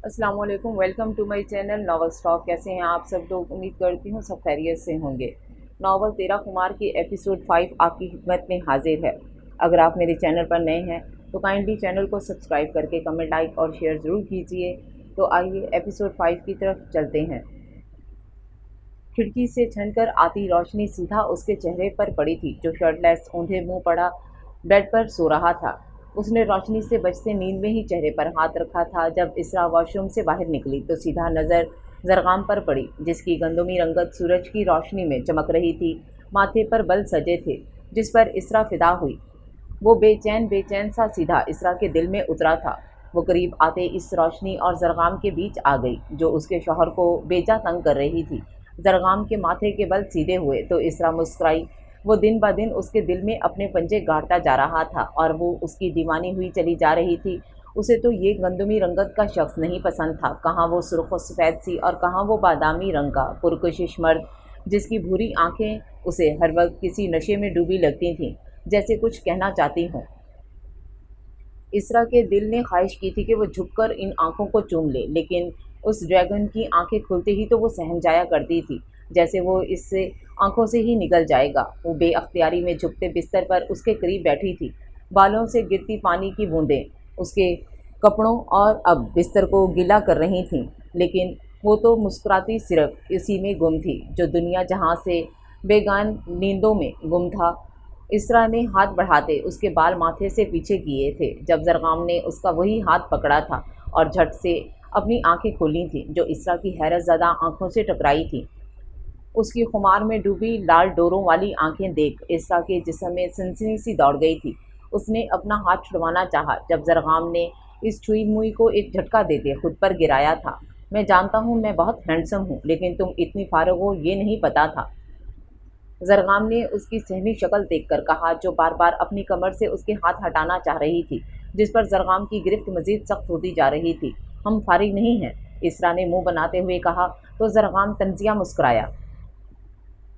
अस्सलाम वालेकुम। Welcome to my channel novel stock. कैसे हैं आप सब लोग? उम्मीद करती हूँ सब खैरियत से होंगे। नॉवल तेरा कुमार की एपिसोड 5 आपकी खिदमत में हाजिर है। अगर आप मेरे चैनल पर नए हैं तो काइंडली चैनल को सब्सक्राइब करके कमेंट, लाइक और शेयर ज़रूर कीजिए। तो आइए एपिसोड 5 की तरफ चलते हैं। खिड़की से छनकर आती रोशनी सीधा उसके चेहरे पर पड़ी थी, जो शर्टलेस, औंधे मुंह पड़ा बेड पर सो रहा था। उसने रोशनी से बचते नींद में ही चेहरे पर हाथ रखा था। जब इसरा वॉशरूम से बाहर निकली तो सीधा नज़र जरगाम पर पड़ी, जिसकी गंदमी रंगत सूरज की रोशनी में चमक रही थी। माथे पर बल सजे थे, जिस पर इसरा फिदा हुई। वो बेचैन बेचैन सा सीधा इसरा के दिल में उतरा था। वो करीब आते इस रोशनी और जरगाम के बीच आ गई, जो उसके शौहर को बेजा तंग कर रही थी। जरगाम के माथे के बल सीधे हुए तो इसरा मुस्कुराई। वो दिन ब दिन उसके दिल में अपने पंजे गाड़ता जा रहा था और वो उसकी दीवानी हुई चली जा रही थी। उसे तो ये गंदमी रंगत का शख्स नहीं पसंद था। कहाँ वो सुर्ख व सफ़ेद सी और कहाँ वो बादामी रंग का पुरकशिश मर्द, जिसकी भूरी आंखें उसे हर वक्त किसी नशे में डूबी लगती थीं, जैसे कुछ कहना चाहती हों। इसरा के दिल ने ख्वाहिश की थी कि वो झुककर इन आंखों को चूम ले, लेकिन उस ड्रैगन की आंखें खुलते ही तो वो सहम जाया करती थी, जैसे वो इससे आंखों से ही निकल जाएगा। वो बेअख्तियारी में झुकते बिस्तर पर उसके करीब बैठी थी। बालों से गिरती पानी की बूंदें उसके कपड़ों और अब बिस्तर को गीला कर रही थीं, लेकिन वो तो मुस्कुराती सिर्फ इसी में गुम थी, जो दुनिया जहाँ से बेगान नींदों में गुम था। इसरा ने हाथ बढ़ाते उसके बाल माथे से पीछे किए थे, जब जरगाम ने उसका वही हाथ पकड़ा था और झट से अपनी आंखें खोली थीं, जो इसरा की हैरत ज़दा आंखों से टकराई थी। उसकी खुमार में डूबी लाल डोरों वाली आंखें देख इसरा के जिस्म में सनसनी सी दौड़ गई थी। उसने अपना हाथ छुड़वाना चाहा, जब जरगाम ने इस छुई मुई को एक झटका देते खुद पर गिराया था। मैं जानता हूँ मैं बहुत हैंडसम हूँ, लेकिन तुम इतनी फारग हो ये नहीं पता था। जरगाम ने उसकी सहमी शक्ल देखकर कहा, जो बार बार अपनी कमर से उसके हाथ हटाना चाह रही थी, जिस पर जरगाम की गिरफ्त मजीद सख्त होती जा रही थी। हम फारिग नहीं हैं, इसरा ने मुंह बनाते हुए कहा। तो जरगाम तंजिया मुस्कुराया।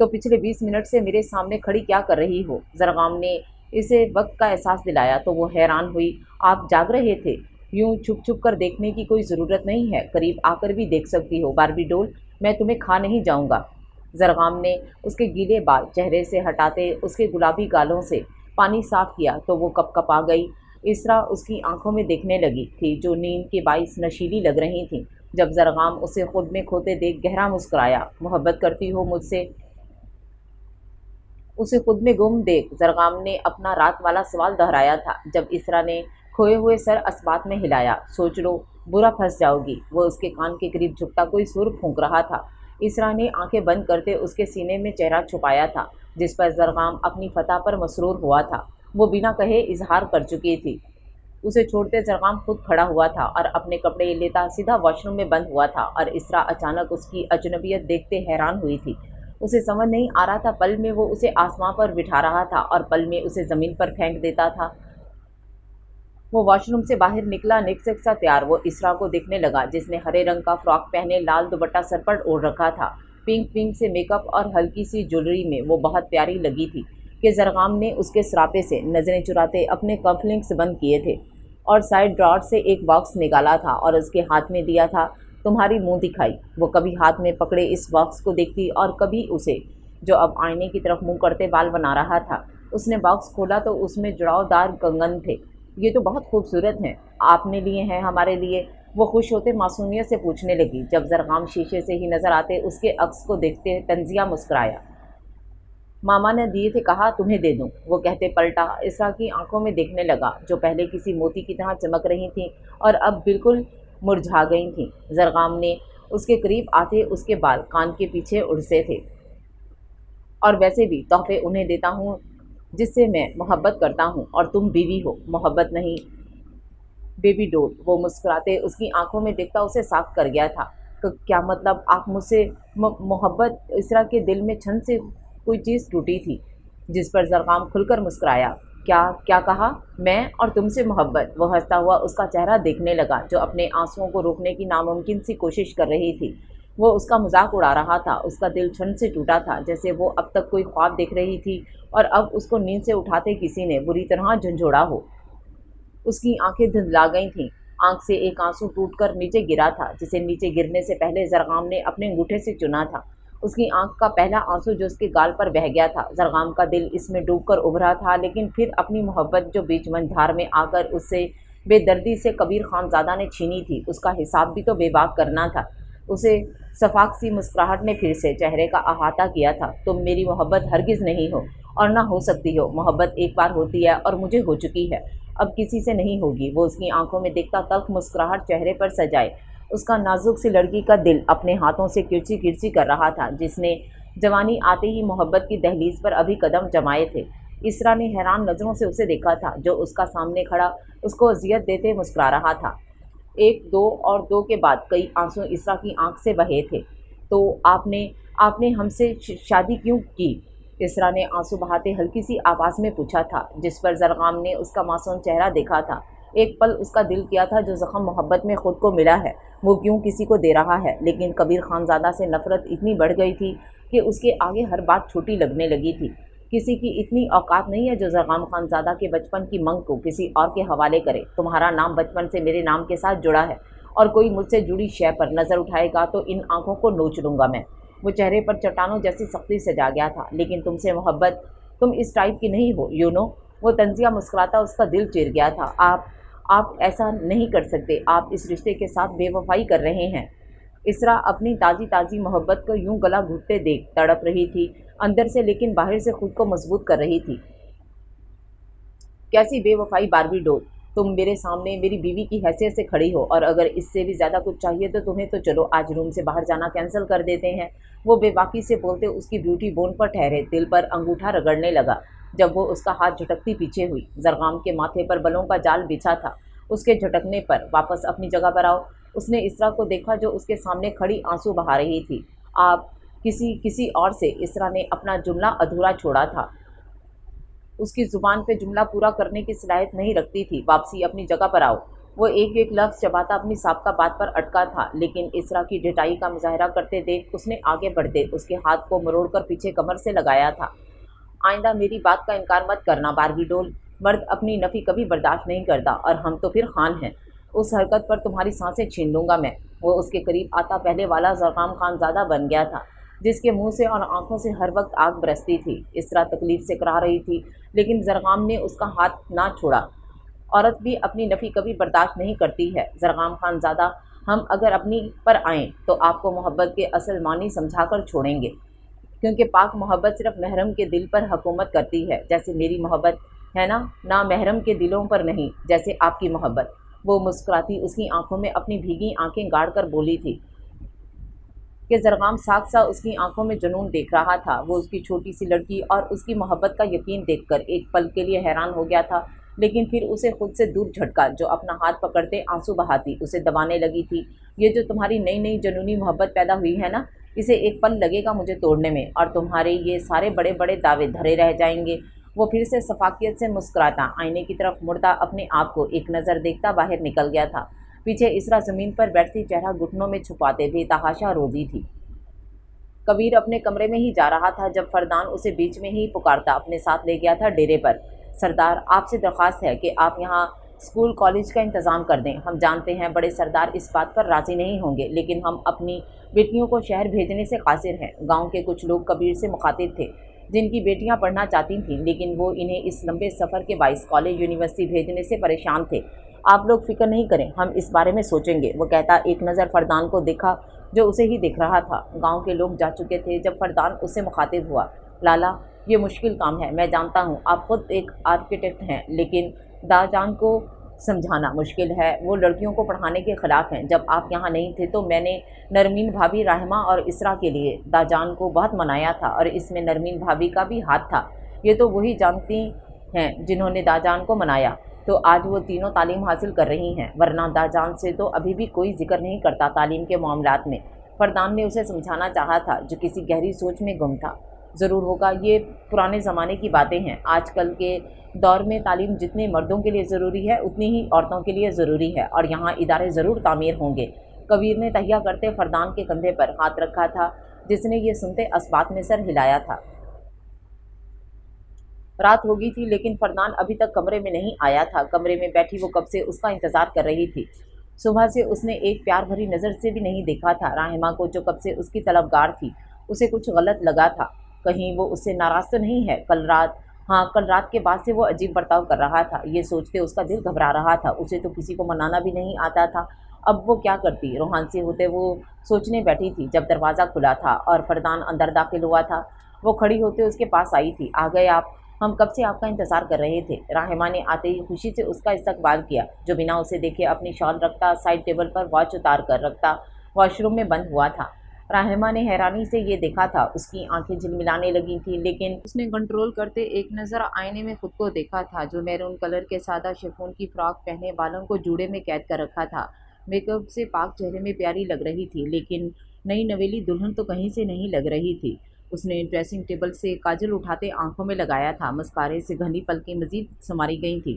तो पिछले 20 मिनट से मेरे सामने खड़ी क्या कर रही हो? जरगाम ने इसे वक्त का एहसास दिलाया तो वो हैरान हुई। आप जाग रहे थे? यूं छुप छुप कर देखने की कोई ज़रूरत नहीं है, करीब आकर भी देख सकती हो। बारबी डोल, मैं तुम्हें खा नहीं जाऊंगा। जरगाम ने उसके गीले बाल चेहरे से हटाते उसके गुलाबी गालों से पानी साफ किया तो वो कपकपा गई। इसरा उसकी आंखों में देखने लगी थी, जो नींद के बाइस नशीली लग रही थीं। जब जरगाम उसे खुद में खोते देख गहरा मुस्कुराया। मोहब्बत करती हो मुझसे? उसे खुद में गुम देख जरगाम ने अपना रात वाला सवाल दोहराया था, जब इसरा ने खोए हुए सर अस्बात में हिलाया। सोच लो, बुरा फंस जाओगी। वो उसके कान के करीब झुकता कोई सुर फूंक रहा था। इसरा ने आंखें बंद करते उसके सीने में चेहरा छुपाया था, जिस पर जरगाम अपनी फतह पर मसरूर हुआ था। वो बिना कहे इजहार कर चुकी थी। उसे छोड़ते जरगाम खुद खड़ा हुआ था और अपने कपड़े लेता सीधा वॉशरूम में बंद हुआ था, और इसरा अचानक उसकी अजनबियत देखते हैरान हुई थी। उसे समझ नहीं आ रहा था, पल में वो उसे आसमां पर बिठा रहा था और पल में उसे ज़मीन पर फेंक देता था। वो वॉशरूम से बाहर निकला, निकसक सा तैयार वो इसरा को देखने लगा, जिसने हरे रंग का फ्रॉक पहने लाल दुपट्टा सर पर ओढ़ रखा था। पिंक पिंक से मेकअप और हल्की सी ज्वेलरी में वो बहुत प्यारी लगी थी कि जरगाम ने उसके सरापे से नज़रें चुराते अपने कफलिंग्स बंद किए थे और साइड ड्रॉर से एक बॉक्स निकाला था और उसके हाथ में दिया था। तुम्हारी मुंह दिखाई। वो कभी हाथ में पकड़े इस बॉक्स को देखती और कभी उसे, जो अब आईने की तरफ मुंह करते बाल बना रहा था। उसने बॉक्स खोला तो उसमें जुड़ावदार कंगन थे। ये तो बहुत खूबसूरत हैं, आपने लिए हैं हमारे लिए? वो खुश होते मासूमियत से पूछने लगी, जब जरगाम शीशे से ही नजर आते उसके अक्स को देखते तंजिया मुस्कुराया। मामा ने दिए थे, कहा तुम्हें दे दूं। वो कहते पलटा। इसरा की आंखों में देखने लगा, जो पहले किसी मोती की तरह चमक रही थीं और अब बिल्कुल मुरझा गई थीं। जरगाम ने उसके करीब आते उसके बाल कान के पीछे उड़से थे। और वैसे भी तोहफे उन्हें देता हूँ जिससे मैं मोहब्बत करता हूँ, और तुम बीवी हो, मोहब्बत नहीं बेबी डोल। वो मुस्कुराते उसकी आंखों में देखता उसे साफ कर गया था। क्या मतलब? आप मुझसे मोहब्बत? इसरा के दिल में छन से कोई चीज़ टूटी थी, जिस पर जरगाम खुलकर मुस्कुराया। क्या क्या कहा? मैं और तुमसे मोहब्बत? वो हंसता हुआ उसका चेहरा देखने लगा, जो अपने आंसुओं को रोकने की नामुमकिन सी कोशिश कर रही थी। वो उसका मजाक उड़ा रहा था। उसका दिल छन से टूटा था, जैसे वो अब तक कोई ख्वाब देख रही थी और अब उसको नींद से उठाते किसी ने बुरी तरह झंझोड़ा हो। उसकी आंखें धुंधला गई थीं। आंख से एक आंसू टूटकर नीचे गिरा था, जिसे नीचे गिरने से पहले जरगाम ने अपने अंगूठे से चुना था। उसकी आंख का पहला आंसू जो उसके गाल पर बह गया था। जरगाम का दिल इसमें डूबकर उभरा था, लेकिन फिर अपनी मोहब्बत जो बीच मंझार में आकर उससे बेदर्दी से कबीर खानज़ादा ने छीनी थी, उसका हिसाब भी तो बेबाक करना था। उसे शफाक सी मुस्कुराहट ने फिर से चेहरे का अहाता किया था। तुम मेरी मोहब्बत हरगिज़ नहीं हो और ना हो सकती हो। मोहब्बत एक बार होती है और मुझे हो चुकी है, अब किसी से नहीं होगी। वो उसकी आंखों में देखता तल्ख मुस्कुराहट चेहरे पर सजाए उसका नाजुक सी लड़की का दिल अपने हाथों से किरची किरची कर रहा था, जिसने जवानी आते ही मोहब्बत की दहलीज पर अभी कदम जमाए थे। इसरा ने हैरान नज़रों से उसे देखा था, जो उसका सामने खड़ा उसको अजियत देते मुस्कुरा रहा था। एक, दो और दो के बाद कई आंसू इसरा की आंख से बहे थे। तो आपने आपने हमसे शादी क्यों की? इसरा ने आंसू बहाते हल्की सी आवाज़ में पूछा था, जिस पर जरगाम ने उसका मासूम चेहरा देखा था। एक पल उसका दिल किया था, जो ज़ख्म मोहब्बत में ख़ुद को मिला है वो क्यों किसी को दे रहा है। लेकिन कबीर खानज़ादा से नफ़रत इतनी बढ़ गई थी कि उसके आगे हर बात छोटी लगने लगी थी। किसी की इतनी औकात नहीं है जो जरगाम खानज़ादा के बचपन की मंग को किसी और के हवाले करे। तुम्हारा नाम बचपन से मेरे नाम के साथ जुड़ा है, और कोई मुझसे जुड़ी शय पर नज़र उठाएगा तो इन आंखों को नोच लूँगा मैं। वो चेहरे पर चट्टानों जैसी सख्ती से जा गया था। लेकिन तुमसे मोहब्बत, तुम इस टाइप की नहीं हो, यू नो। वो तंजिया मुस्कुराता उसका दिल चिर गया था। आप ऐसा नहीं कर सकते, आप इस रिश्ते के साथ बेवफाई कर रहे हैं। इसरा अपनी ताज़ी ताज़ी मोहब्बत को यूं गला घुटते देख तड़प रही थी अंदर से, लेकिन बाहर से खुद को मजबूत कर रही थी। कैसी बेवफाई बारबी डोल, तुम मेरे सामने मेरी बीवी की हैसियत से खड़ी हो, और अगर इससे भी ज़्यादा कुछ चाहिए तो तुम्हें तो चलो आज रूम से बाहर जाना कैंसिल कर देते हैं। वो बेबाकी से बोलते उसकी ब्यूटी बोन पर ठहरे दिल पर अंगूठा रगड़ने लगा जब वो उसका हाथ झटकती पीछे हुई। जरगाम के माथे पर बलों का जाल बिछा था। उसके झटकने पर वापस अपनी जगह पर आओ। उसने इसरा को देखा जो उसके सामने खड़ी आंसू बहा रही थी। आप किसी और से, इसरा ने अपना जुमला अधूरा छोड़ा था। उसकी ज़ुबान पे जुमला पूरा करने की सलाहियत नहीं रखती थी। वापसी अपनी जगह पर आओ। वो एक एक लफ्ज़ चबाता अपनी साबका बात पर अटका था, लेकिन इसरा की ढिठाई का मुजाहरा करते देख उसने आगे बढ़ते उसके हाथ को मरोड़कर पीछे कमर से लगाया था। आइंदा मेरी बात का इनकार मत करना बारबी डोल। मर्द अपनी नफ़ी कभी बर्दाश्त नहीं करता, और हम तो फिर खान हैं। उस हरकत पर तुम्हारी सांसें छीन लूँगा मैं। वो उसके करीब आता पहले वाला जरगाम खानज़ादा बन गया था, जिसके मुंह से और आंखों से हर वक्त आग बरसती थी। इसरा तकलीफ से कराह रही थी, लेकिन जरगाम ने उसका हाथ ना छोड़ा। औरत भी अपनी नफ़ी कभी बर्दाश्त नहीं करती है जरगाम खानज़ादा। हम अगर अपनी पर आएँ तो आपको मोहब्बत के असल मानी समझाकर छोड़ेंगे, क्योंकि पाक मोहब्बत सिर्फ महरम के दिल पर हुकूमत करती है, जैसे मेरी मोहब्बत है ना महरम के दिलों पर नहीं, जैसे आपकी मोहब्बत। वो मुस्कुराती उसकी आंखों में अपनी भीगी आंखें गाड़ कर बोली थी कि जरगाम साथ सा उसकी आंखों में जुनून देख रहा था। वो उसकी छोटी सी लड़की और उसकी मोहब्बत का यकीन देखकर एक पल के लिए हैरान हो गया था, लेकिन फिर उसे खुद से दूर झटका जो अपना हाथ पकड़ते आंसू बहाती उसे दबाने लगी थी। ये जो तुम्हारी नई नई जुनूनी मोहब्बत पैदा हुई है ना, इसे एक पल लगेगा मुझे तोड़ने में, और तुम्हारे ये सारे बड़े बड़े दावे धरे रह जाएंगे। वो फिर से सफाकियत से मुस्कुराता आईने की तरफ मुड़ता अपने आप को एक नज़र देखता बाहर निकल गया था। पीछे इसरा ज़मीन पर बैठती चेहरा घुटनों में छुपाते बेतहाशा रोती थी। कबीर अपने कमरे में ही जा रहा था जब फरदान उसे बीच में ही पुकारता अपने साथ ले गया था डेरे पर। सरदार, आपसे दरख्वास्त है कि आप यहाँ स्कूल कॉलेज का इंतज़ाम कर दें। हम जानते हैं बड़े सरदार इस बात पर राज़ी नहीं होंगे, लेकिन हम अपनी बेटियों को शहर भेजने से कासिर हैं। गांव के कुछ लोग कबीर से मुखातिब थे जिनकी बेटियां पढ़ना चाहती थीं, लेकिन वो इन्हें इस लंबे सफ़र के बाइस कॉलेज यूनिवर्सिटी भेजने से परेशान थे। आप लोग फिक्र नहीं करें, हम इस बारे में सोचेंगे। वो कहता एक नज़र फरदान को देखा जो उसे ही दिख रहा था। गांव के लोग जा चुके थे जब फरदान उससे मुखातिब हुआ। लाला, ये मुश्किल काम है, मैं जानता हूँ। आप खुद एक आर्किटेक्ट हैं, लेकिन दाजान को समझाना मुश्किल है। वो लड़कियों को पढ़ाने के ख़िलाफ़ हैं। जब आप यहाँ नहीं थे तो मैंने नरमीन भाभी, राहिमा और इसरा के लिए दाजान को बहुत मनाया था, और इसमें नरमीन भाभी का भी हाथ था। ये तो वही जानती हैं जिन्होंने दाजान को मनाया। तो आज वो तीनों तालीम हासिल कर रही हैं, वरना दाजान से तो अभी भी कोई जिक्र नहीं करता तालीम के मामलात में। फरदान ने उसे समझाना चाहा था, जो किसी गहरी सोच में गुम था। ज़रूर होगा, ये पुराने ज़माने की बातें हैं। आजकल के दौर में तालीम जितने मर्दों के लिए ज़रूरी है उतनी ही औरतों के लिए ज़रूरी है, और यहाँ इदारे ज़रूर तामीर होंगे। कबीर ने तहिया करते फरदान के कंधे पर हाथ रखा था, जिसने ये सुनते असबात में सर हिलाया था। रात हो गई थी लेकिन फरदान अभी तक कमरे में नहीं आया था। कमरे में बैठी वो कब से उसका इंतज़ार कर रही थी। सुबह से उसने एक प्यार भरी नज़र से भी नहीं देखा था राहिमा को, जो कब से उसकी तलबगार थी। उसे कुछ गलत लगा था। कहीं वो उससे नाराज़ तो नहीं है। कल रात के बाद से वो अजीब बर्ताव कर रहा था। ये सोचते उसका दिल घबरा रहा था। उसे तो किसी को मनाना भी नहीं आता था। अब वो क्या करती? रोहान से होते वो सोचने बैठी थी जब दरवाज़ा खुला था और फरदान अंदर दाखिल हुआ था। वो खड़ी होते उसके पास आई थी। आ गए आप? हम कब से आपका इंतज़ार कर रहे थे। राहिमा ने आते ही खुशी से उसका इस्तकबाल किया, जो बिना उसे देखे अपनी शॉल रखता, साइड टेबल पर वॉच उतार कर रखता वॉशरूम में बंद हुआ था। राहिमा ने हैरानी से ये देखा था। उसकी आंखें झिलमिलाने लगी थी, लेकिन उसने कंट्रोल करते एक नज़र आईने में खुद को देखा था, जो मैरून कलर के सादा शिफॉन की फ्रॉक पहने बालों को जूड़े में कैद कर रखा था। मेकअप से पाक चेहरे में प्यारी लग रही थी, लेकिन नई नवेली दुल्हन तो कहीं से नहीं लग रही थी। उसने ड्रेसिंग टेबल से काजल उठाते आंखों में लगाया था। मस्कारे से घनी पलकें मज़ीद संवारी गई थीं।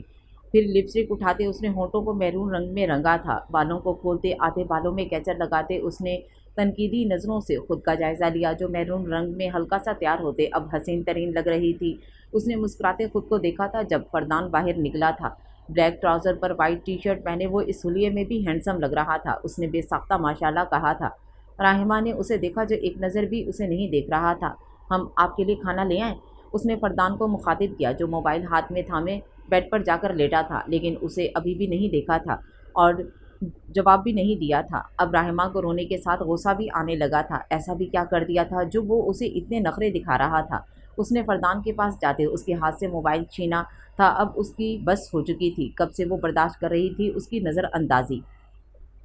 फिर लिपस्टिक उठाते उसने होठों को मैरून रंग में रंगा था। बालों को खोलते आधे बालों में कैचर लगाते उसने तनकीदी नज़रों से खुद का जायज़ा लिया, जो मैरून रंग में हल्का सा तैयार होते अब हसीन तरीन लग रही थी। उसने मुस्कुराते खुद को देखा था जब फरदान बाहर निकला था। ब्लैक ट्राउज़र पर वाइट टी शर्ट पहने वो इस हुलिये में भी हैंडसम लग रहा था। उसने बेसाख्ता माशाल्लाह कहा था। राहिमा ने उसे देखा, जो एक नज़र भी उसे नहीं देख रहा था। हम आपके लिए खाना ले आएँ? उसने फरदान को मुखातिब किया, जो मोबाइल हाथ में थामे बेड पर जाकर लेटा था, लेकिन उसे अभी भी नहीं देखा था और जवाब भी नहीं दिया था। अब राहिमा को रोने के साथ गुस्सा भी आने लगा था। ऐसा भी क्या कर दिया था जो वो उसे इतने नखरे दिखा रहा था। उसने फरदान के पास जाते उसके हाथ से मोबाइल छीना था। अब उसकी बस हो चुकी थी। कब से वो बर्दाश्त कर रही थी उसकी नज़रअंदाजी।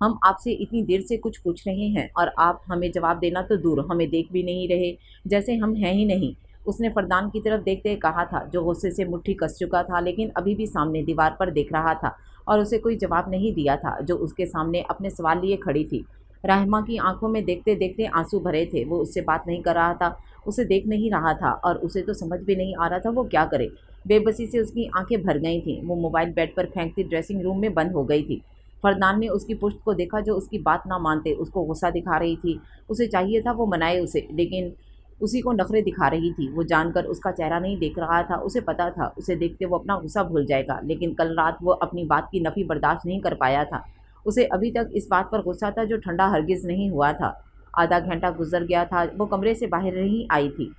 हम आपसे इतनी देर से कुछ पूछ रहे हैं और आप हमें जवाब देना तो दूर, हमें देख भी नहीं रहे, जैसे हम हैं ही नहीं। उसने फरदान की तरफ देखते कहा था, जो गुस्से से मुट्ठी कस चुका था, लेकिन अभी भी सामने दीवार पर देख रहा था और उसे कोई जवाब नहीं दिया था, जो उसके सामने अपने सवाल लिए खड़ी थी। रहमा की आंखों में देखते देखते आंसू भरे थे। वो उससे बात नहीं कर रहा था, उसे देख नहीं रहा था और उसे तो समझ भी नहीं आ रहा था वो क्या करे। बेबसी से उसकी आंखें भर गई थीं। वो मोबाइल बेड पर फेंकती ड्रेसिंग रूम में बंद हो गई थी। फरदान ने उसकी पुश्त को देखा, जो उसकी बात ना मानते उसको गुस्सा दिखा रही थी। उसे चाहिए था वो मनाए उसे, लेकिन उसी को नखरे दिखा रही थी। वो जानकर उसका चेहरा नहीं देख रहा था। उसे पता था उसे देखते वो अपना गुस्सा भूल जाएगा, लेकिन कल रात वो अपनी बात की नफ़ी बर्दाश्त नहीं कर पाया था। उसे अभी तक इस बात पर गुस्सा था जो ठंडा हरगिज़ नहीं हुआ था। आधा घंटा गुजर गया था, वो कमरे से बाहर नहीं आई थी।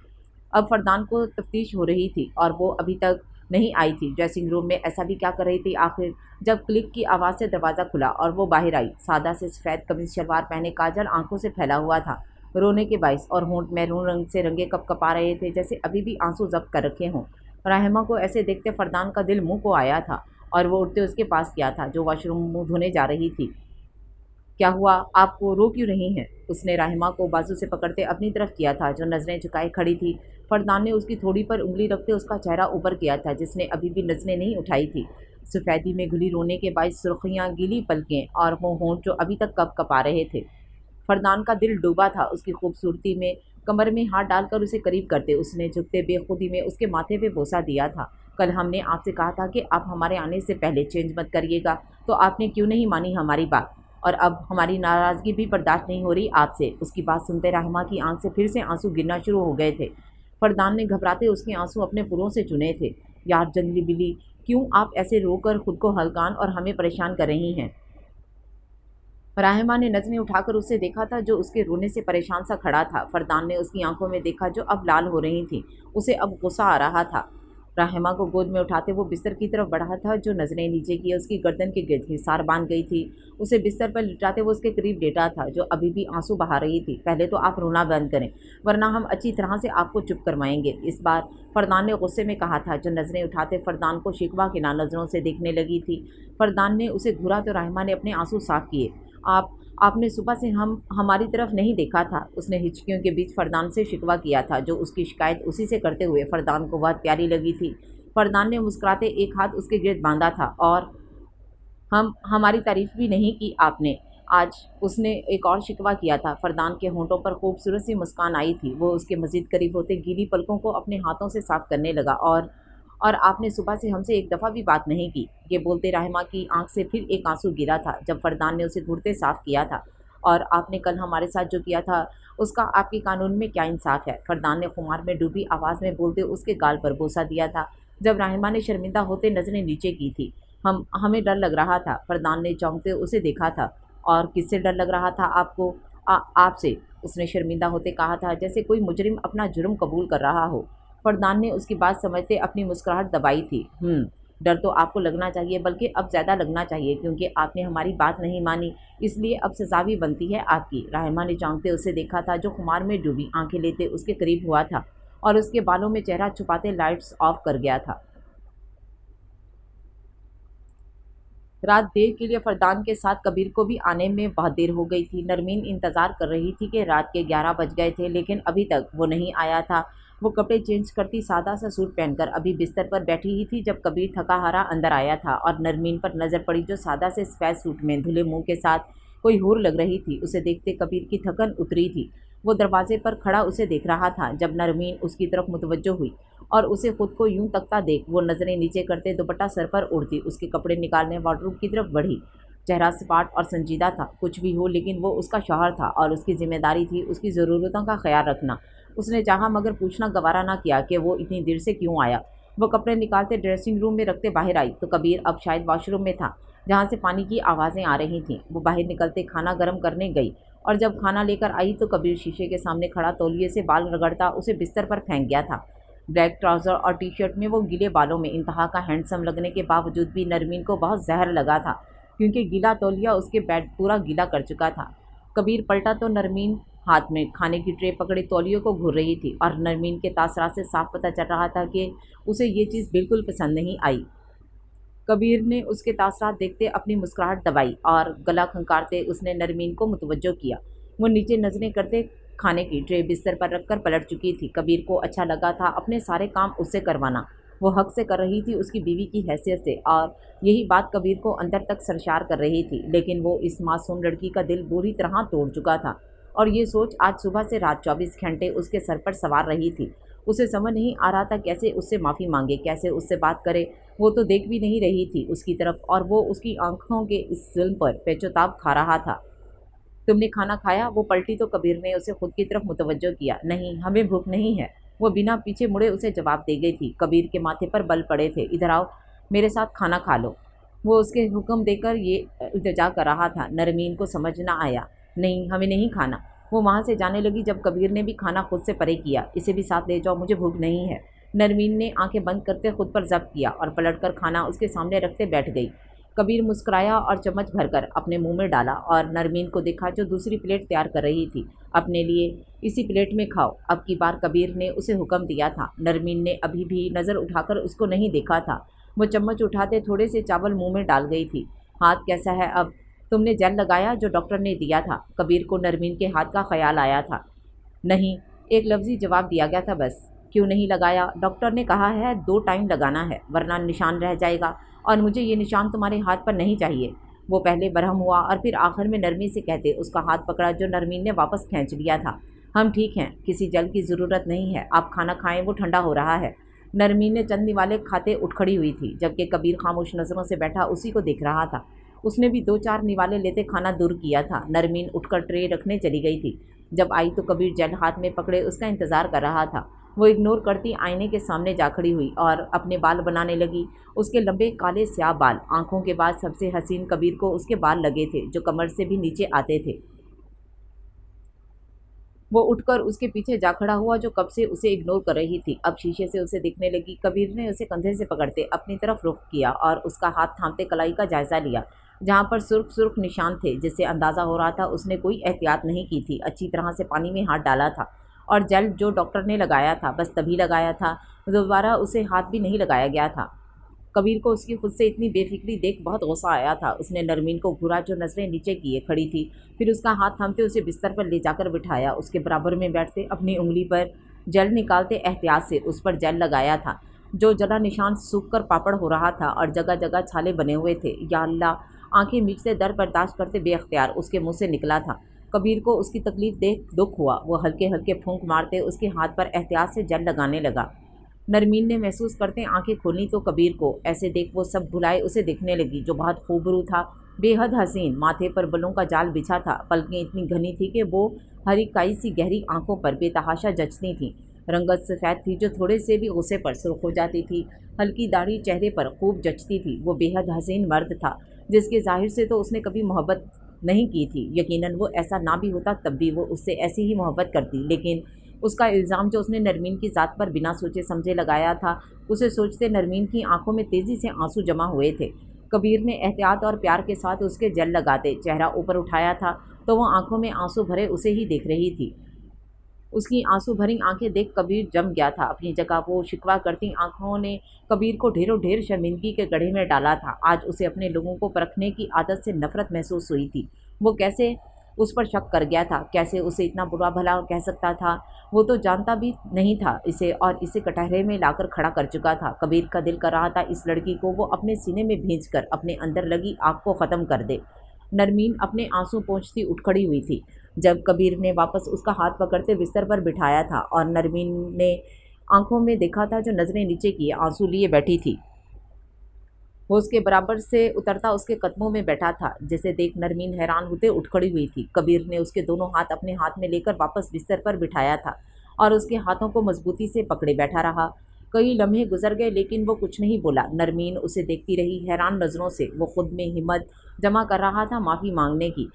अब फरदान को तफ्तीश हो रही थी और वो अभी तक नहीं आई थी। ड्रेसिंग रूम में ऐसा भी क्या कर रही थी आखिर? जब क्लिक की आवाज़ से दरवाज़ा खुला और वो बाहर आई। सादा से सफ़ेद कमीज़ शलवार पहने, काजल आंखों से फैला हुआ था रोने के बाइस, और होंठ मैरून रंग से रंगे कपकपा रहे थे, जैसे अभी भी आंसू जब्त कर रखे हों। रहमा को ऐसे देखते फरदान का दिल मुंह को आया था और वो उठते उसके पास गया था, जो वॉशरूम मुंह धोने जा रही थी। क्या हुआ? आप वो रो क्यों रही हैं? उसने राहिमा को बाजू से पकड़ते अपनी तरफ किया था, जो नज़रें झुकाए खड़ी थी। फरदान ने उसकी थोड़ी पर उंगली रखते उसका चेहरा ऊपर किया था, जिसने अभी भी नज़रें नहीं उठाई थी। सफ़ेदी में घुली रोने के बाइस सुर्खियाँ, गीली पलकें और वो होंठ जो अभी तक कँप-कँपा रहे थे। फरदान का दिल डूबा था उसकी खूबसूरती में। कमर में हाथ डालकर उसे करीब करते उसने झुकते बेखुदी में उसके माथे पे बोसा दिया था। कल हमने आपसे कहा था कि आप हमारे आने से पहले चेंज मत करिएगा, तो आपने क्यों नहीं मानी हमारी बात? और अब हमारी नाराज़गी भी बर्दाश्त नहीं हो रही आपसे। उसकी बात सुनते रहमा की आंख से फिर से आंसू गिरना शुरू हो गए थे। फरदान ने घबराते उसके आंसू अपने पुरों से चुने थे। यार जंगली बिल्ली, क्यों आप ऐसे रोकर खुद को हल्कान और हमें परेशान कर रही हैं? राहिमा ने नज़रें उठाकर उसे देखा था, जो उसके रोने से परेशान सा खड़ा था। फरदान ने उसकी आंखों में देखा, जो अब लाल हो रही थीं। उसे अब गुस्सा आ रहा था। राहिमा को गोद में उठाते वो बिस्तर की तरफ बढ़ा था, जो नज़रें नीचे किए उसकी गर्दन के गिर्द हिसार बांध गई थी। उसे बिस्तर पर लिटाते वो उसके करीब लेटा था, जो अभी भी आंसू बहा रही थी। पहले तो आप रोना बंद करें, वरना हम अच्छी तरह से आपको चुप करवाएंगे, इस बार फरदान ने गुस्से में कहा था, जो नज़रें उठाते फरदान को शिकवा के ना नज़रों से देखने लगी थी। फरदान ने उसे घूरा तो राहिमा ने अपने आंसू साफ किए। आपने सुबह से हमारी तरफ नहीं देखा था। उसने हिचकियों के बीच फरदान से शिकवा किया था, जो उसकी शिकायत उसी से करते हुए फरदान को बहुत प्यारी लगी थी। फरदान ने मुस्कुराते एक हाथ उसके गिर्द बांधा था। और हमारी तारीफ़ भी नहीं की आपने आज, उसने एक और शिकवा किया था। फरदान के होंठों पर खूबसूरत सी मुस्कान आई थी। वो उसके मज़ीद करीब होते गीली पलकों को अपने हाथों से साफ़ करने लगा। और आपने सुबह से हमसे एक दफ़ा भी बात नहीं की। ये बोलते रहमा की आंख से फिर एक आंसू गिरा था, जब फरदान ने उसे घूरते साफ़ किया था। और आपने कल हमारे साथ जो किया था, उसका आपके कानून में क्या इंसाफ़ है? फरदान ने खुमार में डूबी आवाज़ में बोलते उसके गाल पर बोसा दिया था। जब राहिमा ने शर्मिंदा होते नजरें नीचे की थी। हमें डर लग रहा था। फरदान ने चौंकते उसे देखा था। और किससे डर लग रहा था आपको? आपसे, उसने शर्मिंदा होते कहा था, जैसे कोई मुजरिम अपना जुर्म कबूल कर रहा हो। फरदान ने उसकी बात समझते अपनी मुस्कुराहट दबाई थी। डर तो आपको लगना चाहिए, बल्कि अब ज़्यादा लगना चाहिए, क्योंकि आपने हमारी बात नहीं मानी, इसलिए अब सज़ा भी बनती है आपकी। राहिमा ने चौंकते उसे देखा था, जो खुमार में डूबी आंखें लेते उसके करीब हुआ था और उसके बालों में चेहरा छुपाते लाइट्स ऑफ कर गया था। रात देर के लिए फरदान के साथ कबीर को भी आने में बहुत देर हो गई थी। नरमीन इंतज़ार कर रही थी कि रात के 11 बज गए थे, लेकिन अभी तक वो नहीं आया था। वो कपड़े चेंज करती सादा सा सूट पहनकर अभी बिस्तर पर बैठी ही थी जब कबीर थका हारा अंदर आया था और नरमीन पर नज़र पड़ी, जो सादा से सफ़ेद सूट में धुले मुंह के साथ कोई हूर लग रही थी। उसे देखते कबीर की थकन उतरी थी। वो दरवाजे पर खड़ा उसे देख रहा था। जब नरमीन उसकी तरफ मुतवज्जो हुई और उसे खुद को यूं तकता देख वो नज़रें नीचे करते दुपट्टा सर पर उड़ती उसके कपड़े निकालने वार्डरोब की तरफ बढ़ी। चेहरा सपाट और संजीदा था। कुछ भी हो, लेकिन वो उसका शौहर था और उसकी जिम्मेदारी थी उसकी ज़रूरतों का ख्याल रखना। उसने चाहा मगर पूछना गवारा ना किया कि वो इतनी देर से क्यों आया। वो कपड़े निकालते ड्रेसिंग रूम में रखते बाहर आई तो कबीर अब शायद वॉशरूम में था, जहाँ से पानी की आवाज़ें आ रही थीं। वो बाहर निकलते खाना गर्म करने गई और जब खाना लेकर आई तो कबीर शीशे के सामने खड़ा तौलिए से बाल रगड़ता उसे बिस्तर पर फेंक गया था। ब्लैक ट्राउज़र और टी शर्ट में वो गीले बालों में इंतहा का हैंडसम लगने के बावजूद भी नरमीन को बहुत जहर लगा था, क्योंकि गीला तौलिया उसके बेड पूरा गीला कर चुका था। कबीर पलटा तो नरमीन हाथ में खाने की ट्रे पकड़े तौलियों को घूर रही थी और नरमीन के तासरात से साफ पता चल रहा था कि उसे ये चीज़ बिल्कुल पसंद नहीं आई। कबीर ने उसके तासरात देखते अपनी मुस्कुराहट दबाई और गला खंकारते उसने नरमीन को मुतवज्जो किया। वो नीचे नजरें करते खाने की ट्रे बिस्तर पर रखकर पलट चुकी थी। कबीर को अच्छा लगा था अपने सारे काम उससे करवाना। वो हक से कर रही थी उसकी बीवी की हैसियत से, और यही बात कबीर को अंदर तक सरशार कर रही थी। लेकिन वो इस मासूम लड़की का दिल बुरी तरह तोड़ चुका था और ये सोच आज सुबह से रात 24 घंटे उसके सर पर सवार रही थी। उसे समझ नहीं आ रहा था कैसे उससे माफ़ी मांगे, कैसे उससे बात करे। वो तो देख भी नहीं रही थी उसकी तरफ और वो उसकी आंखों के इस जुल्म पर पेचोताब खा रहा था। तुमने खाना खाया? वो पलटी तो कबीर ने उसे खुद की तरफ मुतवज्जो किया। नहीं, हमें भूख नहीं है। वो बिना पीछे मुड़े उसे जवाब दे गई थी। कबीर के माथे पर बल पड़े थे। इधर आओ, मेरे साथ खाना खा लो। वो उसके हुक्म देकर ये इल्तिजा कर रहा था। नरमीन को समझ ना आया। नहीं, हमें नहीं खाना। वो वहाँ से जाने लगी जब कबीर ने भी खाना खुद से परे किया। इसे भी साथ ले जाओ, मुझे भूख नहीं है। नरमीन ने आंखें बंद करते खुद पर जब्त किया और पलटकर खाना उसके सामने रखते बैठ गई। कबीर मुस्कुराया और चम्मच भरकर अपने मुंह में डाला और नरमीन को देखा जो दूसरी प्लेट तैयार कर रही थी अपने लिए। इसी प्लेट में खाओ। अब की बार कबीर ने उसे हुक्म दिया था। नरमीन ने अभी भी नज़र उठाकर उसको नहीं देखा था। वो चम्मच उठाते थोड़े से चावल मुंह में डाल गई थी। हाथ कैसा है अब? तुमने जेल लगाया जो डॉक्टर ने दिया था? कबीर को नरमीन के हाथ का ख्याल आया था। नहीं, एक लफ्ज़ी जवाब दिया गया था बस। क्यों नहीं लगाया? डॉक्टर ने कहा है 2 टाइम लगाना है, वरना निशान रह जाएगा और मुझे ये निशान तुम्हारे हाथ पर नहीं चाहिए। वो पहले बरहम हुआ और फिर आखिर में नरमी से कहते उसका हाथ पकड़ा, जो नरमीन ने वापस खींच लिया था। हम ठीक हैं, किसी जल की ज़रूरत नहीं है। आप खाना खाएं, वो ठंडा हो रहा है। नरमीन ने चंद निवाले खाते उठ खड़ी हुई थी, जबकि कबीर खामोश नज़रों से बैठा उसी को देख रहा था। उसने भी 2-4 निवाले लेते खाना दूर किया था। नरमीन उठकर ट्रे रखने चली गई थी। जब आई तो कबीर जेल हाथ में पकड़े उसका इंतज़ार कर रहा था। वो इग्नोर करती आईने के सामने जा खड़ी हुई और अपने बाल बनाने लगी। उसके लंबे काले स्याह बाल, आंखों के बाद सबसे हसीन कबीर को उसके बाल लगे थे, जो कमर से भी नीचे आते थे। वो उठकर उसके पीछे जा खड़ा हुआ, जो कब से उसे इग्नोर कर रही थी। अब शीशे से उसे दिखने लगी। कबीर ने उसे कंधे से पकड़ते अपनी तरफ रुख किया और उसका हाथ थामते कलाई का जायज़ा लिया, जहाँ पर सुर्ख सुर्ख निशान थे, जिससे अंदाज़ा हो रहा था उसने कोई एहतियात नहीं की थी। अच्छी तरह से पानी में हाथ डाला था और जेल जो डॉक्टर ने लगाया था बस तभी लगाया था, दोबारा उसे हाथ भी नहीं लगाया गया था। कबीर को उसकी खुद से इतनी बेफिक्री देख बहुत गुस्सा आया था। उसने नरमीन को घूरा, जो नज़रें नीचे किए खड़ी थी। फिर उसका हाथ थामते उसे बिस्तर पर ले जाकर बिठाया। उसके बराबर में बैठते अपनी उंगली पर जेल निकालते एहतियात से उस पर जेल लगाया था। जो जला निशान सूख कर पापड़ हो रहा था और जगह जगह छाले बने हुए थे। या अल्लाह! आंखें मीचते दर्द बर्दाश्त करते बेअख्तियार उसके मुँह से निकला था। कबीर को उसकी तकलीफ देख दुख हुआ। वो हल्के हल्के फूंक मारते उसके हाथ पर एहतियात से जेल लगाने लगा। नरमीन ने महसूस करते आंखें खोली तो कबीर को ऐसे देख वो सब भुलाए उसे देखने लगी, जो बहुत खूबरू था, बेहद हसीन। माथे पर बलों का जाल बिछा था, पलकें इतनी घनी थी कि वो हरी काई सी गहरी आंखों पर बेतहाशा जचती थीं। रंगत सफ़ेद थी जो थोड़े से भी गुस्से पर सुर्ख हो जाती थी। हल्की दाढ़ी चेहरे पर खूब जचती थी। वो बेहद हसीन मर्द था जिसके ज़ाहिर से तो उसने कभी मोहब्बत नहीं की थी। यकीनन वो ऐसा ना भी होता तब भी वो उससे ऐसी ही मोहब्बत करती, लेकिन उसका इल्ज़ाम जो उसने नरमीन की ज़ात पर बिना सोचे समझे लगाया था, उसे सोचते नरमीन की आंखों में तेज़ी से आंसू जमा हुए थे। कबीर ने एहतियात और प्यार के साथ उसके जेल लगाते चेहरा ऊपर उठाया था तो वो आंखों में आंसू भरे उसे ही देख रही थी। उसकी आंसू भरी आंखें देख कबीर जम गया था अपनी जगह। वो शिकवा करती आंखों ने कबीर को ढेरों ढेर शर्मिंदगी के गड्ढे में डाला था। आज उसे अपने लोगों को परखने की आदत से नफरत महसूस हुई थी। वो कैसे उस पर शक कर गया था, कैसे उसे इतना बुरा भला कह सकता था। वो तो जानता भी नहीं था इसे, और इसे कटहरे में लाकर खड़ा कर चुका था। कबीर का दिल कर रहा था इस लड़की को वो अपने सीने में भींच कर अपने अंदर लगी आग को ख़त्म कर दे। नरमीन अपने आंसू पोंछती उठ खड़ी हुई थी जब कबीर ने वापस उसका हाथ पकड़ते बिस्तर पर बिठाया था, और नरमीन ने आंखों में देखा था जो नज़रें नीचे किए आंसू लिए बैठी थी। वो उसके बराबर से उतरता उसके कदमों में बैठा था, जिसे देख नरमीन हैरान होते उठ खड़ी हुई थी। कबीर ने उसके दोनों हाथ अपने हाथ में लेकर वापस बिस्तर पर बिठाया था और उसके हाथों को मजबूती से पकड़े बैठा रहा। कई लम्हे गुजर गए लेकिन वो कुछ नहीं बोला। नरमीन उसे देखती रही हैरान नज़रों से। वो खुद में हिम्मत जमा कर रहा था माफ़ी मांगने की।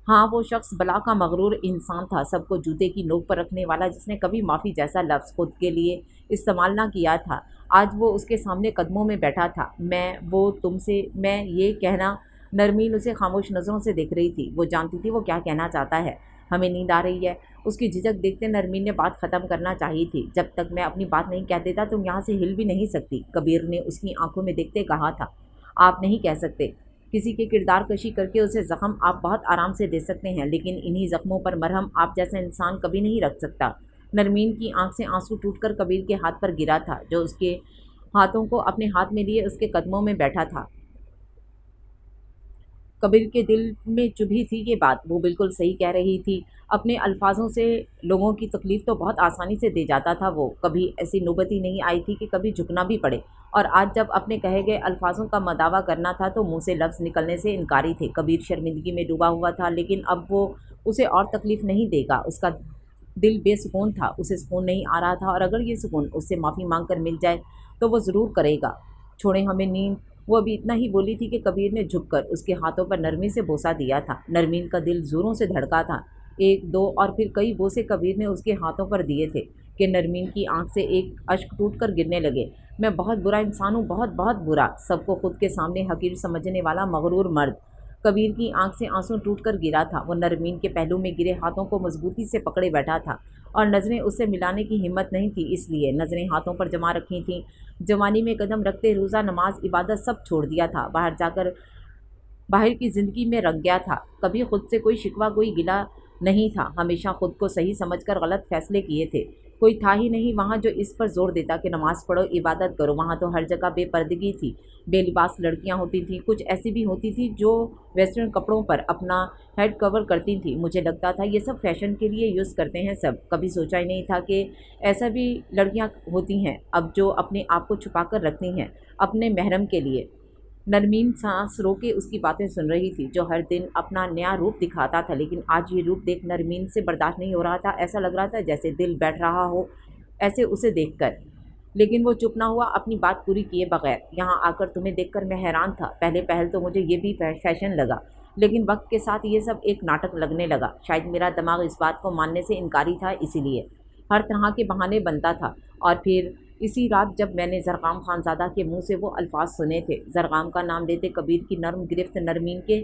हाँ, वो शख्स बला का मगरूर इंसान था, सबको जूते की नोक पर रखने वाला, जिसने कभी माफ़ी जैसा लफ्ज़ खुद के लिए इस्तेमाल ना किया था। आज वो उसके सामने कदमों में बैठा था। मैं ये कहना। नरमीन उसे खामोश नज़रों से देख रही थी। वो जानती थी वो क्या कहना चाहता है। हमें नींद आ रही है। उसकी झिझक देखते नरमीन ने बात ख़त्म करना चाहिए थी। जब तक मैं अपनी बात नहीं कह देता तुम यहाँ से हिल भी नहीं सकती। कबीर ने उसकी आंखों में देखते कहा था। आप नहीं कह सकते। किसी के किरदार कशी करके उसे ज़ख्म आप बहुत आराम से दे सकते हैं, लेकिन इन्हीं ज़ख्मों पर मरहम आप जैसा इंसान कभी नहीं रख सकता। नरमीन की आंख से आंसू टूटकर कबीर के हाथ पर गिरा था, जो उसके हाथों को अपने हाथ में लिए उसके कदमों में बैठा था। कबीर के दिल में चुभी थी ये बात। वो बिल्कुल सही कह रही थी। अपने अल्फाजों से लोगों की तकलीफ़ तो बहुत आसानी से दे जाता था वो। कभी ऐसी नौबत ही नहीं आई थी कि कभी झुकना भी पड़े। और आज जब अपने कहे गए अल्फाजों का मदावा करना था तो मुंह से लफ्ज़ निकलने से इनकारी थे। कबीर शर्मिंदगी में डूबा हुआ था, लेकिन अब वो उसे और तकलीफ़ नहीं देगा। उसका दिल बेसुकून था, उसे सुकून नहीं आ रहा था, और अगर ये सुकून उससे माफ़ी मांग कर मिल जाए तो वो ज़रूर करेगा। छोड़े हमें नींद। वो अभी इतना ही बोली थी कि कबीर ने झुककर उसके हाथों पर नरमी से बोसा दिया था। नरमीन का दिल ज़ोरों से धड़का था। एक, दो और फिर कई बोसे कबीर ने उसके हाथों पर दिए थे कि नरमीन की आंख से एक अश्क टूट कर गिरने लगे। मैं बहुत बुरा इंसान हूँ, बहुत बहुत बुरा। सबको खुद के सामने हकीर समझने वाला मगरूर मर्द। कबीर की आंख से आंसू टूट कर गिरा था। वो नरमीन के पहलू में गिरे हाथों को मजबूती से पकड़े बैठा था, और नज़रें उससे मिलाने की हिम्मत नहीं थी, इसलिए नज़रें हाथों पर जमा रखी थीं। जवानी में कदम रखते रोज़ा, नमाज, इबादत सब छोड़ दिया था। बाहर जाकर बाहर की ज़िंदगी में रंग गया था। कभी खुद से कोई शिकवा, कोई गिला नहीं था। हमेशा खुद को सही समझकर गलत फैसले किए थे। कोई था ही नहीं वहाँ जो इस पर जोर देता कि नमाज़ पढ़ो, इबादत करो। वहाँ तो हर जगह बेपर्दगी थी। बेलिबास लड़कियाँ होती थीं, कुछ ऐसी भी होती थी जो वेस्टर्न कपड़ों पर अपना हेड कवर करती थी। मुझे लगता था ये सब फैशन के लिए यूज़ करते हैं सब। कभी सोचा ही नहीं था कि ऐसा भी लड़कियाँ होती हैं अब जो अपने आप को छुपा कर रखती हैं अपने महरम के लिए। नरमीन सांस रोके उसकी बातें सुन रही थी, जो हर दिन अपना नया रूप दिखाता था, लेकिन आज ये रूप देख नरमीन से बर्दाश्त नहीं हो रहा था। ऐसा लग रहा था जैसे दिल बैठ रहा हो ऐसे उसे देखकर, लेकिन वो चुप ना हुआ अपनी बात पूरी किए बगैर। यहाँ आकर तुम्हें देखकर मैं हैरान था। पहले पहल तो मुझे ये भी फैशन लगा, लेकिन वक्त के साथ ये सब एक नाटक लगने लगा। शायद मेरा दिमाग इस बात को मानने से इनकारी था, इसीलिए हर तरह के बहाने बनता था। और फिर इसी रात जब मैंने ज़रग़ाम खानज़ादा के मुंह से वो अल्फाज सुने थे, ज़रग़ाम का नाम लेते कबीर की नर्म गिरफ्त नरमीन के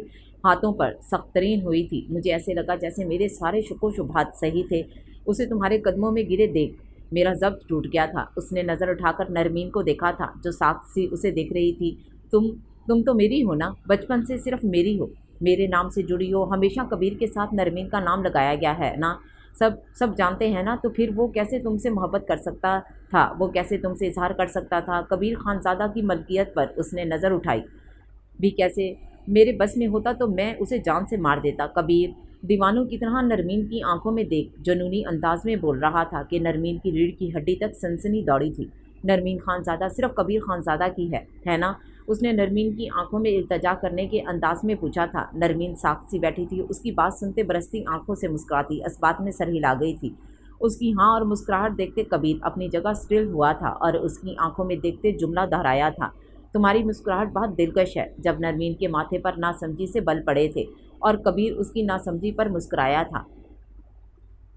हाथों पर सख्त तरीन हुई थी। मुझे ऐसे लगा जैसे मेरे सारे शुको शुबहात सही थे। उसे तुम्हारे कदमों में गिरे देख मेरा ज़ब्त टूट गया था। उसने नज़र उठाकर नरमीन को देखा था, जो साक्षी उसे देख रही थी। तुम तो मेरी हो ना, बचपन से सिर्फ मेरी हो, मेरे नाम से जुड़ी हो। हमेशा कबीर के साथ नरमीन का नाम लगाया गया है ना, सब जानते हैं ना। तो फिर वो कैसे तुमसे मोहब्बत कर सकता था, वो कैसे तुमसे इजहार कर सकता था। कबीर खानज़ादा की मलकियत पर उसने नज़र उठाई भी कैसे। मेरे बस में होता तो मैं उसे जान से मार देता। कबीर दीवानों की तरह नरमीन की आंखों में देख जुनूनी अंदाज में बोल रहा था कि नरमीन की रीढ़ की हड्डी तक सनसनी दौड़ी थी। नरमीन खानज़ादा सिर्फ कबीर खानज़ादा की है ना। उसने नरमीन की आंखों में इल्तजा करने के अंदाज में पूछा था। नरमीन साख्त सी बैठी थी, उसकी बात सुनते बरसती आंखों से मुस्कुराती इस बात में सर हिला गई थी। اس کی ہاں اور مسکراہٹ دیکھتے کبیر اپنی جگہ اسٹل ہوا تھا اور اس کی آنکھوں میں دیکھتے جملہ دہرایا تھا، تمہاری مسکراہٹ بہت دلکش ہے۔ جب نرمین کے ماتھے پر ناسمجھی سے بل پڑے تھے اور کبیر اس کی ناسمجھی پر مسکرایا تھا۔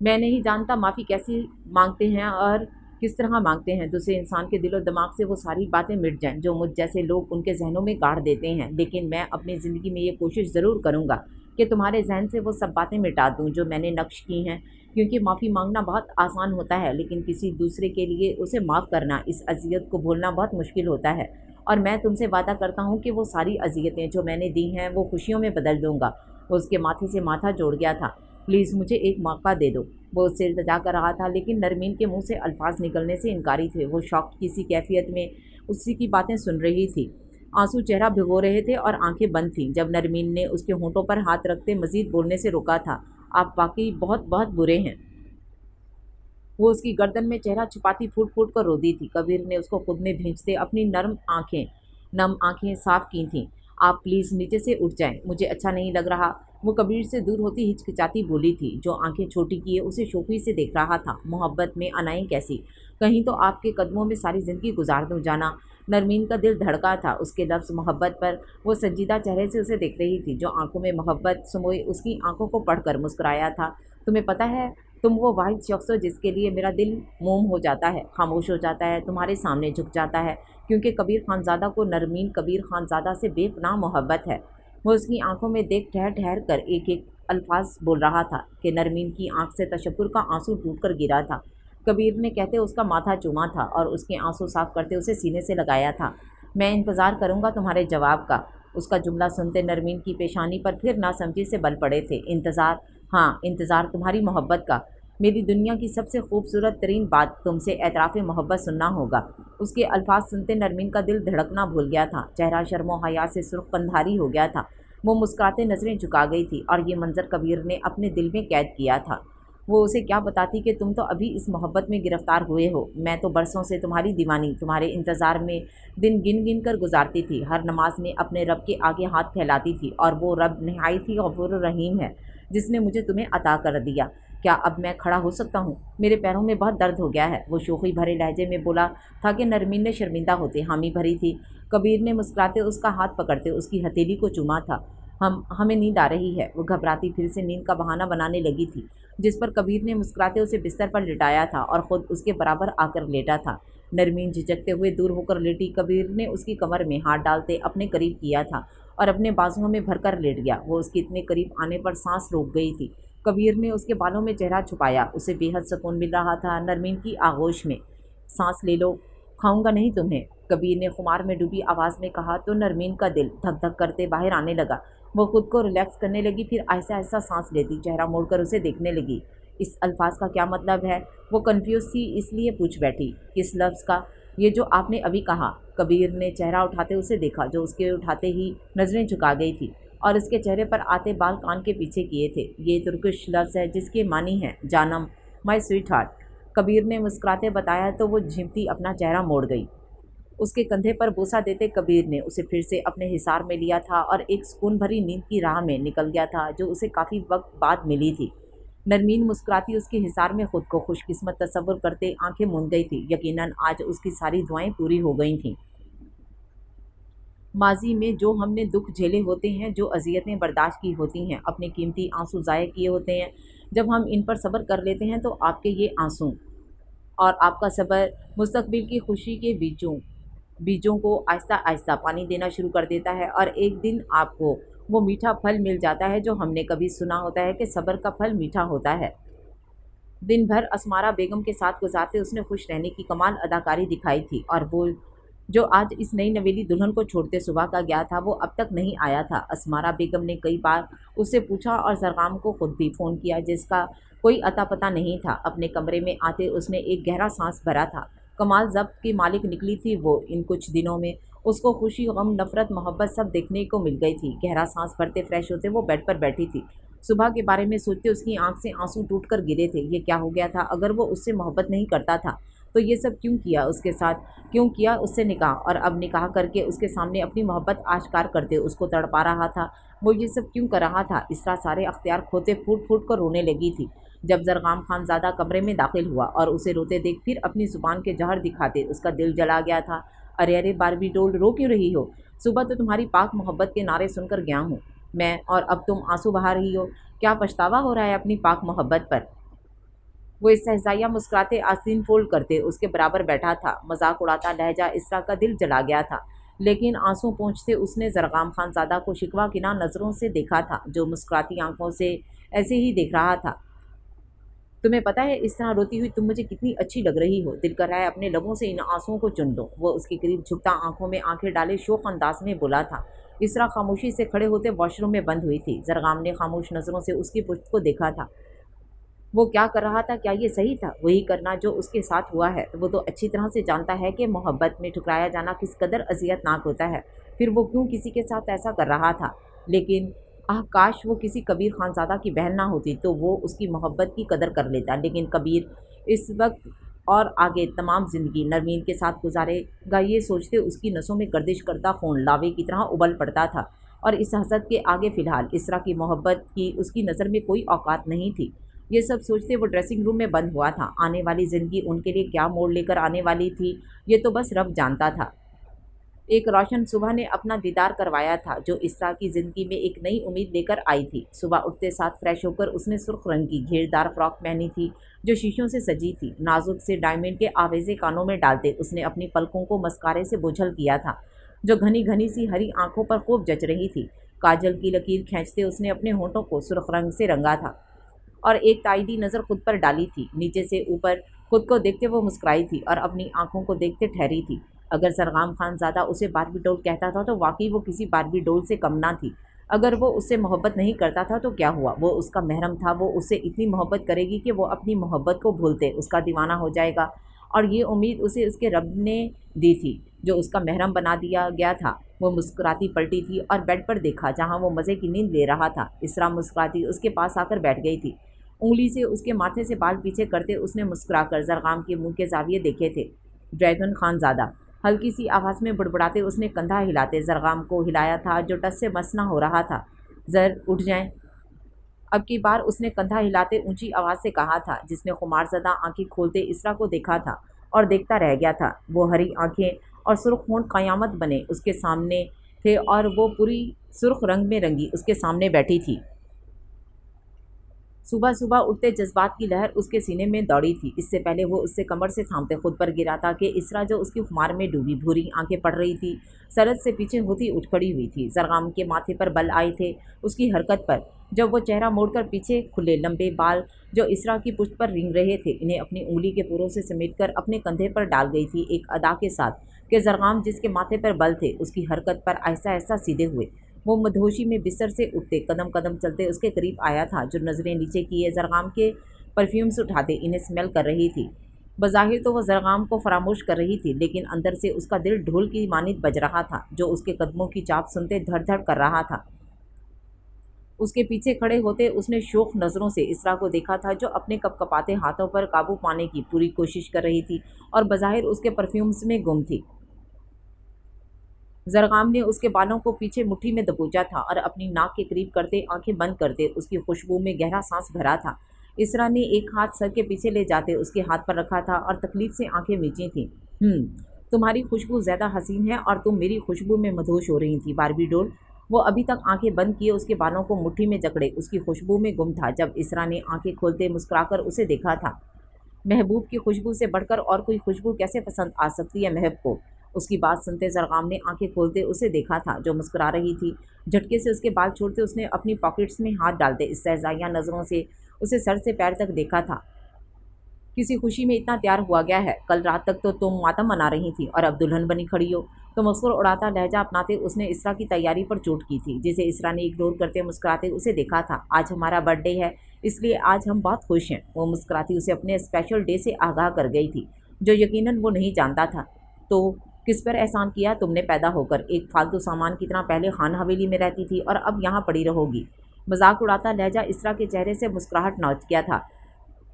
میں نہیں جانتا معافی کیسی مانگتے ہیں اور کس طرح مانگتے ہیں، دوسرے انسان کے دل و دماغ سے وہ ساری باتیں مٹ جائیں جو مجھ جیسے لوگ ان کے ذہنوں میں گاڑ دیتے ہیں، لیکن میں اپنی زندگی میں یہ کوشش ضرور کروں گا کہ تمہارے ذہن سے وہ سب باتیں مٹا دوں جو میں نے نقش کی ہیں، کیونکہ معافی مانگنا بہت آسان ہوتا ہے لیکن کسی دوسرے کے لیے اسے معاف کرنا، اس اذیت کو بھولنا بہت مشکل ہوتا ہے، اور میں تم سے وعدہ کرتا ہوں کہ وہ ساری اذیتیں جو میں نے دی ہیں وہ خوشیوں میں بدل دوں گا۔ وہ اس کے ماتھے سے ماتھا جوڑ گیا تھا۔ پلیز مجھے ایک موقع دے دو، وہ اس سے التجا کر رہا تھا، لیکن نرمین کے منہ سے الفاظ نکلنے سے انکاری تھے۔ وہ شاکڈ کسی کیفیت میں اسی کی باتیں سن رہی تھی، آنسو چہرہ بھگو رہے تھے اور آنکھیں بند تھیں جب نرمین نے اس کے ہونٹوں پر ہاتھ رکھتے مزید بولنے سے روکا تھا۔ آپ واقعی بہت بہت برے ہیں۔ وہ اس کی گردن میں چہرہ چھپاتی پھوٹ پھوٹ کر رو دی تھی۔ کبیر نے اس کو خود میں بھینچتے اپنی نم آنکھیں صاف کی تھیں۔ آپ پلیز نیچے سے اٹھ جائیں، مجھے اچھا نہیں لگ رہا۔ وہ کبیر سے دور ہوتی ہچکچاتی بولی تھی، جو آنکھیں چھوٹی کیے اسے شوخی سے دیکھ رہا تھا۔ محبت میں انائیں کیسی، کہیں تو آپ کے قدموں میں ساری زندگی گزار دوں جانا۔ نرمین کا دل دھڑکا تھا اس کے لفظ محبت پر۔ وہ سنجیدہ چہرے سے اسے دیکھ رہی تھی، جو آنکھوں میں محبت سموئے اس کی آنکھوں کو پڑھ کر مسکرایا تھا۔ تمہیں پتہ ہے تم وہ واحد شخص ہو جس کے لیے میرا دل موم ہو جاتا ہے، خاموش ہو جاتا ہے، تمہارے سامنے جھک جاتا ہے، کیونکہ کبیر خانزادہ کو نرمین کبیر خانزادہ سے بے پناہ محبت ہے۔ وہ اس کی آنکھوں میں دیکھ ٹھہر ٹھہر کر ایک ایک الفاظ بول رہا تھا کہ نرمین کی آنکھ سے تشکر کا آنسو ٹوٹ کر گرا تھا۔ کبیر نے کہتے اس کا ماتھا چوما تھا اور اس کے آنسو صاف کرتے اسے سینے سے لگایا تھا۔ میں انتظار کروں گا تمہارے جواب کا۔ اس کا جملہ سنتے نرمین کی پیشانی پر پھر ناسمجھی سے بل پڑے تھے۔ انتظار؟ ہاں، انتظار تمہاری محبت کا۔ میری دنیا کی سب سے خوبصورت ترین بات تم سے اعتراف محبت سننا ہوگا۔ اس کے الفاظ سنتے نرمین کا دل دھڑکنا بھول گیا تھا، چہرہ شرم و حیا سے سرخ پندھاری ہو گیا تھا۔ وہ مسکراتے نظریں جھکا گئی تھی اور یہ منظر کبیر نے اپنے دل میں قید کیا تھا۔ وہ اسے کیا بتاتی کہ تم تو ابھی اس محبت میں گرفتار ہوئے ہو، میں تو برسوں سے تمہاری دیوانی، تمہارے انتظار میں دن گن گن کر گزارتی تھی، ہر نماز میں اپنے رب کے آگے ہاتھ پھیلاتی تھی، اور وہ رب نہایت ہی غفور الرحیم ہے جس نے مجھے تمہیں عطا کر دیا۔ کیا اب میں کھڑا ہو سکتا ہوں؟ میرے پیروں میں بہت درد ہو گیا ہے، وہ شوخی بھرے لہجے میں بولا تھا کہ نرمین نے شرمندہ ہوتے حامی بھری تھی۔ کبیر نے مسکراتے اس کا ہاتھ پکڑتے اس کی ہتھیلی کو چوما تھا۔ ہمیں نیند آ رہی ہے، وہ گھبراتی پھر سے نیند کا بہانہ بنانے لگی تھی، جس پر کبیر نے مسکراتے اسے بستر پر لٹایا تھا اور خود اس کے برابر آ کر لیٹا تھا۔ نرمین جھجکتے ہوئے دور ہو کر لیٹی۔ کبیر نے اس کی کمر میں ہاتھ ڈالتے اپنے قریب کیا تھا اور اپنے بازوؤں میں بھر کر لیٹ گیا۔ وہ اس کے اتنے قریب آنے پر سانس روک گئی تھی۔ کبیر نے اس کے بالوں میں چہرہ چھپایا، اسے بے حد سکون مل رہا تھا۔ نرمین کی آغوش میں سانس لے لو، کھاؤں گا نہیں تمہیں، کبیر نے خمار میں ڈوبی آواز میں کہا تو نرمین کا دل دھک دھک کرتے باہر آنے لگا۔ وہ خود کو ریلیکس کرنے لگی، پھر آہستہ آہستہ سانس لیتی چہرہ موڑ کر اسے دیکھنے لگی۔ اس الفاظ کا کیا مطلب ہے؟ وہ کنفیوز تھی، اس لیے پوچھ بیٹھی۔ کس لفظ کا؟ یہ جو آپ نے ابھی کہا۔ کبیر نے چہرہ اٹھاتے اسے دیکھا، جو اس کے اٹھاتے ہی نظریں جھکا گئی تھی اور اس کے چہرے پر آتے بال کان کے پیچھے کیے تھے۔ یہ ترکش لفظ ہے جس کے معنی ہے جانم، مائی سویٹ ہارٹ، کبیر نے مسکراتے بتایا تو وہ جھمتی اپنا چہرہ موڑ گئی۔ اس کے کندھے پر بوسہ دیتے کبیر نے اسے پھر سے اپنے حصار میں لیا تھا اور ایک سکون بھری نیند کی راہ میں نکل گیا تھا جو اسے کافی وقت بعد ملی تھی۔ نرمین مسکراتی اس کے حصار میں خود کو خوش قسمت تصور کرتے آنکھیں موند گئی تھی۔ یقیناً آج اس کی ساری دعائیں پوری ہو گئی تھیں۔ ماضی میں جو ہم نے دکھ جھیلے ہوتے ہیں، جو اذیتیں برداشت کی ہوتی ہیں، اپنے قیمتی آنسو ضائع کیے ہوتے ہیں، جب ہم ان پر صبر کر لیتے ہیں تو آپ کے یہ آنسو اور آپ کا صبر مستقبل کی خوشی کے بیجوں کو آہستہ آہستہ پانی دینا شروع کر دیتا ہے، اور ایک دن آپ کو وہ میٹھا پھل مل جاتا ہے جو ہم نے کبھی سنا ہوتا ہے کہ صبر کا پھل میٹھا ہوتا ہے۔ دن بھر اسمارا بیگم کے ساتھ گزارتے اس نے خوش رہنے کی کمال اداکاری دکھائی تھی، اور وہ جو آج اس نئی نویلی دلہن کو چھوڑتے صبح کا گیا تھا وہ اب تک نہیں آیا تھا۔ اسمارا بیگم نے کئی بار اس سے پوچھا اور زرغام کو خود بھی فون کیا، جس کا کوئی اتا پتہ نہیں تھا۔ اپنے کمرے میں آتے اس نے ایک گہرا سانس بھرا تھا۔ کمال ضبط کی مالک نکلی تھی وہ ان کچھ دنوں میں، اس کو خوشی، غم، نفرت، محبت سب دیکھنے کو مل گئی تھی۔ گہرا سانس بھرتے فریش ہوتے وہ بیڈ پر بیٹھی تھی۔ صبح کے بارے میں سوچتے اس کی آنکھ سے آنسو ٹوٹ کر گرے تھے۔ یہ کیا ہو گیا تھا؟ اگر وہ اس سے محبت نہیں کرتا تھا تو یہ سب کیوں کیا اس کے ساتھ؟ کیوں کیا اس سے نکاح، اور اب نکاح کر کے اس کے سامنے اپنی محبت آشکار کرتے اس کو تڑپا رہا تھا؟ وہ یہ سب کیوں کر رہا تھا؟ اس طرح سارے اختیار کھوتے پھوٹ پھوٹ کر رونے لگی تھی۔ جب زرغام خان زادہ کمرے میں داخل ہوا اور اسے روتے دیکھ پھر اپنی زبان کے جہر دکھاتے اس کا دل جلا گیا تھا۔ ارے ارے باربی ڈول، رو کیوں رہی ہو؟ صبح تو تمہاری پاک محبت کے نعرے سن کر گیا ہوں میں، اور اب تم آنسو بہا رہی ہو؟ کیا پچھتاوا ہو رہا ہے اپنی پاک محبت پر؟ وہ استہزائیہ مسکراتے آستین فولڈ کرتے اس کے برابر بیٹھا تھا۔ مذاق اڑاتا لہجہ اسرا کا دل جلا گیا تھا، لیکن آنسو پونچھتے اس نے زرغام خان زادہ کو شکوہ کناں نظروں سے دیکھا تھا، جو مسکراتی آنکھوں سے ایسے ہی دیکھ رہا تھا۔ تمہیں پتہ ہے اس طرح روتی ہوئی تم مجھے کتنی اچھی لگ رہی ہو، دل کر رہا ہے اپنے لبوں سے ان آنسوؤں کو چن لو۔ وہ اس کے قریب جھکتا آنکھوں میں آنکھیں ڈالے شوق انداز میں بولا تھا۔ اسرا خاموشی سے کھڑے ہوتے واش روم میں بند ہوئی تھی۔ زرغام نے خاموش نظروں سے اس کی پشت کو دیکھا تھا۔ وہ کیا کر رہا تھا؟ کیا یہ صحیح تھا وہی کرنا جو اس کے ساتھ ہوا ہے؟ وہ تو اچھی طرح سے جانتا ہے کہ محبت میں ٹھکرایا جانا کس قدر اذیت ناک ہوتا ہے، پھر وہ کیوں کسی کے ساتھ ایسا کر رہا تھا؟ لیکن کاش وہ کسی کبیر خانزادہ کی بہن نہ ہوتی تو وہ اس کی محبت کی قدر کر لیتا، لیکن کبیر اس وقت اور آگے تمام زندگی نرمین کے ساتھ گزارے گا یہ سوچتے اس کی نسوں میں گردش کرتا خون لاوے کی طرح ابل پڑتا تھا، اور اس حسد کے آگے فی الحال اسرا کی محبت کی اس کی نظر میں کوئی اوقات نہیں تھی۔ یہ سب سوچتے وہ ڈریسنگ روم میں بند ہوا تھا۔ آنے والی زندگی ان کے لیے کیا موڑ لے کر آنے والی تھی یہ تو بس رب جانتا تھا۔ ایک روشن صبح نے اپنا دیدار کروایا تھا جو اسرا کی زندگی میں ایک نئی امید لے کر آئی تھی۔ صبح اٹھتے ساتھ فریش ہو کر اس نے سرخ رنگ کی گھیردار فراک پہنی تھی جو شیشوں سے سجی تھی۔ نازک سے ڈائمنڈ کے آویزے کانوں میں ڈالتے اس نے اپنی پلکوں کو مسکارے سے بوجھل کیا تھا جو گھنی گھنی سی ہری آنکھوں پر خوب جچ رہی تھی۔ کاجل کی لکیر کھینچتے اس نے اپنے ہونٹوں کو سرخ رنگ سے رنگا تھا اور ایک تائیدی نظر خود پر ڈالی تھی۔ نیچے سے اوپر خود کو دیکھتے وہ مسکرائی تھی اور اپنی آنکھوں کو دیکھتے ٹھہری تھی۔ اگر زرغام خان زادہ اسے باربی ڈول کہتا تھا تو واقعی وہ کسی باربی ڈول سے کم نہ تھی۔ اگر وہ اس سے محبت نہیں کرتا تھا تو کیا ہوا، وہ اس کا محرم تھا، وہ اس سے اتنی محبت کرے گی کہ وہ اپنی محبت کو بھولتے اس کا دیوانہ ہو جائے گا، اور یہ امید اسے اس کے رب نے دی تھی جو اس کا محرم بنا دیا گیا تھا۔ وہ مسکراتی پلٹی تھی اور بیڈ پر دیکھا جہاں وہ مزے کی نیند لے رہا تھا۔ اسرا مسکراتی اس کے پاس آ کر بیٹھ گئی تھی۔ انگلی سے اس کے ماتھے سے بال پیچھے کرتے اس نے مسکرا کر زرغام کے منہ کے زاویے دیکھے تھے۔ ڈریگن خان زادہ، ہلکی سی آواز میں بڑبڑاتے اس نے کندھا ہلاتے زرغام کو ہلایا تھا جو ٹس سے مس نہ ہو رہا تھا۔ زر اٹھ جائیں۔ اب کی بار اس نے کندھا ہلاتے اونچی آواز سے کہا تھا، جس نے خمار زدہ آنکھیں کھولتے اسرا کو دیکھا تھا اور دیکھتا رہ گیا تھا۔ وہ ہری آنکھیں اور سرخ ہونٹ قیامت بنے اس کے سامنے تھے اور وہ پوری سرخ رنگ میں رنگی اس کے سامنے بیٹھی تھی۔ صبح صبح اٹھتے جذبات کی لہر اس کے سینے میں دوڑی تھی۔ اس سے پہلے وہ اس سے کمر سے تھامتے خود پر گرا تھا کہ اسرا جو اس کی خمار میں ڈوبی بھوری آنکھیں پڑ رہی تھی سرد سے پیچھے ہوتی اٹھ کھڑی ہوئی تھی۔ زرغام کے ماتھے پر بل آئے تھے اس کی حرکت پر جب وہ چہرہ موڑ کر پیچھے کھلے لمبے بال جو اسرا کی پشت پر رینگ رہے تھے انہیں اپنی انگلی کے پوروں سے سمیٹ کر اپنے کندھے پر ڈال گئی تھی ایک ادا کے ساتھ کہ زرغام جس کے ماتھے پر بل تھے اس کی حرکت پر آہستہ آہستہ سیدھے ہوئے۔ وہ مدہوشی میں بستر سے اٹھتے قدم قدم چلتے اس کے قریب آیا تھا جو نظریں نیچے کیے زرغام کے پرفیومز اٹھاتے انہیں اسمیل کر رہی تھی۔ بظاہر تو وہ زرغام کو فراموش کر رہی تھی لیکن اندر سے اس کا دل ڈھول کی مانند بج رہا تھا جو اس کے قدموں کی چاپ سنتے دھڑ دھڑ کر رہا تھا۔ اس کے پیچھے کھڑے ہوتے اس نے شوق نظروں سے اسرا کو دیکھا تھا جو اپنے کپ کپاتے ہاتھوں پر قابو پانے کی پوری کوشش کر رہی تھی اور بظاہر اس کے پرفیومز میں گم تھی۔ زرغام نے اس کے بالوں کو پیچھے مٹھی میں دبوچا تھا اور اپنی ناک کے قریب کرتے آنکھیں بند کرتے اس کی خوشبو میں گہرا سانس بھرا تھا۔ اسرا نے ایک ہاتھ سر کے پیچھے لے جاتے اس کے ہاتھ پر رکھا تھا اور تکلیف سے آنکھیں میچی تھیں۔ تمہاری خوشبو زیادہ حسین ہے اور تم میری خوشبو میں مدہوش ہو رہی تھی باربی ڈول۔ وہ ابھی تک آنکھیں بند کیے اس کے بالوں کو مٹھی میں جکڑے اس کی خوشبو میں گم تھا جب اسرا نے آنکھیں کھولتے مسکرا کر اسے دیکھا تھا۔ محبوب کی خوشبو سے بڑھ کر اور کوئی خوشبو کیسے پسند آ سکتی ہے محب کو؟ اس کی بات سنتے زرغام نے آنکھیں کھولتے اسے دیکھا تھا جو مسکرا رہی تھی۔ جھٹکے سے اس کے بال چھوڑتے اس نے اپنی پاکٹس میں ہاتھ ڈالتے استہزائیہ نظروں سے اسے سر سے پیر تک دیکھا تھا۔ کسی خوشی میں اتنا تیار ہوا گیا ہے؟ کل رات تک تو تم ماتم منا رہی تھی اور اب دلہن بنی کھڑی ہو۔ تو مسکر اڑاتا لہجہ اپناتے اس نے اسرا کی تیاری پر چوٹ کی تھی جسے اسرا نے اگنور کرتے مسکراتے اسے دیکھا تھا۔ آج ہمارا برتھ ڈے ہے اس لیے آج ہم بہت خوش ہیں۔ وہ مسکراتی اسے اپنے اسپیشل ڈے سے آگاہ کر گئی تھی جو یقیناً وہ نہیں جانتا تھا۔ تو کس پر احسان کیا تم نے پیدا ہو کر؟ ایک فالتو سامان کی طرح پہلے خان حویلی میں رہتی تھی اور اب یہاں پڑی رہو گی۔ مذاق اڑاتا لہجہ اسرا کے چہرے سے مسکراہٹ نوچ گیا تھا۔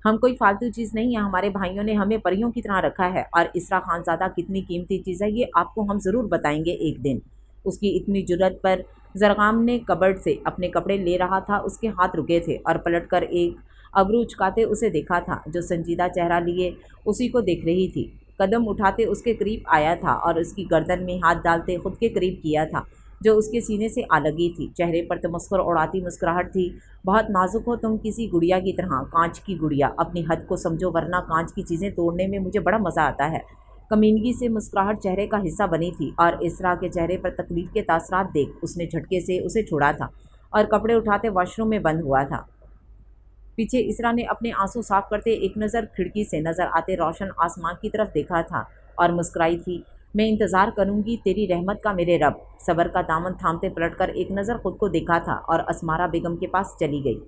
ہم کوئی فالتو چیز نہیں ہیں، ہمارے بھائیوں نے ہمیں پریوں کی طرح رکھا ہے، اور اسرا خان زادہ کتنی قیمتی چیز ہے یہ آپ کو ہم ضرور بتائیں گے ایک دن۔ اس کی اتنی جرأت پر زرغام نے کبرڈ سے اپنے کپڑے لے رہا تھا اس کے ہاتھ رکے تھے اور پلٹ کر ایک अबरू उचकाते उसे देखा था, जो संजीदा चेहरा लिए उसी को देख रही थी। कदम उठाते उसके करीब आया था और उसकी गर्दन में हाथ डालते खुद के करीब किया था, जो उसके सीने से आ लगी थी। चेहरे पर तमस्कुर उड़ाती मुस्कुराहट थी। बहुत नाजुक हो तुम, किसी गुड़िया की तरह, कांच की गुड़िया। अपनी हद को समझो, वरना कांच की चीज़ें तोड़ने में मुझे बड़ा मज़ा आता है। कमीनगी से मुस्कुराहट चेहरे का हिस्सा बनी थी और इसरा के चेहरे पर तकलीफ के तासरात देख उसने झटके से उसे छोड़ा था और कपड़े उठाते वॉशरूम में बंद हुआ था। पीछे इसरा ने अपने आंसू साफ करते एक नज़र खिड़की से नज़र आते रोशन आसमान की तरफ देखा था और मुस्कुराई थी। मैं इंतज़ार करूंगी तेरी रहमत का मेरे रब। सबर का दामन थामते पलटकर एक नज़र खुद को देखा था और असमारा बेगम के पास चली गई।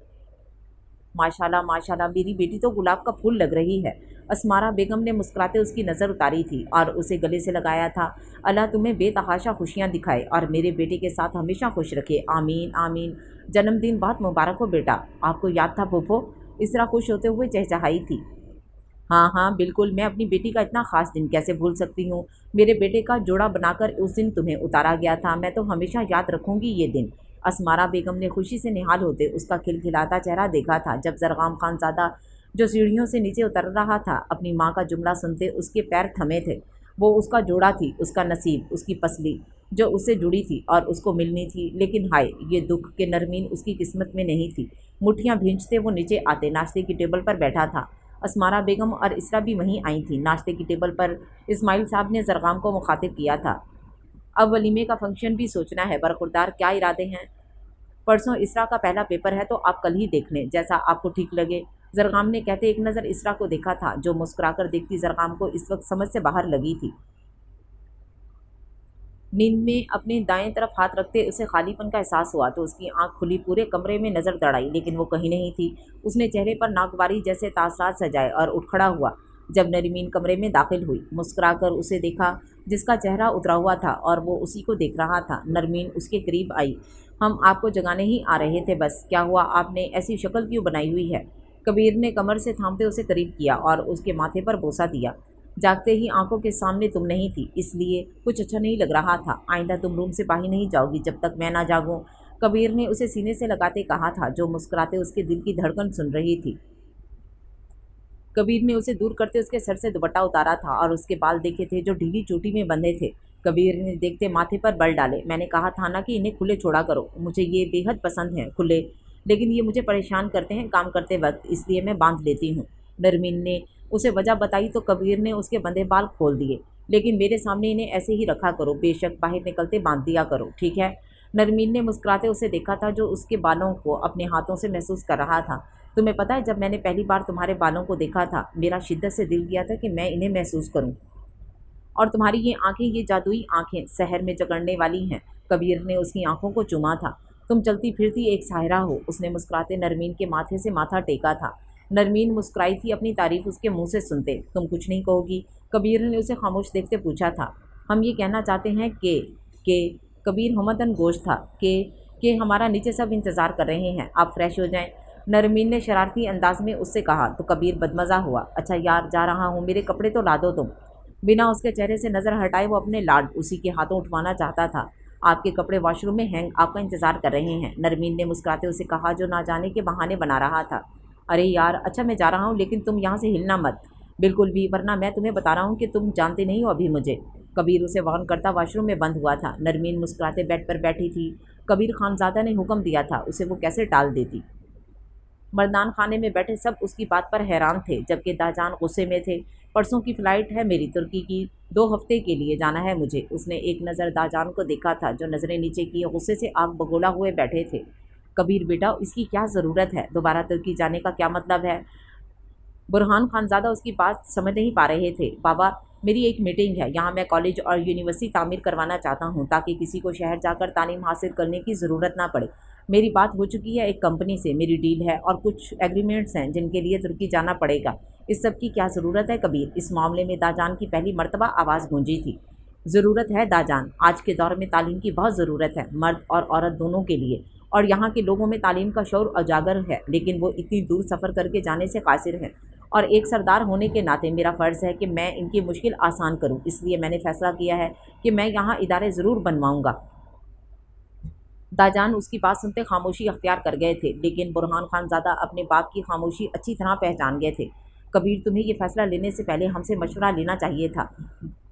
माशाल्लाह माशाल्लाह, मेरी बेटी तो गुलाब का फूल लग रही है। असमारा बेगम ने मुस्कुराते उसकी नज़र उतारी थी और उसे गले से लगाया था। अल्लाह तुम्हें बेतहाशा खुशियाँ दिखाए और मेरे बेटे के साथ हमेशा खुश रखे, आमीन आमीन। जन्मदिन बहुत मुबारक हो बेटा। आपको याद था फूफो? इसरा खुश होते हुए चहचहाई थी। हाँ हाँ बिल्कुल, मैं अपनी बेटी का इतना ख़ास दिन कैसे भूल सकती हूँ। मेरे बेटे का जोड़ा बनाकर उस दिन तुम्हें उतारा गया था, मैं तो हमेशा याद रखूँगी ये दिन। असमारा बेगम ने खुशी से निहाल होते उसका खिलखिलाता चेहरा देखा था। जब ज़रग़ाम खानज़ादा, जो सीढ़ियों से नीचे उतर रहा था, अपनी माँ का जुमला सुनते उसके पैर थमे थे। वो उसका जोड़ा थी, उसका नसीब, उसकी पसली जो उससे जुड़ी थी और उसको मिलनी थी। लेकिन हाय, ये दुख के नरमीन उसकी किस्मत में नहीं थी। मुट्ठियाँ भींचते वो नीचे आते नाश्ते की टेबल पर बैठा था। असमारा बेगम और इसरा भी वहीं आई थी। नाश्ते की टेबल पर इस्माइल साहब ने ज़रग़ाम को मुखातिब किया था। अब वलीमे का फंक्शन भी सोचना है, बरखुरदार क्या इरादे हैं? परसों इसरा का पहला पेपर है तो आप कल ही देख लें, जैसा आपको ठीक लगे। ज़रग़ाम ने कहते एक नज़र इसरा को देखा था, जो मुस्कुराकर देखती ज़रग़ाम को इस वक्त समझ से बाहर लगी थी। नींद में अपने दाएं तरफ हाथ रखते उसे खालीपन का एहसास हुआ तो उसकी आंख खुली, पूरे कमरे में नज़र दौड़ाई, लेकिन वो कहीं नहीं थी। उसने चेहरे पर नागवारी जैसे तासरात सजाए और उठ खड़ा हुआ। जब नरमीन कमरे में दाखिल हुई, मुस्कुराकर उसे देखा, जिसका चेहरा उतरा हुआ था और वो उसी को देख रहा था। नरमीन उसके करीब आई। हम आपको जगाने ही आ रहे थे बस। क्या हुआ, आपने ऐसी शक्ल क्यों बनाई हुई है? कबीर ने कमर से थामते उसे करीब किया और उसके माथे पर बोसा दिया। जागते ही आंखों के सामने तुम नहीं थी, इसलिए कुछ अच्छा नहीं लग रहा था। आइंदा तुम रूम से बाहर नहीं जाओगी जब तक मैं ना जागूं, कबीर ने उसे सीने से लगाते कहा था, जो मुस्कुराते उसके दिल की धड़कन सुन रही थी। कबीर ने उसे दूर करते उसके सर से दुपट्टा उतारा था और उसके बाल देखे थे, जो ढीली चोटी में बंधे थे। कबीर ने देखते माथे पर बल डाले। मैंने कहा था ना कि इन्हें खुले छोड़ा करो। मुझे ये बेहद पसंद हैं खुले, लेकिन ये मुझे परेशान करते हैं काम करते वक्त, इसलिए मैं बांध लेती हूँ। नरमीन ने उसे वजह बताई तो कबीर ने उसके बंधे बाल खोल दिए। लेकिन मेरे सामने इन्हें ऐसे ही रखा करो, बेशक बाहर निकलते बांध दिया करो, ठीक है? नरमीन ने मुस्कुराते उसे देखा था, जो उसके बालों को अपने हाथों से महसूस कर रहा था। तुम्हें पता है, जब मैंने पहली बार तुम्हारे बालों को देखा था, मेरा शिद्दत से दिल किया था कि मैं इन्हें महसूस करूं। और तुम्हारी ये आंखें, ये जादुई आंखें शहर में जगड़ने वाली हैं। कबीर ने उसकी आंखों को चूमा था। तुम चलती फिरती एक साहिरा हो, उसने मुस्कुराते नरमीन के माथे से माथा टेका था। नरमीन मुस्कुराई थी, अपनी तारीफ उसके मुंह से सुनते। तुम कुछ नहीं कहोगी? कबीर ने उसे खामोश देखते पूछा था। हम ये कहना चाहते हैं कि कबीर हमदन गोश था कि हमारा नीचे सब इंतज़ार कर रहे हैं, आप फ्रेश हो जाएं। नरमीन ने शरारती अंदाज में उससे कहा तो कबीर बदमज़ा हुआ। अच्छा यार, जा रहा हूँ, मेरे कपड़े तो ला दो तुम। बिना उसके चेहरे से नज़र हटाए वो अपने लाड उसी के हाथों उठवाना चाहता था। आपके कपड़े वॉशरूम में हैंग, आपका इंतज़ार कर रहे हैं, नरमीन ने मुस्कुराते उसे कहा, जो ना जाने के बहाने बना रहा था। अरे यार, अच्छा मैं जा रहा हूँ, लेकिन तुम यहाँ से हिलना मत, बिल्कुल भी, वरना मैं तुम्हें बता रहा हूँ कि तुम जानते नहीं हो अभी मुझे। कबीर उसे वार्न करता वॉशरूम में बंद हुआ था। नरमीन मुस्कुराते बेड पर बैठी थी। कबीर खानज़ादा ने हुक्म दिया था, उसे वो कैसे टाल देती। मर्दान खाने में बैठे सब उसकी बात पर हैरान थे, जबकि दाजान गुस्से में थे। परसों की फ़्लाइट है मेरी, तुर्की की, 2 हफ्ते के लिए जाना है मुझे। उसने एक नज़र दाजान को देखा था, जो नज़रें नीचे किए गुस्से से आग बगोला हुए बैठे थे। कबीर बेटा, इसकी क्या ज़रूरत है? दोबारा तुर्की जाने का क्या मतलब है? बुरहान खानज़ादा उसकी बात समझ नहीं पा रहे थे। बाबा, मेरी एक मीटिंग है, यहाँ मैं कॉलेज और यूनिवर्सिटी तामीर करवाना चाहता हूँ, ताकि किसी को शहर जाकर तालीम हासिल करने की ज़रूरत ना पड़े। मेरी बात हो चुकी है एक कंपनी से, मेरी डील है और कुछ एग्रीमेंट्स हैं जिनके लिए तुर्की जाना पड़ेगा। इस सब की क्या ज़रूरत है कबीर? इस मामले में दाजान की पहली मर्तबा आवाज़ गूंजी थी। ज़रूरत है दाजान, आज के दौर में तालीम की बहुत ज़रूरत है, मर्द और औरत दोनों के लिए। और यहाँ के लोगों में तालीम का शौर उजागर है, लेकिन वो इतनी दूर सफ़र करके जाने से कासिर हैं। और एक सरदार होने के नाते मेरा फ़र्ज़ है कि मैं इनकी मुश्किल आसान करूँ, इसलिए मैंने फ़ैसला किया है कि मैं यहाँ इदारे ज़रूर बनवाऊँगा। दाजान उसकी बात सुनते खामोशी अख्तियार कर गए थे, लेकिन बुरहान खान ज़्यादा अपने बाप की खामोशी अच्छी तरह पहचान गए थे। कबीर, तुम्हें ये फैसला लेने से पहले हमसे मशवरा लेना चाहिए था।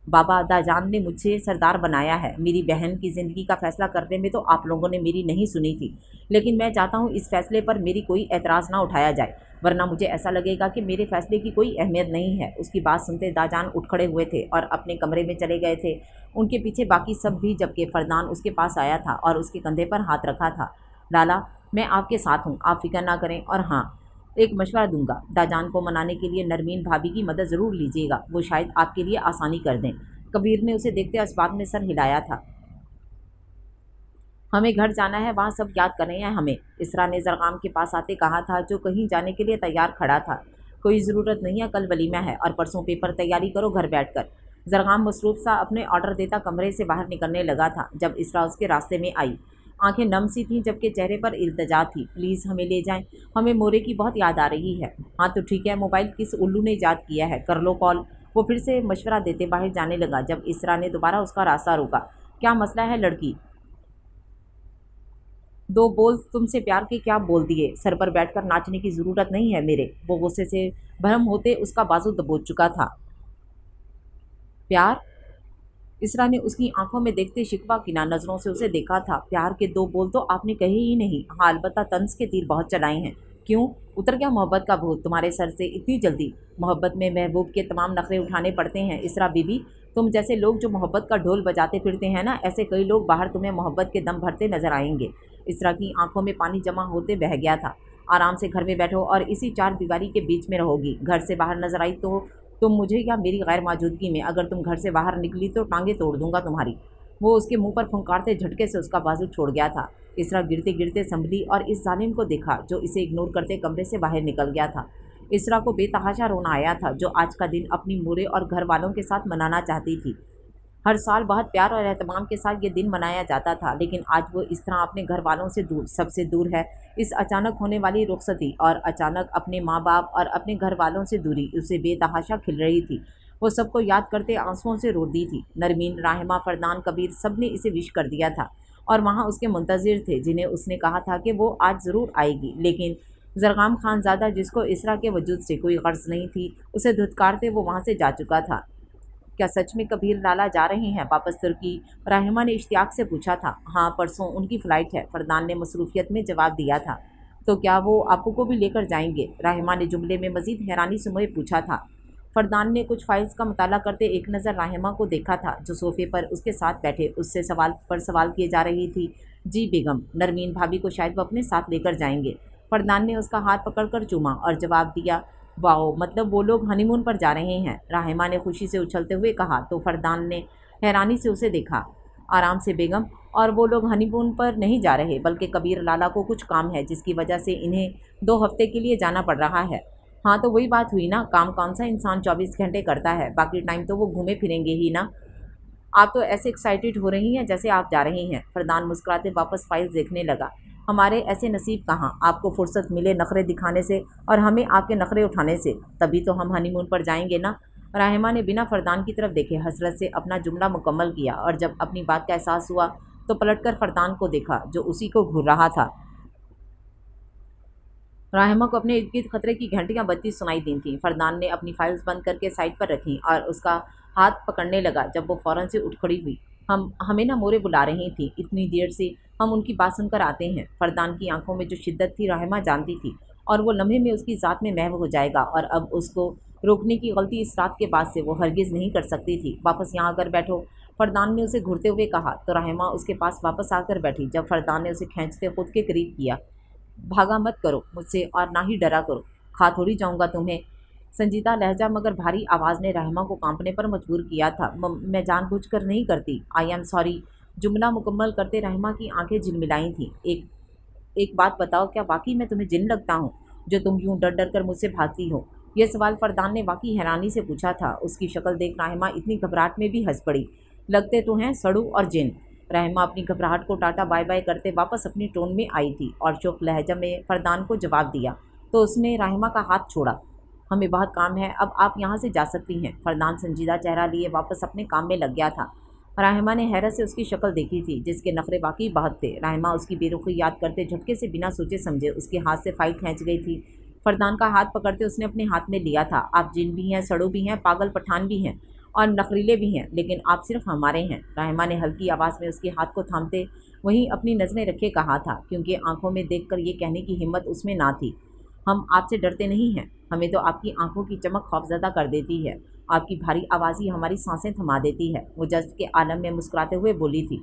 बाबा, दाजान ने मुझे सरदार बनाया है। मेरी बहन की ज़िंदगी का फैसला करने में तो आप लोगों ने मेरी नहीं सुनी थी, लेकिन मैं चाहता हूँ इस फैसले पर मेरी कोई एतराज़ ना उठाया जाए, वरना मुझे ऐसा लगेगा कि मेरे फैसले की कोई अहमियत नहीं है। उसकी बात सुनते दाजान उठ खड़े हुए थे और अपने कमरे में चले गए थे। उनके पीछे बाकी सब भी, जबकि फरदान उसके पास आया था और उसके कंधे पर हाथ रखा था। लाला, मैं आपके साथ हूँ, आप फिक्र ना करें। और हाँ, एक मशवरा दूंगा, दाजान को मनाने के लिए नरमीन भाभी की मदद ज़रूर लीजिएगा, वो शायद आपके लिए आसानी कर दें। कबीर ने उसे देखते इस्बात में सर हिलाया था। हमें घर जाना है, वहाँ सब याद कर रहे हैं हमें, इसरा ने ज़रगाम के पास आते कहा था, जो कहीं जाने के लिए तैयार खड़ा था। कोई ज़रूरत नहीं है, कल वलीमा है और परसों पेपर तैयारी करो घर बैठकर। ज़रगाम मसरूफ़ सा अपने ऑर्डर देता कमरे से बाहर निकलने लगा था जब इसरा उसके रास्ते में आई। आंखें नम सी थीं जबकि चेहरे पर इल्तिजा थी। प्लीज़ हमें ले जाएं, हमें मोरे की बहुत याद आ रही है। हाँ तो ठीक है, मोबाइल किस उल्लू ने याद किया है, कर लो कॉल। वो फिर से मशवरा देते बाहर जाने लगा जब इसरा ने दोबारा उसका रास्ता रोका। क्या मसला है लड़की? दो बोल तुमसे प्यार के क्या बोल दिए, सर पर बैठकर नाचने की ज़रूरत नहीं है मेरे। वो गुस्से से भरम होते उसका बाजू दबोच चुका था। प्यार? इसरा ने उसकी आंखों में देखते शिकवा किना नज़रों से उसे देखा था। प्यार के दो बोल तो आपने कहे ही नहीं। हाँ, अलबत्ता तंज के तीर बहुत चलाए हैं। क्यों? उतर गया मोहब्बत का भूत तुम्हारे सर से इतनी जल्दी? मोहब्बत में महबूब के तमाम नखरे उठाने पड़ते हैं इसरा बीबी। तुम जैसे लोग जो मोहब्बत का ढोल बजाते फिरते हैं ना, ऐसे कई लोग बाहर तुम्हें मोहब्बत के दम भरते नजर आएंगे। इसरा की आंखों में पानी जमा होते बह गया था। आराम से घर में बैठो और इसी चार दीवारी के बीच में रहोगी। घर से बाहर नजर आई तो तुम मुझे या मेरी गैर मौजूदगी में अगर तुम घर से बाहर निकली तो टांगे तोड़ दूंगा तुम्हारी। वो उसके मुंह पर फुंकारते झटके से उसका बाजू छोड़ गया था। इसरा गिरते गिरते संभली और इस जालिम को देखा जो इसे इग्नोर करते कमरे से बाहर निकल गया था। इसरा को बेतहाशा रोना आया था, जो आज का दिन अपनी मोरे और घर वालों के साथ मनाना चाहती थी। हर साल बहुत प्यार और एहतमाम के साथ ये दिन मनाया जाता था, लेकिन आज वो इस तरह अपने घर वालों से दूर, सबसे दूर है। इस अचानक होने वाली रुखसती और अचानक अपने माँ बाप और अपने घर वालों से दूरी उसे बेतहाशा खिल रही थी। वो सबको याद करते आंसुओं से रो दी थी। नरमीन, राहिमा, फरदान, कबीर सब ने इसे विश कर दिया था और वहाँ उसके मुंतज़िर थे, जिन्हें उसने कहा था कि वो आज ज़रूर आएगी। लेकिन ज़रगाम खानज़ादा, जिसको इसरा के वजूद से कोई गर्ज नहीं थी, उसे धुतकारते वो वहाँ से जा चुका था। क्या सच में कबीर लाला जा रहे हैं वापस तुर्की? राहिमा ने इश्तियाक से पूछा था। हाँ, परसों उनकी फ़्लाइट है, फरदान ने मसरूफियत में जवाब दिया था। तो क्या वो आपू को भी लेकर जाएंगे? राहिमा ने जुमले में मज़ीद हैरानी से मुझे पूछा था। फरदान ने कुछ फाइल्स का मुताला करते एक नज़र राहिमा को देखा था, जो सोफ़े पर उसके साथ बैठे उससे सवाल पर सवाल किए जा रही थी। जी बेगम, नरमीन भाभी को शायद वो अपने साथ लेकर जाएंगे। फरदान ने उसका हाथ पकड़कर चूमा और जवाब दिया, वाओ, मतलब वो लोग हनीमून पर जा रहे हैं। राहिमा ने खुशी से उछलते हुए कहा तो फरदान ने हैरानी से उसे देखा। आराम से बेगम, और वो लोग हनीमून पर नहीं जा रहे, बल्कि कबीर लाला को कुछ काम है जिसकी वजह से इन्हें 2 हफ्ते के लिए जाना पड़ रहा है। हाँ तो वही बात हुई ना, काम कौन सा इंसान 24 घंटे करता है, बाकी टाइम तो वो घूमे फिरेंगे ही ना। आप तो ऐसे एक्साइटेड हो रही हैं जैसे आप जा रही हैं। फरदान मुस्कुराते वापस फाइल देखने लगा। हमारे ऐसे नसीब कहाँ, आपको फुर्सत मिले नखरे दिखाने से और हमें आपके नखरे उठाने से, तभी तो हम हनीमून पर जाएंगे ना। राहिमा ने बिना फरदान की तरफ देखे हसरत से अपना जुमला मुकम्मल किया और जब अपनी बात का एहसास हुआ तो पलटकर फरदान को देखा, जो उसी को घूर रहा था। राहिमा को अपने इर्द गिर्द खतरे की घंटियां बजती सुनाई दी थीं। फरदान ने अपनी फाइल्स बंद करके साइड पर रखी और उसका हाथ पकड़ने लगा जब वो फ़ौरन से उठ खड़ी हुई। हमें ना मोरे बुला रही थी, इतनी देर से हम उनकी बात सुनकर आते हैं। फरदान की आंखों में जो शिद्दत थी राहिमा जानती थी, और वो लम्हे में उसकी ज़ात में महव हो जाएगा, और अब उसको रोकने की गलती इस रात के बाद से वो हरगिज़ नहीं कर सकती थी। वापस यहाँ आकर बैठो, फरदान ने उसे घूरते हुए कहा तो राहिमा उसके पास वापस आकर बैठी। जब फरदान ने उसे खींचते खुद के करीब किया, भागा मत करो मुझसे और ना ही डरा करो, खा थोड़ी जाऊंगा तुम्हें। संजीदा लहजा मगर भारी आवाज़ ने राहिमा को कांपने पर मजबूर किया था। मैं जानबूझकर नहीं करती, आई एम सॉरी। जुमला मुकम्मल करते राहिमा की आंखें झिलमिलाई थीं। एक बात बताओ, क्या वाकई मैं तुम्हें जिन लगता हूँ जो तुम यूं डर डर कर मुझसे भागती हो? यह सवाल फरदान ने वाकई हैरानी से पूछा था। उसकी शक्ल देख राहिमा इतनी घबराहट में भी हंस पड़ी। लगते तो हैं सड़ू और जिन। राहिमा अपनी घबराहट को टाटा बाय बाय करते वापस अपनी टोन में आई थी और चुप लहजा में फरदान को जवाब दिया तो उसने राहिमा का हाथ छोड़ा। हमें बहुत काम है, अब आप यहाँ से जा सकती हैं। फरदान संजीदा चेहरा लिए वापस अपने काम में लग गया था। राहिमा ने हैरत से उसकी शक्ल देखी थी, जिसके नखरे वाकई बहुत थे। राहिमा उसकी बेरुखी याद करते झटके से बिना सोचे समझे उसके हाथ से फाइल खींच गई थी। फरदान का हाथ पकड़ते उसने अपने हाथ में लिया था। आप जिन भी हैं, सड़ो भी हैं, पागल पठान भी हैं और नखरीले भी हैं, लेकिन आप सिर्फ हमारे हैं। राहिमा ने हल्की आवाज़ में उसके हाथ को थामते वहीं अपनी नज़रें रखे कहा था, क्योंकि आंखों में देखकर ये कहने की हिम्मत उसमें ना थी। हम आपसे डरते नहीं हैं, हमें तो आपकी आंखों की चमक खौफजदा कर देती है। आपकी भारी आवाज़ ही हमारी सांसें थमा देती है। वो जज्ब के आलम में मुस्कुराते हुए बोली थी।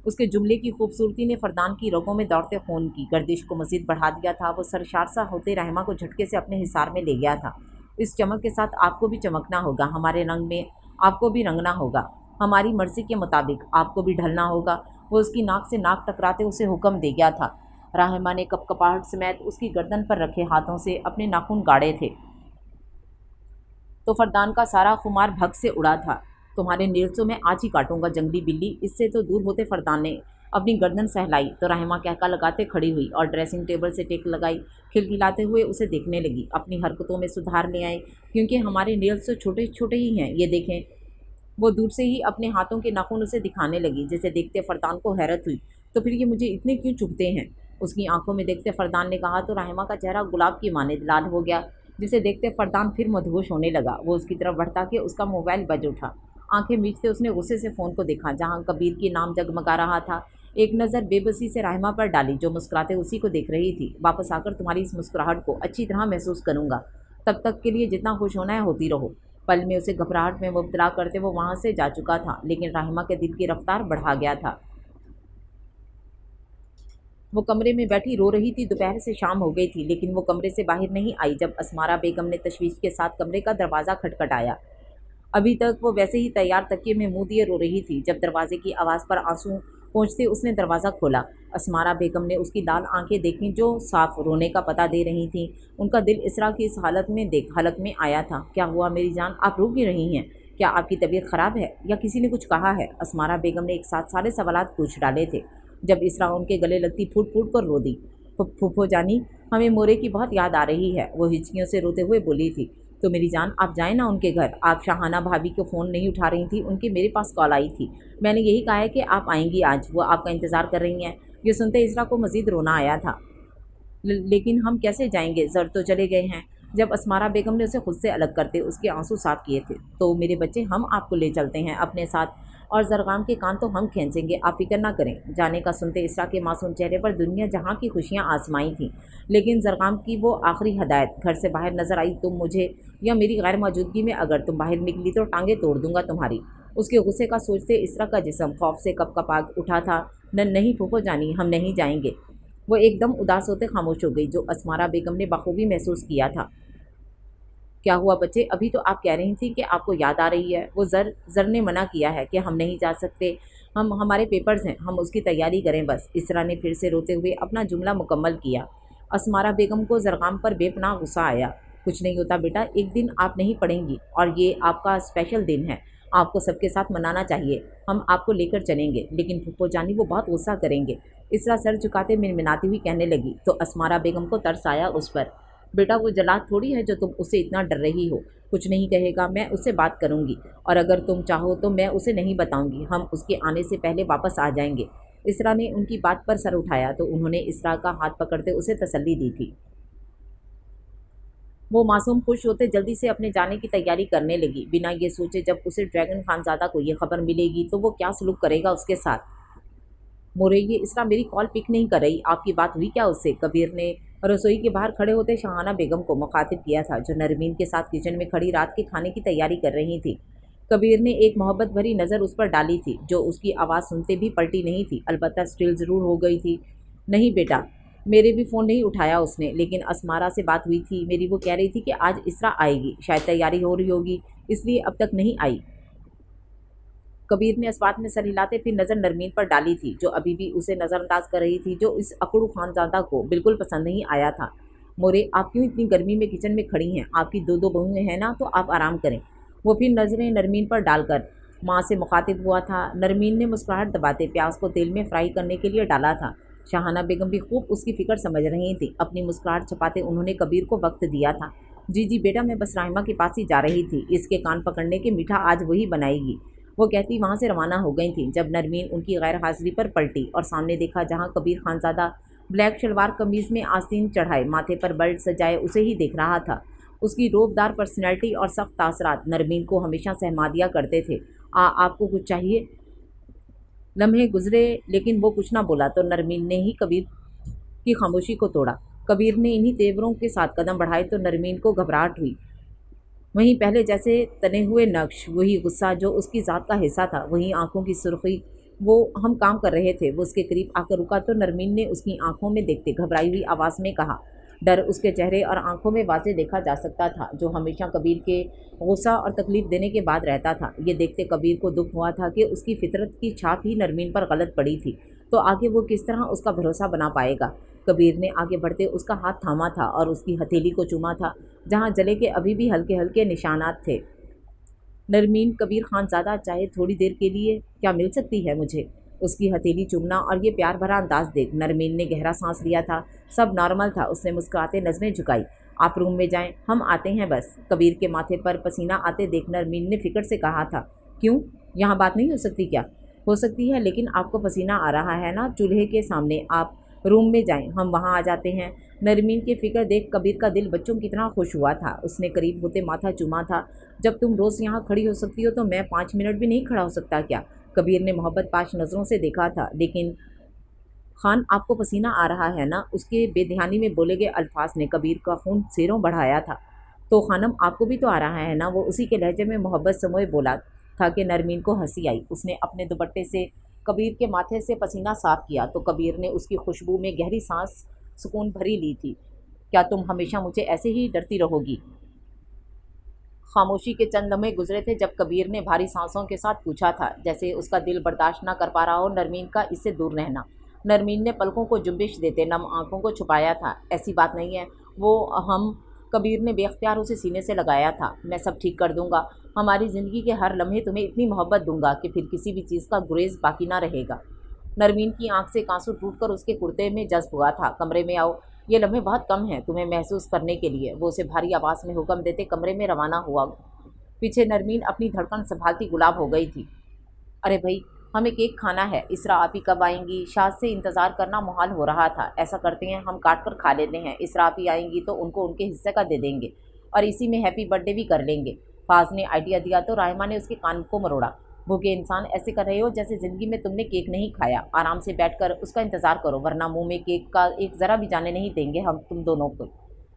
उसके जुमले की खूबसूरती ने फरदान की रगों में दौड़ते खून की गर्दिश को मज़ीद बढ़ा दिया था। वो सरशार सा होते रहमा को झटके से अपने हिसार में ले गया था। इस चमक के साथ आपको भी चमकना होगा, हमारे रंग में आपको भी रंगना होगा, हमारी मर्ज़ी के मुताबिक आपको भी ढलना होगा। वो उसकी नाक से नाक टकराते उसे हुक्म दे गया था। राहिमा ने कपकपाहट समेत उसकी गर्दन पर रखे हाथों से अपने नाखून गाड़े थे, तो फरदान का सारा खुमार भग से उड़ा था। तुम्हारे नेल्सों में आज ही काटूंगा जंगली बिल्ली। इससे तो दूर होते फरदान ने अपनी गर्दन सहलाई तो राहिमा कहका लगाते खड़ी हुई और ड्रेसिंग टेबल से टेक लगाई। खिलखिलाते हुए उसे देखने लगी। अपनी हरकतों में सुधार ले आए, क्योंकि हमारे नेल्स तो छोटे छोटे ही हैं, ये देखें। वो दूर से ही अपने हाथों के नाखून उसे दिखाने लगी, जिसे देखते फरदान को हैरत हुई। तो फिर ये मुझे इतने क्यों चुभते हैं? उसकी आंखों में देखते फरदान ने कहा तो राहिमा का चेहरा गुलाब की मानिंद लाल हो गया, जिसे देखते फरदान फिर मदहोश होने लगा। वो उसकी तरफ बढ़ता कि उसका मोबाइल बज उठा। आंखें मीचते उसने गुस्से से फ़ोन को देखा, जहाँ कबीर की नाम जगमगा रहा था। एक नज़र बेबसी से राहिमा पर डाली, जो मुस्कुराते उसी को देख रही थी। वापस आकर तुम्हारी इस मुस्कुराहट को अच्छी तरह महसूस करूँगा। तब तक के लिए जितना खुश होना है होती रहो। पल में उसे घबराहट में मुब्तला करते वो वहाँ से जा चुका था, लेकिन राहिमा के दिल की रफ्तार बढ़ा गया था। वो कमरे में बैठी रो रही थी। दोपहर से शाम हो गई थी, लेकिन वो कमरे से बाहर नहीं आई जब असमारा बेगम ने तशवीश के साथ कमरे का दरवाज़ा खटखटाया। अभी तक वो वैसे ही तैयार तकिए में मुंह दिए रो रही थी, जब दरवाजे की आवाज़ पर आंसू पहुँचते उसने दरवाज़ा खोला। असमारा बेगम ने उसकी लाल आंखें देखीं, जो साफ रोने का पता दे रही थीं। उनका दिल इसरा की इस हालत में आया था। क्या हुआ मेरी जान, आप रो क्यों रही हैं? क्या आपकी तबीयत ख़राब है या किसी ने कुछ कहा है? असमारा बेगम ने एक साथ सारे सवालात पूछ डाले थे। जब इसरा उनके गले लगती फूट फूट कर रो दी। फूफो जानी, हमें मोरे की बहुत याद आ रही है, वो हिचकियों से रोते हुए बोली थी। तो मेरी जान, आप जाएं ना उनके घर। आप शाहाना भाभी को फ़ोन नहीं उठा रही थी, उनकी मेरे पास कॉल आई थी। मैंने यही कहा है कि आप आएंगी आज, वो आपका इंतज़ार कर रही हैं। ये सुनते इसरा को मज़ीद रोना आया था। लेकिन हम कैसे जाएंगे, ज़र तो चले गए हैं। जब असमारा बेगम ने उसे खुद से अलग करते उसके आंसू साफ किए थे। तो मेरे बच्चे, हम आपको ले चलते हैं अपने साथ, और ज़रगाम के कान तो हम खींचेंगे, आप फिक्र ना करें। जाने का सुनते इसरा के मासूम चेहरे पर दुनिया जहाँ की खुशियाँ आसमाई थीं, लेकिन ज़रगाम की वो आखिरी हदायत घर से बाहर नजर आई, तुम मुझे या मेरी गैर मौजूदगी में अगर तुम बाहर निकली तो टांगे तोड़ दूंगा तुम्हारी। उसके गुस्से का सोचते इसरा का जिस्म खौफ से कपकपा उठा था। नहीं फूफो जानी, हम नहीं जाएंगे। वो एकदम उदास होते खामोश हो गई, जो असमारा बेगम ने बखूबी महसूस किया था। क्या हुआ बच्चे, अभी तो आप कह रही थी कि आपको याद आ रही है। वो ज़र ने मना किया है कि हम नहीं जा सकते, हमारे पेपर्स हैं, हम उसकी तैयारी करें बस। इसरा ने फिर से रोते हुए अपना जुमला मुकम्मल किया। असमारा बेगम को ज़रगाम पर बेपनाह गुस्सा आया। कुछ नहीं होता बेटा, एक दिन आप नहीं पढ़ेंगी और ये आपका स्पेशल दिन है, आपको सबके साथ मनाना चाहिए। हम आपको लेकर चलेंगे, लेकिन फूफो जानी वो बहुत गुस्सा करेंगे। इसरा सर झुकाते मिनमिनाती हुई कहने लगी, तो असमारा बेगम को तरस आया उस पर। बेटा, वो जलाद थोड़ी है जो तुम उससे इतना डर रही हो। कुछ नहीं कहेगा, मैं उससे बात करूंगी, और अगर तुम चाहो तो मैं उसे नहीं बताऊंगी। हम उसके आने से पहले वापस आ जाएंगे। इसरा ने उनकी बात पर सर उठाया तो उन्होंने इसरा का हाथ पकड़ते उसे तसल्ली दी थी। वो मासूम खुश होते जल्दी से अपने जाने की तैयारी करने लगी, बिना ये सोचे जब उसे ड्रैगन खानज़ादा को ये खबर मिलेगी तो वो क्या सलूक करेगा उसके साथ। मोरे, ये इसरा मेरी कॉल पिक नहीं कर रही, आपकी बात हुई क्या उससे? कबीर ने रसोई के बाहर खड़े होते शाहाना बेगम को मुखातिब किया था, जो नरमीन के साथ किचन में खड़ी रात के खाने की तैयारी कर रही थी। कबीर ने एक मोहब्बत भरी नज़र उस पर डाली थी, जो उसकी आवाज़ सुनते भी पलटी नहीं थी, अलबत्ता स्टिल ज़रूर हो गई थी। नहीं बेटा, मेरे भी फ़ोन नहीं उठाया उसने, लेकिन असमारा से बात हुई थी मेरी, वो कह रही थी कि आज इसरा आएगी, शायद तैयारी हो रही होगी, इसलिए अब तक नहीं आई। कबीर ने इस बात में सर हिलाते फिर नज़र नरमीन पर डाली थी, जो अभी भी उसे नज़रअंदाज कर रही थी, जो इस अकड़ू खानज़ादा को बिल्कुल पसंद नहीं आया था। मोरे, आप क्यों इतनी गर्मी में किचन में खड़ी हैं? आपकी दो दो बहुएं हैं ना, तो आप आराम करें। वो फिर नज़रें नरमीन पर डालकर माँ से मुखातिब हुआ था। नरमीन ने मुस्कुराहट दबाते प्याज को तेल में फ्राई करने के लिए डाला था। शाहाना बेगम भी खूब उसकी फ़िक्र समझ रही थी। अपनी मुस्कुराहट छुपाते उन्होंने कबीर को वक्त दिया था। जी जी बेटा, मैं बस राहिमा के पास ही जा रही थी, इसके कान पकड़ने के मीठा आज वही बनाएगी। वो कहती वहाँ से रवाना हो गई थी जब नरमीन उनकी गैर हाजिरी पर पलटी और सामने देखा जहाँ कबीर खानज़ादा ब्लैक शलवार कमीज़ में आस्तीन चढ़ाए माथे पर बेल्ट सजाए उसे ही देख रहा था। उसकी रोबदार पर्सनैलिटी और सख्त तासरात नरमीन को हमेशा सहमा दिया करते थे। आपको कुछ चाहिए? लम्हे गुजरे लेकिन वो कुछ ना बोला तो नरमीन ने ही कबीर की खामोशी को तोड़ा। कबीर ने इन्हीं तेवरों के साथ कदम बढ़ाए तो नरमीन को घबराहट हुई। वहीं पहले जैसे तने हुए नक्श, वही गुस्सा जो उसकी ज़ात का हिस्सा था, वही आंखों की सुर्खी। वो हम काम कर रहे थे। वो उसके करीब आकर रुका तो नरमीन ने उसकी आंखों में देखते घबराई हुई आवाज़ में कहा। डर उसके चेहरे और आंखों में वाज़ेह देखा जा सकता था, जो हमेशा कबीर के गुस्सा और तकलीफ़ देने के बाद रहता था। ये देखते कबीर को दुख हुआ था कि उसकी फितरत की छाप ही नरमीन पर गलत पड़ी थी, तो आगे वो किस तरह उसका भरोसा बना पाएगा। कबीर ने आगे बढ़ते उसका हाथ थामा था और उसकी हथेली को चूमा था, जहाँ जले के अभी भी हल्के हल्के निशानात थे। नरमीन, कबीर खानज़ादा, चाहे थोड़ी देर के लिए क्या मिल सकती है मुझे? उसकी हथेली चूमना और ये प्यार भरा अंदाज देख नरमीन ने गहरा सांस लिया था। सब नॉर्मल था। उसने मुस्कुराते नज़रें झुकाई। आप रूम में जाएं, हम आते हैं बस। कबीर के माथे पर पसीना आते देख नरमीन ने फिक्र से कहा था। क्यों? यहाँ बात नहीं हो सकती क्या? हो सकती है, लेकिन आपको पसीना आ रहा है ना चूल्हे के सामने। आप रूम में जाएं, हम वहाँ आ जाते हैं। नरमीन की फ़िक्र देख कबीर का दिल बच्चों की तरह खुश हुआ था। उसने करीब होते माथा चूमा था। जब तुम रोज़ यहाँ खड़ी हो सकती हो तो मैं 5 मिनट भी नहीं खड़ा हो सकता क्या? कबीर ने मोहब्बत पाश नज़रों से देखा था। लेकिन खान, आपको पसीना आ रहा है ना? उसके बेध्यानी में बोले गए अल्फाज ने कबीर का खून सेरों बढ़ाया था। तो खानम, आपको भी तो आ रहा है ना? वो उसी के लहजे में मोहब्बत समोए बोला था कि नरमीन को हंसी आई। उसने अपने दुपट्टे से कबीर के माथे से पसीना साफ किया तो कबीर ने उसकी खुशबू में गहरी सांस सुकून भरी ली थी। क्या तुम हमेशा मुझे ऐसे ही डरती रहोगी? खामोशी के चंद लम्हे गुजरे थे जब कबीर ने भारी सांसों के साथ पूछा था, जैसे उसका दिल बर्दाश्त न कर पा रहा हो नरमीन का इससे दूर रहना। नरमीन ने पलकों को जुम्बिश देते नम आंखों को छुपाया था। ऐसी बात नहीं है वो हम कबीर ने बेख्तियार उसे सीने से लगाया था। मैं सब ठीक कर दूंगा। हमारी ज़िंदगी के हर लम्हे तुम्हें इतनी मोहब्बत दूंगा कि फिर किसी भी चीज़ का गुरेज बाकी ना रहेगा। नरमीन की आंख से आंसू टूटकर उसके कुर्ते में जज्ब हुआ था। कमरे में आओ, ये लम्हे बहुत कम हैं तुम्हें महसूस करने के लिए। वो उसे भारी आवाज़ में हुक्म देते कमरे में रवाना हुआ। पीछे नरमीन अपनी धड़कन संभालती गुलाब हो गई थी। अरे भाई, हमें केक खाना है। इसरा आपी कब आएंगी? शाद से इंतज़ार करना मुहाल हो रहा था। ऐसा करते हैं, हम काट कर खा लेते हैं। इसरा आपी आएंगी तो उनको उनके हिस्से का दे देंगे और इसी में हैप्पी बर्थडे भी कर लेंगे। फाज ने आइडिया दिया तो राहिमा ने उसके कान को मरोड़ा। भूखे इंसान, ऐसे कर रहे हो जैसे ज़िंदगी में तुमने केक नहीं खाया। आराम से बैठकर उसका इंतज़ार करो, वरना मुंह में केक का एक ज़रा भी जाने नहीं देंगे हम तुम दोनों को।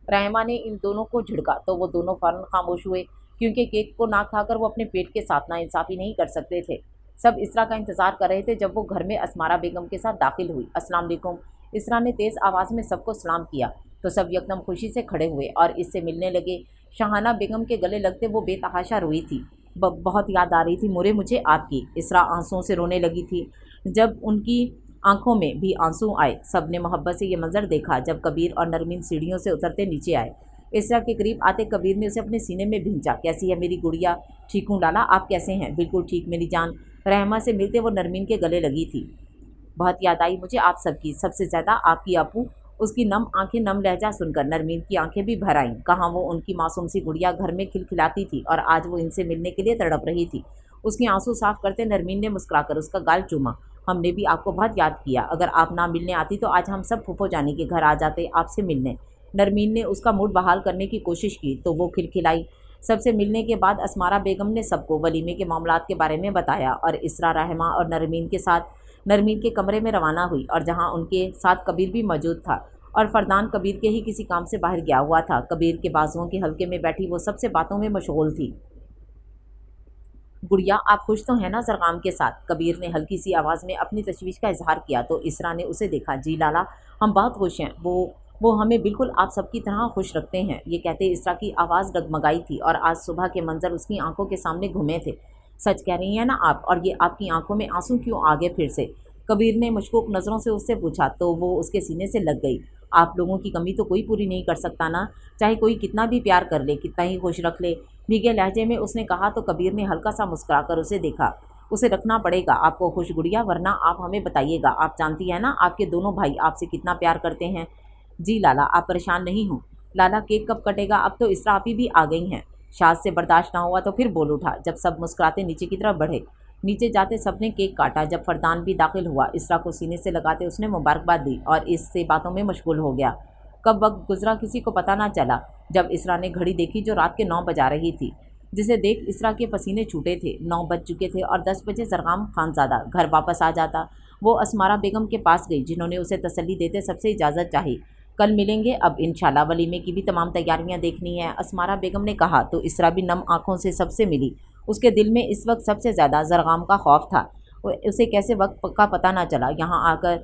रहमा ने इन दोनों को झिड़का तो वो दोनों फ़ौरन खामोश हुए, क्योंकि केक को ना खाकर वो अपने पेट के साथ नाइंसाफ़ी नहीं कर सकते थे। सब इसरा का इंतज़ार कर रहे थे जब वो घर में असमारा बेगम के साथ दाखिल हुई। अस्सलाम वालेकुम। इसरा ने तेज़ आवाज़ में सबको सलाम किया तो सब यकदम खुशी से खड़े हुए और इससे मिलने लगे। शाहाना बेगम के गले लगते वो बेतहाशा रोई थी। बहुत याद आ रही थी मुरे मुझे आपकी। इसरा आंसुओं से रोने लगी थी। जब उनकी आंखों में भी आंसू आए, सब ने मोहब्बत से ये मंजर देखा जब कबीर और नरमीन सीढ़ियों से उतरते नीचे आए। इसरा के करीब आते कबीर ने उसे अपने सीने में भींचा। कैसी है मेरी गुड़िया? ठीक हूँ लाला, आप कैसे हैं? बिल्कुल ठीक मेरी जान। रहमा से मिलते वो नरमीन के गले लगी थी। बहुत याद आई मुझे आप सबकी, सबसे ज़्यादा आपकी अपू। उसकी नम आंखें नम लहजा सुनकर नरमीन की आंखें भी भर आईं। कहाँ वो उनकी मासूम सी गुड़िया घर में खिलखिलाती थी और आज वो इनसे मिलने के लिए तड़प रही थी। उसके आंसू साफ करते नरमीन ने मुस्कुराकर उसका गाल चूमा। हमने भी आपको बहुत याद किया। अगर आप ना मिलने आती तो आज हम सब फूफो जानी के घर आ जाते आपसे मिलने। नरमीन ने उसका मूड बहाल करने की कोशिश की तो वो खिलखिलाई। सबसे मिलने के बाद असमारा बेगम ने सबको वलीमे के मामलात के बारे में बताया और इसरा, रहमा और नरमीन के साथ नरमीन के कमरे में रवाना हुई और जहां उनके साथ कबीर भी मौजूद था और फरदान कबीर के ही किसी काम से बाहर गया हुआ था। कबीर के बाजुओं के हल्के में बैठी वो सबसे बातों में मशगूल थी। गुड़िया, आप खुश तो हैं ना ज़रगाम के साथ? कबीर ने हल्की सी आवाज़ में अपनी तशवीश का इजहार किया तो इसरा ने उसे देखा। जी लाला, हम बहुत खुश हैं। वो हमें बिल्कुल आप सबकी तरह खुश रखते हैं। ये कहते इसरा की आवाज़ डगमगाई थी और आज सुबह के मंजर उसकी आंखों के सामने घूमे थे। सच कह रही हैं ना आप? और ये आपकी आंखों में आंसू क्यों आ गए फिर से? कबीर ने मशकूक नज़रों से उससे पूछा तो वो उसके सीने से लग गई। आप लोगों की कमी तो कोई पूरी नहीं कर सकता ना, चाहे कोई कितना भी प्यार कर ले, कितना ही खुश रख ले। भीगे लहजे में उसने कहा तो कबीर ने हल्का सा मुस्कुराकर उसे देखा। उसे रखना पड़ेगा आपको खुश गुड़िया, वरना आप हमें बताइएगा। आप जानती हैं ना आपके दोनों भाई आपसे कितना प्यार करते हैं। जी लाला, आप परेशान नहीं हो। लाला, केक कब कटेगा? अब तो इसरा आपी भी आ गई हैं। शाद से बर्दाश्त ना हुआ तो फिर बोल उठा जब सब मुस्कुराते नीचे की तरफ बढ़े। नीचे जाते सबने केक काटा। जब फरदान भी दाखिल हुआ, इसरा को सीने से लगाते उसने मुबारकबाद दी और इससे बातों में मशगूल हो गया। कब वक्त गुजरा किसी को पता ना चला। जब इसरा ने घड़ी देखी जो रात के 9 बजा रही थी, जिसे देख इसरा के पसीने छूटे थे। 9 बज चुके थे और 10 बजे जरगाम खानजादा घर वापस आ जाता। वो असमारा बेगम के पास गई, जिन्होंने उसे तसल्ली देते सबसे इजाज़त चाही। कल मिलेंगे, अब इंशाल्लाह वलीमे की भी तमाम तैयारियां देखनी है, असमारा बेगम ने कहा। तो इसरा भी नम आंखों से सबसे मिली। उसके दिल में इस वक्त सबसे ज़्यादा जरगाम का खौफ था। उसे कैसे वक्त का पता ना चला। यहाँ आकर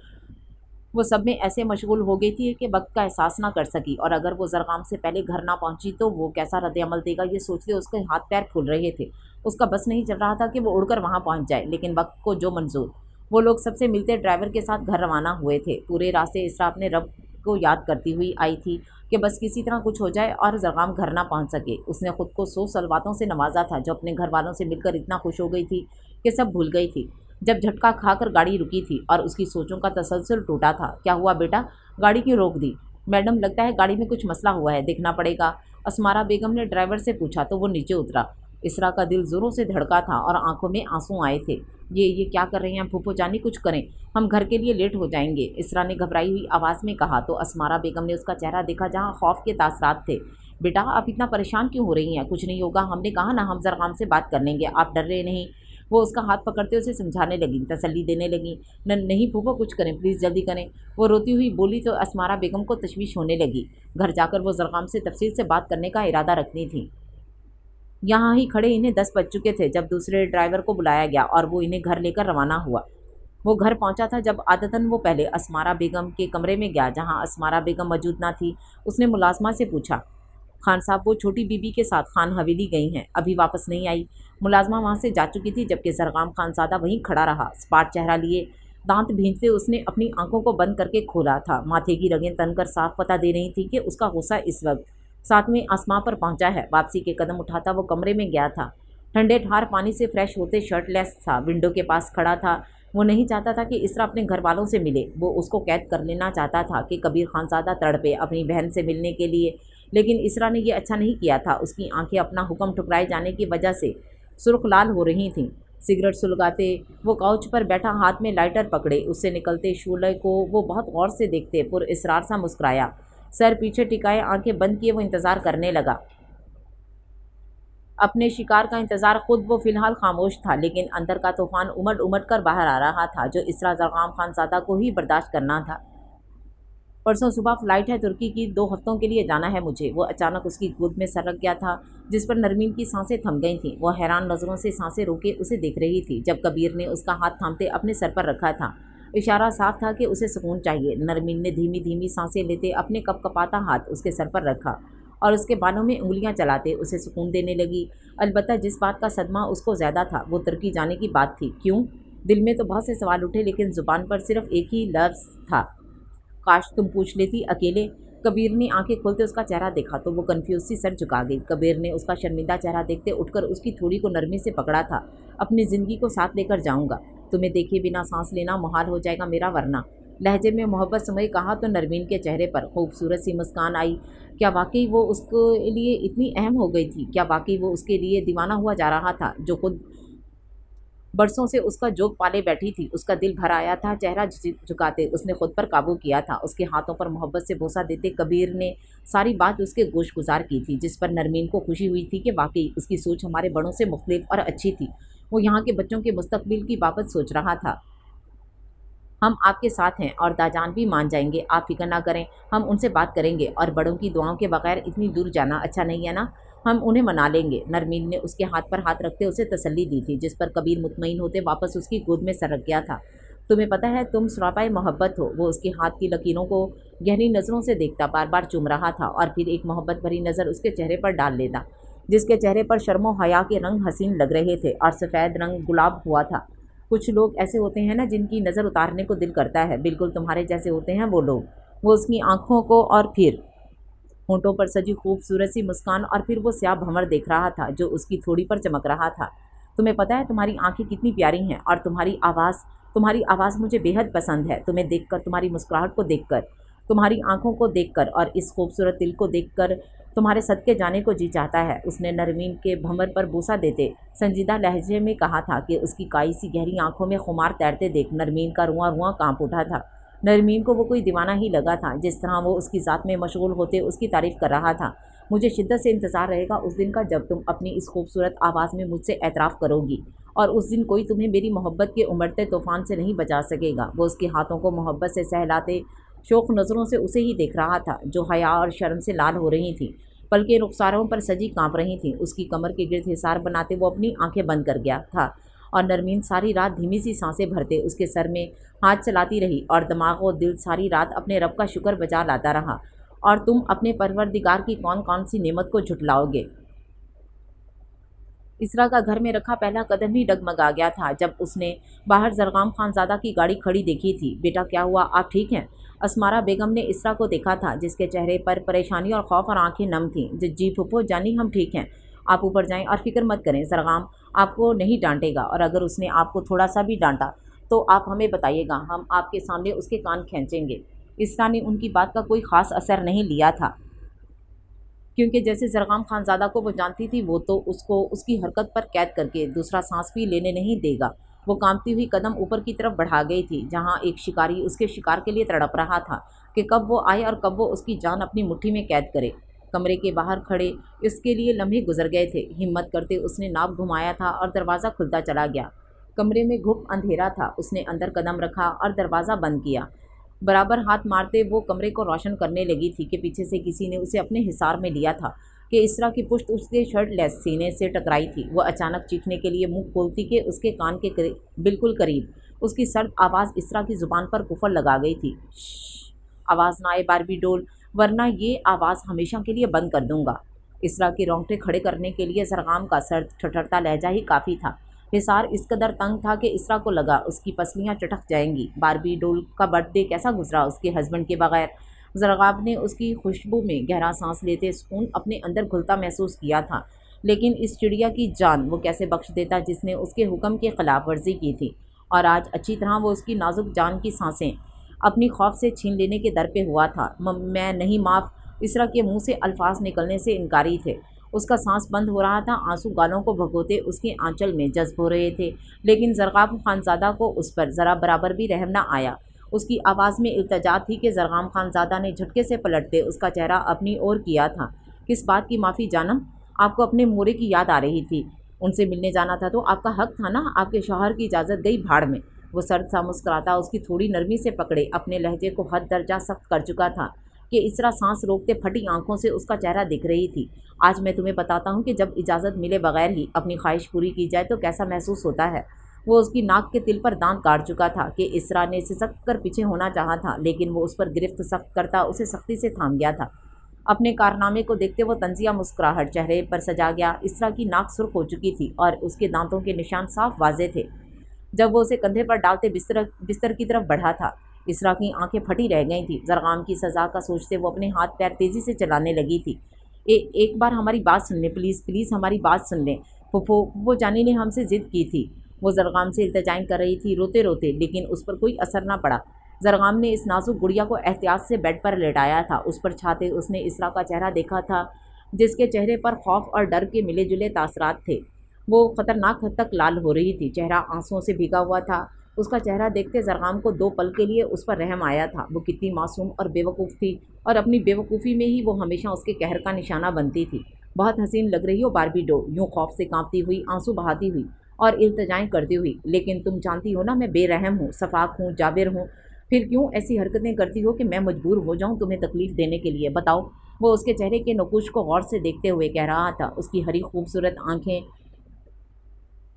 वो सब में ऐसे मशगूल हो गई थी कि वक्त का एहसास ना कर सकी, और अगर वो जरगाम से पहले घर ना पहुंची तो वो कैसा रद्द-ए-अमल देगा, ये सोचते उसके हाथ पैर फूल रहे थे। उसका बस नहीं चल रहा था कि वो उड़कर वहाँ पहुँच जाए, लेकिन वक्त को जो मंजूर। वो लोग सबसे मिलते ड्राइवर के साथ घर रवाना हुए थे। पूरे रास्ते इसरा अपने रब को याद करती हुई आई थी कि बस किसी तरह कुछ हो जाए और जरगाम घर ना पहुँच सके। उसने खुद को 100 सलवातों से नवाजा था, जो अपने घर वालों से मिलकर इतना खुश हो गई थी कि सब भूल गई थी। जब झटका खाकर गाड़ी रुकी थी और उसकी सोचों का तसलसल टूटा था। क्या हुआ बेटा, गाड़ी क्यों रोक दी? मैडम, लगता है गाड़ी में कुछ मसला हुआ है, देखना पड़ेगा, असमारा बेगम ने ड्राइवर से पूछा। तो वो नीचे उतरा। इसरा का दिल ज़ोरों से धड़का था और आंखों में आंसू आए थे। ये क्या कर रहे हैं फूफो जानी, कुछ करें, हम घर के लिए लेट हो जाएंगे, इसरा ने घबराई हुई आवाज़ में कहा। तो असमारा बेगम ने उसका चेहरा देखा जहाँ खौफ के तासरात थे। बेटा, आप इतना परेशान क्यों हो रही हैं? कुछ नहीं होगा, हमने कहा ना, हम जरगाम से बात कर लेंगे, आप डर रहे नहीं। वो उसका हाथ पकड़ते उसे समझाने लगी, तसल्ली देने लगी। नहीं फूफो, कुछ करें प्लीज़, जल्दी करें, वो रोती हुई बोली। तो असमारा बेगम को तशवीश होने लगी। घर जाकर वो जरगाम से तफसील से बात करने का इरादा रखती थी। यहाँ ही खड़े इन्हें 10 बज चुके थे जब दूसरे ड्राइवर को बुलाया गया और वो इन्हें घर लेकर रवाना हुआ। वो घर पहुंचा था जब आदतन वो पहले असमारा बेगम के कमरे में गया, जहां असमारा बेगम मौजूद ना थी। उसने मुलाजमा से पूछा, खान साहब वो छोटी बीबी के साथ खान हवेली गई हैं, अभी वापस नहीं आई। मुलाजमा वहाँ से जा चुकी थी, जबकि जरगाम खानज़ादा वहीं खड़ा रहा, स्पाट चेहरा लिए। दांत भींचते उसने अपनी आंखों को बंद करके खोला था। माथे की रगें तनकर साफ पता दे रही थी कि उसका गुस्सा इस वक्त 7वें आसमां पर पहुंचा है। वापसी के कदम उठाता वो कमरे में गया था। ठंडे ठार पानी से फ्रेश होते शर्टलेस था, विंडो के पास खड़ा था। वो नहीं चाहता था कि इसरा अपने घर वालों से मिले। वो उसको कैद कर लेना चाहता था कि कबीर खानज़ादा तड़पे अपनी बहन से मिलने के लिए, लेकिन इसरा ने यह अच्छा नहीं किया था। उसकी आंखें अपना हुक्म ठुकराए जाने की वजह से सुर्ख लाल हो रही थीं। सिगरेट सुलगाते वो काउच पर बैठा हाथ में लाइटर पकड़े उससे निकलते शूले को वो बहुत गौर से देखते पुर इसरार सा मुस्कुराया। सर पीछे टिकाए आंखें बंद किए वो इंतज़ार करने लगा। अपने शिकार का इंतज़ार खुद वो फ़िलहाल खामोश था, लेकिन अंदर का तूफ़ान उमड़ उमड़ कर बाहर आ रहा था, जो इसरा जरगाम खानज़ादा को ही बर्दाश्त करना था। परसों सुबह फ़्लाइट है तुर्की की, 2 हफ्तों के लिए जाना है मुझे। वो अचानक उसकी गोद में सर रख गया था, जिस पर नरमीन की सांसें थम गई थीं। वो हैरान नज़रों से सांसें रोके उसे देख रही थी, जब कबीर ने उसका हाथ थामते अपने सर पर रखा था। इशारा साफ था कि उसे सुकून चाहिए। नरमीन ने धीमी धीमी सांसें लेते अपने कपकपाता हाथ उसके सर पर रखा और उसके बालों में उंगलियां चलाते उसे सुकून देने लगी। अलबत्ता जिस बात का सदमा उसको ज़्यादा था वो तुर्की जाने की बात थी। क्यों? दिल में तो बहुत से सवाल उठे, लेकिन ज़ुबान पर सिर्फ एक ही लफ्ज़ था, काश तुम पूछ लेती अकेले। कबीर ने आंखें खोलते उसका चेहरा देखा तो वो कन्फ्यूज सी सर झुका गई। कबीर ने उसका शर्मिंदा चेहरा देखते उठकर उसकी थोड़ी को नरमी से पकड़ा था। अपनी ज़िंदगी को साथ लेकर जाऊंगा, तुम्हें देखे बिना सांस लेना मुहाल हो जाएगा मेरा वरना। लहजे में मोहब्बत समय कहा तो नरमीन के चेहरे पर खूबसूरत सी मुस्कान आई। क्या वाकई वो उसके लिए इतनी अहम हो गई थी? क्या वाकई वो उसके लिए दीवाना हुआ जा रहा था, जो खुद बरसों से उसका जोग पाले बैठी थी? उसका दिल भर आया था। चेहरा झुकाते उसने खुद पर काबू किया था। उसके हाथों पर मोहब्बत से बोसा देते कबीर ने सारी बात उसके गोश गुजार की थी, जिस पर नरमीन को खुशी हुई थी कि वाकई उसकी सोच हमारे बड़ों से मुख्तलिफ और अच्छी थी। वो यहाँ के बच्चों के मुस्तकबिल की बाबत सोच रहा था। हम आपके साथ हैं और दाजान भी मान जाएंगे, आप फिक्र ना करें, हम उनसे बात करेंगे और बड़ों की दुआओं के बगैर इतनी दूर जाना अच्छा नहीं है ना, हम उन्हें मना लेंगे। नरमीन ने उसके हाथ पर हाथ रखते उसे तसल्ली दी थी, जिस पर कबीर मुतमईन होते वापस उसकी गोद में सर रख गया था। तुम्हें पता है तुम सरापाए मोहब्बत हो। वो उसके हाथ की लकीरों को गहरी नज़रों से देखता बार बार चूम रहा था और फिर एक मोहब्बत भरी नज़र उसके चेहरे पर डाल लेता, जिसके चेहरे पर शर्मो हया के रंग हसीन लग रहे थे और सफ़ेद रंग गुलाब हुआ था। कुछ लोग ऐसे होते हैं ना जिनकी नज़र उतारने को दिल करता है, बिल्कुल तुम्हारे जैसे होते हैं वो लोग। वो उसकी आंखों को और फिर होंठों पर सजी खूबसूरत सी मुस्कान और फिर वो स्याह भंवर देख रहा था जो उसकी थोड़ी पर चमक रहा था। तुम्हें पता है तुम्हारी आंखें कितनी प्यारी हैं और तुम्हारी आवाज़ मुझे बेहद पसंद है। तुम्हें देखकर, तुम्हारी मुस्कुराहट को देखकर, तुम्हारी आंखों को देखकर और इस खूबसूरत दिल को देखकर तुम्हारे सदके जाने को जी चाहता है, उसने नरमीन के भंवर पर बूसा देते संजीदा लहजे में कहा था कि उसकी काई सी गहरी आंखों में खुमार तैरते देख नरमीन का रुआं रुआं कांप उठा था। नरमीन को वो कोई दीवाना ही लगा था। जिस तरह वो उसकी ज़ात में मशगूल होते उसकी तारीफ़ कर रहा था। मुझे शिद्दत से इंतज़ार रहेगा उस दिन का जब तुम अपनी इस खूबसूरत आवाज़ में मुझसे एतराफ़ करोगी, और उस दिन कोई तुम्हें मेरी मोहब्बत के उमड़ते तूफ़ान से नहीं बचा सकेगा। वो उसके हाथों को मोहब्बत से सहलाते शौक़ नज़रों से उसे ही देख रहा था, जो हया और शर्म से लाल हो रही थी, पलकें रुखसारों पर सजी काँप रही थीं। उसकी कमर के गिर्द हिसार बनाते वो अपनी आंखें बंद कर गया था, और नरमीन सारी रात धीमी सी सांसें भरते उसके सर में हाथ चलाती रही, और दिमाग और दिल सारी रात अपने रब का शुक्र बजा लाता रहा। और तुम अपने परवरदिगार की कौन कौन सी नेमत को झुटलाओगे। इसरा का घर में रखा पहला कदम ही डगमगा गया था जब उसने बाहर जरगाम खानजादा की गाड़ी खड़ी देखी थी। बेटा क्या हुआ, आप ठीक हैं? असमारा बेगम ने इसरा को देखा था, जिसके चेहरे पर परेशानी और खौफ और आंखें नम थीं। जी फूफो जानी, हम ठीक हैं, आप ऊपर जाएं और फिक्र मत करें, जरगाम आपको नहीं डांटेगा, और अगर उसने आपको थोड़ा सा भी डांटा तो आप हमें बताइएगा, हम आपके सामने उसके कान खींचेंगे। इसरा ने उनकी बात का कोई ख़ास असर नहीं लिया था, क्योंकि जैसे जरगाम खानजादा को वो जानती थी, वो तो उसको उसकी हरकत पर कैद करके दूसरा सांस भी लेने नहीं देगा। वो कांपती हुई कदम ऊपर की तरफ बढ़ा गई थी, जहाँ एक शिकारी उसके शिकार के लिए तड़प रहा था कि कब वो आए और कब वो उसकी जान अपनी मुट्ठी में कैद करे। कमरे के बाहर खड़े इसके लिए लम्हे गुजर गए थे। हिम्मत करते उसने नाप घुमाया था और दरवाज़ा खुलता चला गया। कमरे में घुप अंधेरा था। उसने अंदर कदम रखा और दरवाज़ा बंद किया। बराबर हाथ मारते वो कमरे को रोशन करने लगी थी कि पीछे से किसी ने उसे अपने हिसार में लिया था कि इसरा की पुश्त उसके शर्ट लेस सीने से टकराई थी। वह अचानक चीखने के लिए मुंह खोलती कि उसके कान के बिल्कुल करीब उसकी सर्द आवाज़ इसरा की ज़ुबान पर कुफर लगा गई थी। आवाज़ ना आए बारबी डोल, वरना ये आवाज़ हमेशा के लिए बंद कर दूंगा। इसरा के रोंगटे खड़े करने के लिए सरगाम का सर्द ठठरता लहजा ही काफ़ी था। हिसार इस कदर तंग था कि इसरा को लगा उसकी पसलियां चटक जाएंगी। बारबी डोल का बर्थडे कैसा गुजरा उसके हस्बैंड के बगैर। जरगाब ने उसकी खुशबू में गहरा सांस लेते सुकून अपने अंदर घुलता महसूस किया था। लेकिन इस चिड़िया की जान वो कैसे बख्श देता जिसने उसके हुक्म की खिलाफ वर्जी की थी, और आज अच्छी तरह वो उसकी नाजुक जान की सांसें अपनी खौफ से छीन लेने के दर पे हुआ था। मैं नहीं माफ़, इसरा के मुंह से अल्फाज निकलने से इनकारी थे। उसका सांस बंद हो रहा था, आंसू गालों को भगोते उसके आंचल में जज्ब हो रहे थे, लेकिन जरगाम खानजादा को उस पर ज़रा बराबर भी रहम न आया। उसकी आवाज़ में इल्तजा थी कि जरगाम खानजादा ने झटके से पलटते उसका चेहरा अपनी ओर किया था। किस बात की माफ़ी जानम? आपको अपने मोरे की याद आ रही थी, उनसे मिलने जाना था तो आपका हक था ना। आपके शौहर की इजाज़त गई भाड़ में। वो सर्द सा मुस्कुराता उसकी थोड़ी नरमी से पकड़े अपने लहजे को हद दर्जा सख्त कर चुका था कि इसरा सांस रोकते फटी आंखों से उसका चेहरा दिख रही थी। आज मैं तुम्हें बताता हूँ कि जब इजाज़त मिले बगैर ही अपनी ख्वाहिश पूरी की जाए तो कैसा महसूस होता है। वो उसकी नाक के तिल पर दांत काट चुका था कि इसरा ने सिसक कर पीछे होना चाहा था, लेकिन वो उस पर गिरफ्त सख्त करता उसे सख्ती से थाम गया था। अपने कारनामे को देखते वो तंजिया मुस्कुराहट चेहरे पर सजा गया। इसरा की नाक सुर्ख हो चुकी थी और उसके दांतों के निशान साफ वाजे थे। जब वो उसे कंधे पर डालते बिस्तर की तरफ बढ़ा था, इसरा की आंखें फटी रह गई थी। जरगाम की सज़ा का सोचते वो अपने हाथ पैर तेज़ी से चलाने लगी थी। एक बार हमारी बात सुन लें प्लीज़, प्लीज़ हमारी बात सुन लें। फूफो जानी ने हमसे ज़िद की थी। वो जरगाम से इल्तिजाएं कर रही थी रोते रोते, लेकिन उस पर कोई असर ना पड़ा। जरगाम ने इस नाजुक गुड़िया को एहतियात से बेड पर लेटाया था। उस पर छाते उसने इसरा का चेहरा देखा था, जिसके चेहरे पर खौफ और डर के मिले जुले तासरात थे। वो ख़तरनाक हद तक लाल हो रही थी, चेहरा आंसुओं से भीगा हुआ था। उसका चेहरा देखते जरगाम को 2 पल के लिए उस पर रहम आया था। वो कितनी मासूम और बेवकूफ़ थी, और अपनी बेवकूफ़ी में ही वो हमेशा उसके कहर का निशाना बनती थी। बहुत हसीन लग रही हो बारबी डो, यूँ खौफ से कांपती हुई, आंसू बहाती हुई और इल्तिजाएं करती हुई। लेकिन तुम जानती हो ना मैं बेरहम हूँ, सफाक हूँ, जाबिर हूँ। फिर क्यों ऐसी हरकतें करती हो कि मैं मजबूर हो जाऊँ तुम्हें तकलीफ़ देने के लिए? बताओ। वो उसके चेहरे के नकूश को गौर से देखते हुए कह रहा था। उसकी हरी खूबसूरत आँखें,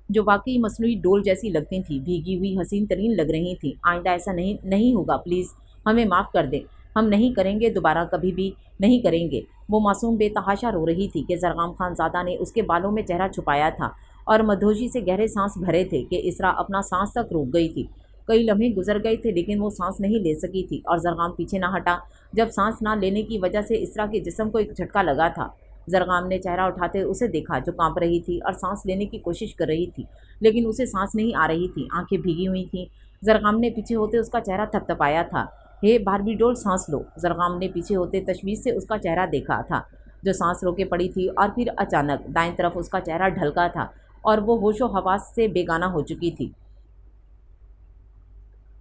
जो वाकई मसनूई डोल जैसी लगती थी, भीगी हुई हसीन तरीन लग रही थी। आइंदा ऐसा नहीं होगा, प्लीज़ हमें माफ़ कर दें, हम नहीं करेंगे, दोबारा कभी भी नहीं करेंगे। वो मासूम बेतहाशा रो रही थी कि जरगाम खानजादा ने उसके बालों में चेहरा छुपाया था और मधोशी से गहरे सांस भरे थे कि इसरा अपना सांस तक रुक गई थी। कई लम्हे गुजर गए थे, लेकिन वो सांस नहीं ले सकी थी, और जरगाम पीछे ना हटा। जब सांस ना लेने की वजह से इसरा के जिस्म को एक झटका लगा था। जरगाम ने चेहरा उठाते उसे देखा, जो कांप रही थी और सांस लेने की कोशिश कर रही थी, लेकिन उसे सांस नहीं आ रही थी, आंखें भीगी हुई थीं। जरगाम ने पीछे होते उसका चेहरा थपथपाया था। हे बारबी डोल, सांस लो। जरगाम ने पीछे होते तशवीश से उसका चेहरा देखा था। जो सांस रोके पड़ी थी, और फिर अचानक दाईं तरफ उसका चेहरा ढलका था और वो होशो हवास से बेगाना हो चुकी थी।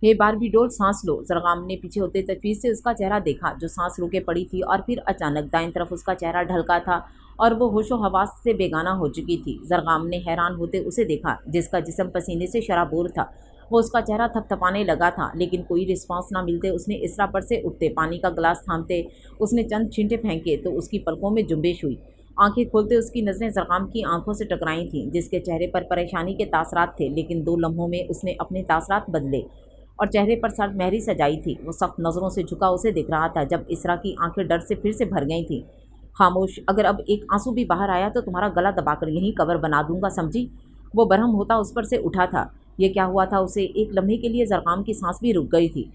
हे बारबी डोल, सांस लो। जरगाम ने पीछे होते तजवीज़ से उसका चेहरा देखा, जो सांस रोके पड़ी थी, और फिर अचानक दाईं तरफ उसका चेहरा ढलका था और वो होशो हवास से बेगाना हो चुकी थी। जरगाम ने हैरान होते उसे देखा, जिसका जिस्म पसीने से शराबोर था। वो उसका चेहरा थपथपाने लगा था, लेकिन कोई रिस्पॉन्स ना मिलते उसने इसरा पर से उठते पानी का गिलास थामते उसने चंद छींटे फेंके तो उसकी पलकों में जुम्बिश हुई। आंखें खोलते उसकी नज़रें जरगाम की आंखों से टकराई थीं, जिसके चेहरे पर परेशानी के तासरात थे, लेकिन 2 लम्हों में उसने अपने तासरात बदले और चेहरे पर सर्द मेहरी सजाई थी। वो सख्त नज़रों से झुका उसे देख रहा था, जब इसरा की आंखें डर से फिर से भर गई थीं। खामोश, अगर अब एक आंसू भी बाहर आया तो तुम्हारा गला दबाकर यहीं कब्र बना दूंगा, समझी? वो बरहम होता उस पर से उठा था। ये क्या हुआ था उसे? एक लम्हे के लिए जरगाम की सांस भी रुक गई थी।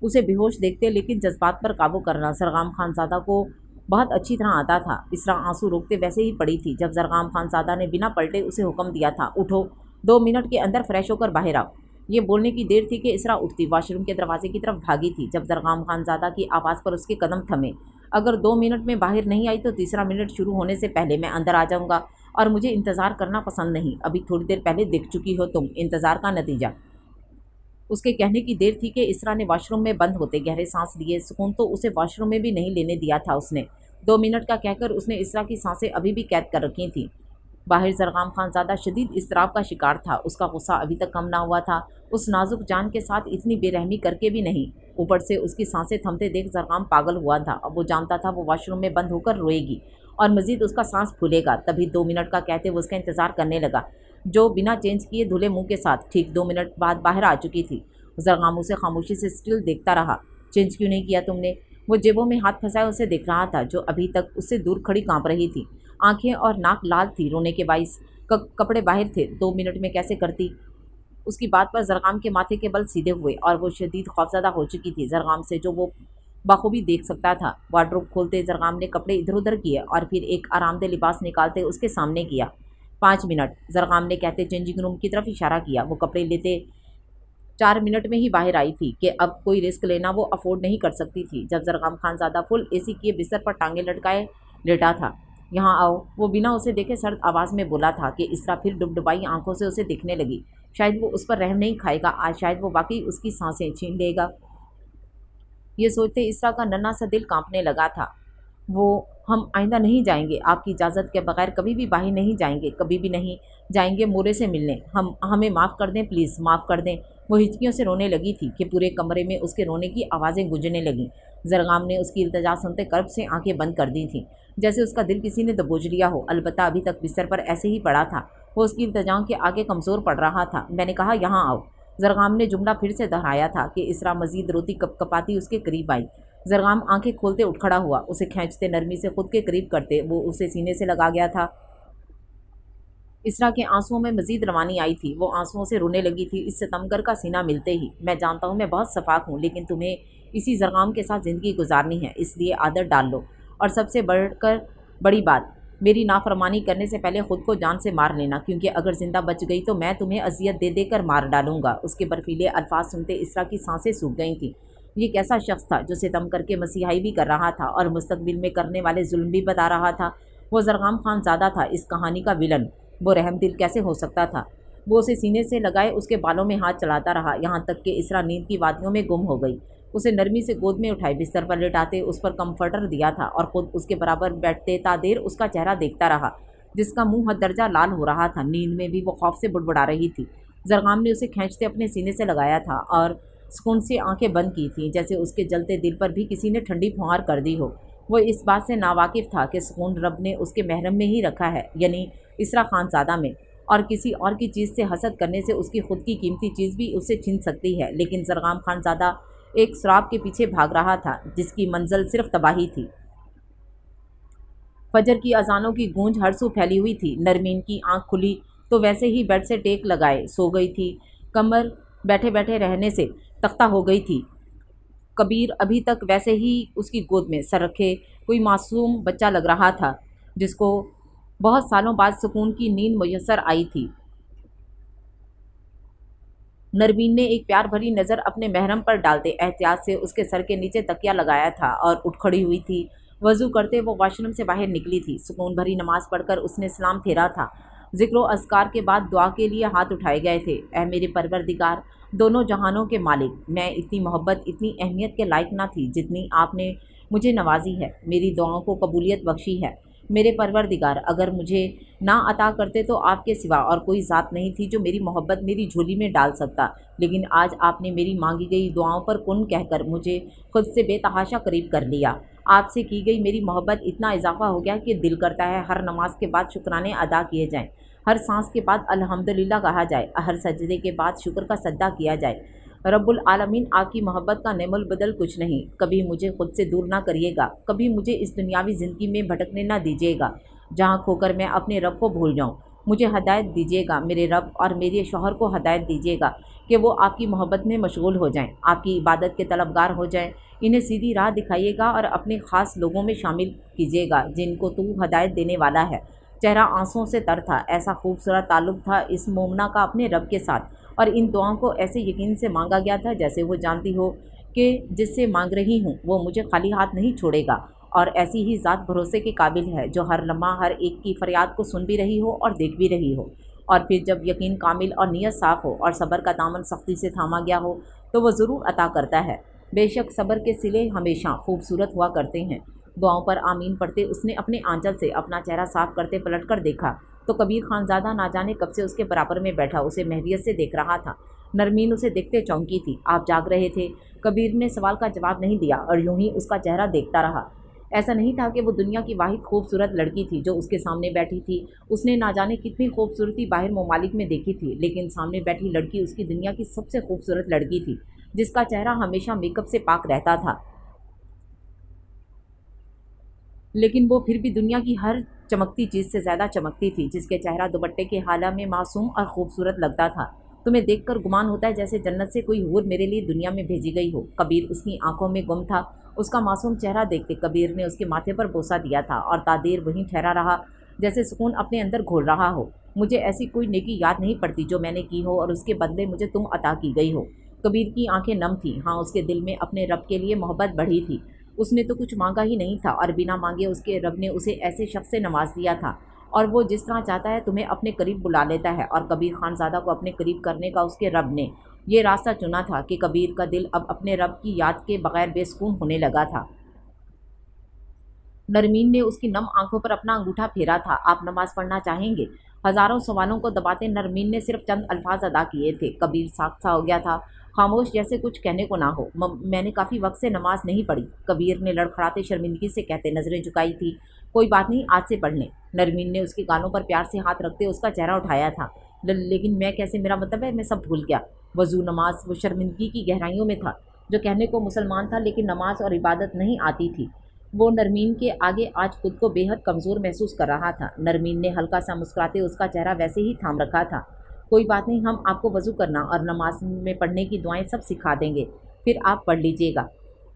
उसे बेहोश देखते, लेकिन जज्बात पर काबू करना जरगाम खानज़ादा को बहुत अच्छी तरह आता था। इसरा आंसू रोकते वैसे ही पड़ी थी जब जरगाम खानज़ादा ने बिना पलटे उसे हुक्म दिया था, उठो, 2 मिनट के अंदर फ्रेश होकर बाहर आओ। ये बोलने की देर थी कि इसरा उठती वॉशरूम के दरवाजे की तरफ भागी थी, जब जरगाम खानज़ादा की आवाज़ पर उसके कदम थमे। अगर 2 मिनट में बाहर नहीं आई तो तीसरा मिनट शुरू होने से पहले मैं अंदर आ जाऊंगा, और मुझे इंतज़ार करना पसंद नहीं। अभी थोड़ी देर पहले दिख चुकी हो तुम, इंतज़ार का नतीजा। उसके कहने की देर थी कि इसरा ने वॉशरूम में बंद होते गहरे सांस लिए। सुकून तो उसे वॉशरूम में भी नहीं लेने दिया था उसने। 2 मिनट का कहकर उसने इसरा की सांसें अभी भी कैद कर रखी थीं। बाहर जरगाम खानज़ादा शदीद इज़्तिराब का शिकार था। उसका गुस्सा अभी तक कम ना हुआ था, उस नाजुक जान के साथ इतनी बेरहमी करके भी नहीं। ऊपर से उसकी सांसें थमते देख जरगाम पागल हुआ था। अब वो जानता था वो वॉशरूम में बंद होकर रोएगी और मज़ीद उसका सांस फूलेगा। तभी 2 मिनट का कहते वो उसका इंतज़ार करने लगा, जो बिना चेंज किए धुले मुंह के साथ ठीक 2 मिनट बाद बाहर आ चुकी थी। जरगाम उसे खामोशी से स्टिल देखता रहा। चेंज क्यों नहीं किया तुमने? वो जेबों में हाथ फंसाए उसे देख रहा था, जो अभी तक उससे दूर खड़ी कांप रही थी। आंखें और नाक लाल थी रोने के बाइस। कपड़े बाहर थे, 2 मिनट में कैसे करती? उसकी बात पर जरगाम के माथे के बल सीधे हुए और वो शदीद खौफज़दा हो चुकी थी जरगाम से, जो वो बखूबी देख सकता था। वार्डरोब खोलते जरगाम ने कपड़े इधर उधर किए और फिर एक आरामदेह लिबास निकालते उसके सामने किया। 5 मिनट, जरगाम ने कहते चेंजिंग रूम की तरफ इशारा किया। वो कपड़े लेते 4 मिनट में ही बाहर आई थी कि अब कोई रिस्क लेना वो अफोर्ड नहीं कर सकती थी। जब जरगाम खानज़ादा फुल एसी किए बिस्तर पर टांगे लटकाए लेटा था। यहाँ आओ, वो बिना उसे देखे सर्द आवाज़ में बोला था कि इसरा फिर डुबडुबाई आंखों से उसे देखने लगी। शायद वो उस पर रहम नहीं खाएगा आज, शायद वो वाकई उसकी सांसें छीन लेगा। ये सोचते इसरा का नन्हा सा दिल कांपने लगा था। वो, हम आइंदा नहीं जाएंगे, आपकी इजाज़त के बगैर कभी भी बाहर नहीं जाएंगे, कभी भी नहीं जाएंगे मोरे से मिलने। हमें माफ़ कर दें, प्लीज़ माफ़ कर दें। वो हिचकियों से रोने लगी थी कि पूरे कमरे में उसके रोने की आवाज़ें गूंजने लगीं। जरगाम ने उसकी इल्तिजा सुनते कर्ब से आंखें बंद कर दी थीं, जैसे उसका दिल किसी ने दबोच लिया हो। अलबत्ता अभी तक बिस्तर पर ऐसे ही पड़ा था। वो उसकी इल्तिजाओं के आगे कमज़ोर पड़ रहा था। मैंने कहा यहाँ आओ। जरगाम ने जुमला फिर से दोहराया था कि इसरा मज़ीद रोती कपकपाती उसके करीब आई। जरगाम आंखें खोलते उठ खड़ा हुआ, उसे खींचते नरमी से खुद के करीब करते वो उसे सीने से लगा गया था। इसरा के आंसुओं में मजीद रवानी आई थी। वो आंसुओं से रोने लगी थी इस सितमगर का सीना मिलते ही। मैं जानता हूँ मैं बहुत सफाक हूँ, लेकिन तुम्हें इसी जरगाम के साथ ज़िंदगी गुजारनी है, इसलिए आदत डाल लो। और सबसे बढ़कर बड़ी बात, मेरी नाफरमानी करने से पहले ख़ुद को जान से मार लेना, क्योंकि अगर ज़िंदा बच गई तो मैं तुम्हें अजियत दे दे कर मार डालूंगा। उसके बर्फीले अल्फाज सुनते इसरा की सांसें सूख गई थीं। ये कैसा शख्स था जो सितम करके मसीहाई भी कर रहा था और मुस्तकबिल में करने वाले जुल्म भी बता रहा था? वो जरगाम खानज़ादा था, इस कहानी का विलन। वो रहमदिल कैसे हो सकता था? वो उसे सीने से लगाए उसके बालों में हाथ चलाता रहा, यहाँ तक कि इसरा नींद की वादियों में गुम हो गई। उसे नरमी से गोद में उठाए बिस्तर पर लेटाते उस पर कम्फर्टर दिया था और ख़ुद उसके बराबर बैठते तादेर उसका चेहरा देखता रहा, जिसका मुंह हद दर्जा लाल हो रहा था। नींद में भी वो खौफ से बुड़बुड़ा रही थी। जरगाम ने उसे खींचते अपने सीने से लगाया था और सुकून से आंखें बंद की थीं, जैसे उसके जलते दिल पर भी किसी ने ठंडी फुहार कर दी हो। वो इस बात से नावाकिफ़ था कि सुकून रब ने उसके महरम में ही रखा है, यानी इसरा खानज़ादा में, और किसी और की चीज़ से हसद करने से उसकी खुद की कीमती चीज़ भी उससे छिन सकती है। लेकिन जरगाम खानज़ादा एक शराब के पीछे भाग रहा था, जिसकी मंजिल सिर्फ तबाही थी। फजर की अजानों की गूंज हर सू फैली हुई थी। नरमीन की आंख खुली तो वैसे ही बेड से टेक लगाए सो गई थी। कमर बैठे बैठे रहने से तख्ता हो गई थी। कबीर अभी तक वैसे ही उसकी गोद में सर रखे कोई मासूम बच्चा लग रहा था, जिसको बहुत सालों बाद सुकून की नींद मुयस्सर आई थी। नरमीन ने एक प्यार भरी नज़र अपने महरम पर डालते एहतियात से उसके सर के नीचे तकिया लगाया था और उठ खड़ी हुई थी। वज़ू करते वो वॉशरूम से बाहर निकली थी। सुकून भरी नमाज पढ़कर उसने सलाम फेरा था। ज़िक्र व अज़कार के बाद दुआ के लिए हाथ उठाए गए थे। ऐ मेरे परवरदिगार, दोनों जहानों के मालिक, मैं इतनी मोहब्बत, इतनी अहमियत के लायक ना थी जितनी आपने मुझे नवाजी है, मेरी दुआओं को कबूलियत बख्शी है। मेरे परवरदिगार, अगर मुझे ना अता करते तो आपके सिवा और कोई ज़ात नहीं थी जो मेरी मोहब्बत मेरी झोली में डाल सकता, लेकिन आज आपने मेरी मांगी गई दुआओं पर कुन कहकर मुझे खुद से बेतहाशा करीब कर लिया। आपसे की गई मेरी मोहब्बत इतना इजाफा हो गया कि दिल करता है हर नमाज के बाद शुक्राने अदा किए जाएं, हर सांस के बाद अल्हम्दुलिल्लाह कहा जाए, हर सजदे के बाद शुक्र का सजदा किया जाए। रब्बुल आलमीन, आपकी मोहब्बत का नेमुल बदल कुछ नहीं। कभी मुझे खुद से दूर ना करिएगा, कभी मुझे इस दुनियावी ज़िंदगी में भटकने ना दीजिएगा जहाँ खोकर मैं अपने रब को भूल जाऊँ। मुझे हदायत दीजिएगा मेरे रब, और मेरे शौहर को हदायत दीजिएगा कि वो आपकी मोहब्बत में मशगूल हो जाएं, आपकी इबादत के तलबगार हो जाएं। इन्हें सीधी राह दिखाइएगा और अपने ख़ास लोगों में शामिल कीजिएगा जिनको तू हदायत देने वाला है। चेहरा आंसुओं से तर था। ऐसा खूबसूरत ताल्लुक़ था इस मोमना का अपने रब के साथ, और इन दुआओं को ऐसे यकीन से मांगा गया था जैसे वो जानती हो कि जिससे मांग रही हूँ वो मुझे खाली हाथ नहीं छोड़ेगा, और ऐसी ही ज़ात भरोसे के काबिल है जो हर लम्हा हर एक की फ़रियाद को सुन भी रही हो और देख भी रही हो। और फिर जब यकीन कामिल और नीयत साफ़ हो और सब्र का दामन सख्ती से थामा गया हो तो वह ज़रूर अता करता है। बेशक सब्र के सिले हमेशा खूबसूरत हुआ करते हैं। दुआओं पर आमीन पढ़ते उसने अपने आंचल से अपना चेहरा साफ करते पलट कर देखा तो कबीर खानज़ादा ना जाने कब से उसके बराबर में बैठा उसे महवियत से देख रहा था। नरमीन उसे देखते चौंकी थी। आप जाग रहे थे? कबीर ने सवाल का जवाब नहीं दिया और यूं ही उसका चेहरा देखता रहा। ऐसा नहीं था कि वो दुनिया की वाहिद खूबसूरत लड़की थी जो उसके सामने बैठी थी। उसने ना जाने कितनी खूबसूरती बाहर ममालिक में देखी थी, लेकिन सामने बैठी लड़की उसकी दुनिया की सबसे खूबसूरत लड़की थी, जिसका चेहरा हमेशा मेकअप से पाक रहता था, लेकिन वो फिर भी दुनिया की हर चमकती चीज़ से ज़्यादा चमकती थी, जिसके चेहरा दुपट्टे के हाला में मासूम और खूबसूरत लगता था। तुम्हें देखकर गुमान होता है जैसे जन्नत से कोई हूर मेरे लिए दुनिया में भेजी गई हो। कबीर उसकी आंखों में गुम था। उसका मासूम चेहरा देखते कबीर ने उसके माथे पर बोसा दिया था और तादेर वहीं ठहरा रहा, जैसे सुकून अपने अंदर घोल रहा हो। मुझे ऐसी कोई नेकी याद नहीं पड़ती जो मैंने की हो और उसके बदले मुझे तुम अता की गई हो। कबीर की आंखें नम थीं। हाँ, उसके दिल में अपने रब के लिए मोहब्बत बढ़ी थी। उसने तो कुछ मांगा ही नहीं था और बिना मांगे उसके रब ने उसे ऐसे शख्स से नवाज दिया था, और वो जिस तरह चाहता है तुम्हें अपने करीब बुला लेता है। और कबीर खानज़ादा को अपने करीब करने का उसके रब ने ये रास्ता चुना था कि कबीर का दिल अब अपने रब की याद के बगैर बेसुकून होने लगा था। नरमीन ने उसकी नम आंखों पर अपना अंगूठा फेरा था। आप नमाज पढ़ना चाहेंगे? हज़ारों सवालों को दबाते नरमीन ने सिर्फ चंद अल्फाज अदा किए थे। कबीर साख्त सा हो गया था, खामोश जैसे कुछ कहने को ना हो। मैंने काफ़ी वक्त से नमाज नहीं पढ़ी, कबीर ने लड़खड़ाते शर्मिंदगी से कहते नज़रें झुकाई थी। कोई बात नहीं, आज से पढ़ लें। नरमीन ने उसके गालों पर प्यार से हाथ रखते उसका चेहरा उठाया था। लेकिन मैं कैसे? मेरा मतलब है मैं सब भूल गया। वज़ू, नमाज, वो शर्मिंदगी की गहराइयों में था। जो कहने को मुसलमान था लेकिन नमाज और इबादत नहीं आती थी। वो नरमीन के आगे आज खुद को बेहद कमज़ोर महसूस कर रहा था। नरमीन ने हल्का सा मुस्कुराते उसका चेहरा वैसे ही थाम रखा था। कोई बात नहीं, हम आपको वज़ू करना और नमाज में पढ़ने की दुआएं सब सिखा देंगे, फिर आप पढ़ लीजिएगा।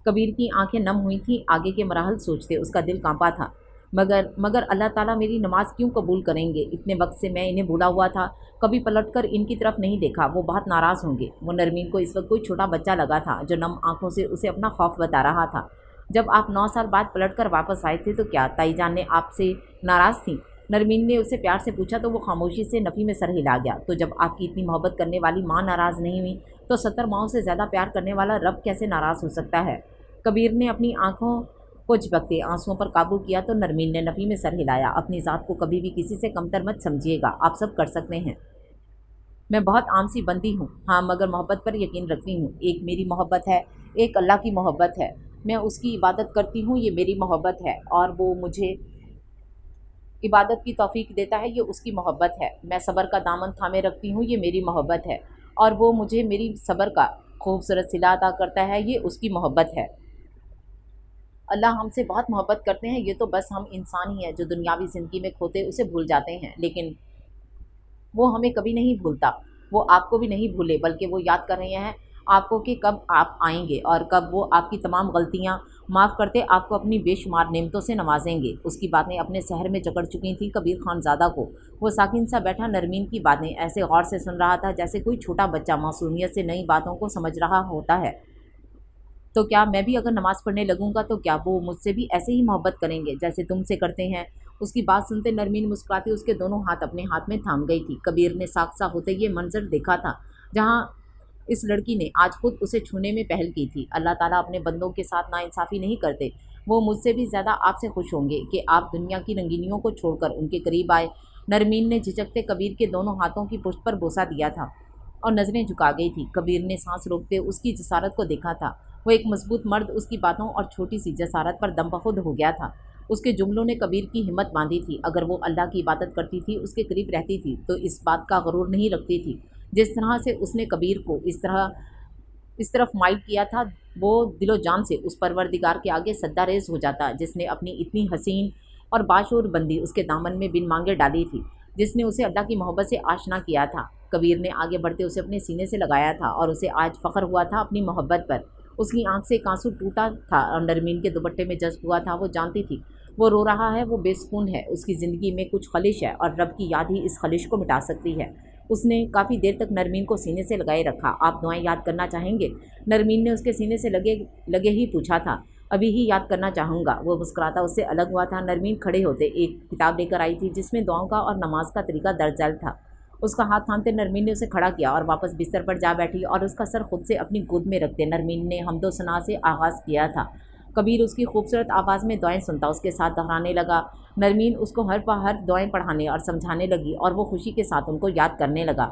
कबीर की आंखें नम हुई थीं। आगे के मराहल सोचते उसका दिल कांपा था। मगर मगर अल्लाह ताला मेरी नमाज क्यों कबूल करेंगे? इतने वक्त से मैं इन्हें भूला हुआ था, कभी पलटकर इनकी तरफ नहीं देखा। वो बहुत नाराज़ होंगे। वो नरमीन को इस वक्त कोई छोटा बच्चा लगा था जो नम आंखों से उसे अपना खौफ बता रहा था। जब आप 9 साल बाद पलटकर वापस आए थे तो क्या ताई जान ने आपसे नाराज़ थी? नरमीन ने उससे प्यार से पूछा तो वो खामोशी से नफ़ी में सर हिला गया। तो जब आपकी इतनी मोहब्बत करने वाली माँ नाराज़ नहीं हुई तो 70 माँओं से ज़्यादा प्यार करने वाला रब कैसे नाराज़ हो सकता है? कबीर ने अपनी आंखों को झपकते आंसुओं पर काबू किया तो नरमीन ने नफ़ी में सर हिलाया। अपनी ज़ात को कभी भी किसी से कमतर मत समझिएगा, आप सब कर सकते हैं। मैं बहुत आम सी बंदी हूँ, हाँ, मगर मोहब्बत पर यकीन रखती हूँ। एक मेरी मोहब्बत है, एक अल्लाह की मोहब्बत है। मैं उसकी इबादत करती हूँ, ये मेरी मोहब्बत है, और वो मुझे इबादत की तौफीक देता है, ये उसकी मोहब्बत है। मैं सब्र का दामन थामे रखती हूँ, ये मेरी मोहब्बत है, और वो मुझे मेरी सब्र का खूबसूरत सिला अता करता है, ये उसकी मोहब्बत है। अल्लाह हमसे बहुत मोहब्बत करते हैं। ये तो बस हम इंसान ही हैं जो दुनियावी ज़िंदगी में खोते उसे भूल जाते हैं, लेकिन वो हमें कभी नहीं भूलता। वो आपको भी नहीं भूले, बल्कि वो याद कर रहे हैं आपको कि कब आप आएंगे और कब वो आपकी तमाम गलतियां माफ़ करते आपको अपनी बेशुमार नेमतों से नवाजेंगे। उसकी बातें अपने शहर में जकड़ चुकी थीं कबीर खानज़ादा को। वो साकिन सा बैठा नरमीन की बातें ऐसे गौर से सुन रहा था जैसे कोई छोटा बच्चा मासूमियत से नई बातों को समझ रहा होता है। तो क्या मैं بھی اگر نماز پڑھنے لگوں گا تو کیا وہ مجھ سے بھی ایسے ہی محبت کریں گے جیسے تم سے کرتے ہیں؟ اس کی بات سنتے نرمین مسکراتی اس کے دونوں ہاتھ اپنے ہاتھ میں تھام گئی تھی۔ کبیر نے ساکسا ہوتے یہ منظر دیکھا تھا جہاں اس لڑکی نے آج خود اسے چھونے میں پہل کی تھی۔ اللہ تعالیٰ اپنے بندوں کے ساتھ ناانصافی نہیں کرتے، وہ مجھ سے بھی زیادہ آپ سے خوش ہوں گے کہ آپ دنیا کی رنگینیوں کو چھوڑ کر ان کے قریب آئے۔ نرمین نے جھجکتے کبیر کے دونوں ہاتھوں کی پشت پر بوسہ دیا تھا اور نظریں جھکا گئی تھی۔ کبیر نے سانس روکتے اس کی جسارت کو دیکھا تھا۔ وہ ایک مضبوط مرد اس کی باتوں اور چھوٹی سی جسارت پر دم بخود ہو گیا تھا۔ اس کے جملوں نے کبیر کی ہمت باندھی تھی۔ اگر وہ اللہ کی عبادت کرتی تھی، اس کے قریب رہتی تھی تو اس بات کا غرور نہیں رکھتی تھی جس طرح سے اس نے کبیر کو اس طرف مائل کیا تھا۔ وہ دل و جان سے اس پروردگار کے آگے سجدہ ریز ہو جاتا جس نے اپنی اتنی حسین اور باشعور بندی اس کے دامن میں بن مانگے ڈالی تھی، جس نے اسے اللہ کی محبت سے آشنا کیا تھا۔ کبیر نے آگے بڑھتے اسے اپنے سینے سے لگایا تھا اور اسے آج فخر ہوا تھا اپنی محبت پر۔ اس کی آنکھ سے ایک آنسو ٹوٹا تھا اور نرمین کے دوپٹے میں جذب ہوا تھا۔ وہ جانتی تھی وہ رو رہا ہے، وہ بے سکون ہے، اس کی زندگی میں کچھ خلش ہے اور رب کی یاد ہی اس خلش کو مٹا سکتی ہے۔ اس نے کافی دیر تک نرمین کو سینے سے لگائے رکھا۔ آپ دعائیں یاد کرنا چاہیں گے؟ نرمین نے اس کے سینے سے لگے ہی پوچھا تھا۔ ابھی ہی یاد کرنا چاہوں گا، وہ مسکراتا اس سے الگ ہوا تھا۔ نرمین کھڑے ہوتے ایک کتاب لے کر آئی تھی جس میں دعاؤں کا اور نماز کا طریقہ درج ذیل تھا۔ اس کا ہاتھ تھامتے نرمین نے اسے کھڑا کیا اور واپس بستر پر جا بیٹھی اور اس کا سر خود سے اپنی گود میں رکھتے نرمین نے حمد و ثنا سے آغاز کیا تھا۔ کبیر اس کی خوبصورت آواز میں دعائیں سنتا اس کے ساتھ دہرانے لگا۔ نرمین اس کو ہر پہر دعائیں پڑھانے اور سمجھانے لگی اور وہ خوشی کے ساتھ ان کو یاد کرنے لگا۔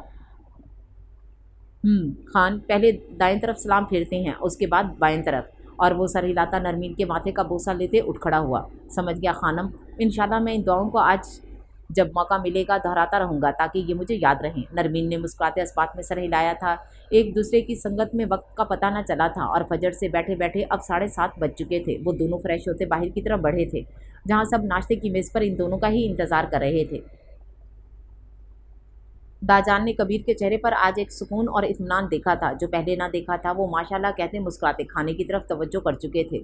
خان پہلے دائیں طرف سلام پھیرتے ہیں، اس کے بعد بائیں طرف، اور وہ سر ہلاتا نرمین کے ماتھے کا بوسہ لیتے اٹھ کھڑا ہوا۔ سمجھ گیا خانم، انشاءاللہ میں ان دعاؤں کو آج جب موقع ملے گا دہراتا رہوں گا تاکہ یہ مجھے یاد رہیں۔ نرمین نے مسکراتے اس بات میں سر ہلایا تھا۔ ایک دوسرے کی سنگت میں وقت کا پتہ نہ چلا تھا اور فجر سے بیٹھے بیٹھے اب 7:30 بج چکے تھے۔ وہ دونوں فریش ہوتے باہر کی طرف بڑھے تھے جہاں سب ناشتے کی میز پر ان دونوں کا ہی انتظار کر رہے تھے۔ داجان نے کبیر کے چہرے پر آج ایک سکون اور اطمینان دیکھا تھا جو پہلے نہ دیکھا تھا۔ وہ ماشاءاللہ کہتے مسکراتے کھانے کی طرف توجہ کر چکے تھے۔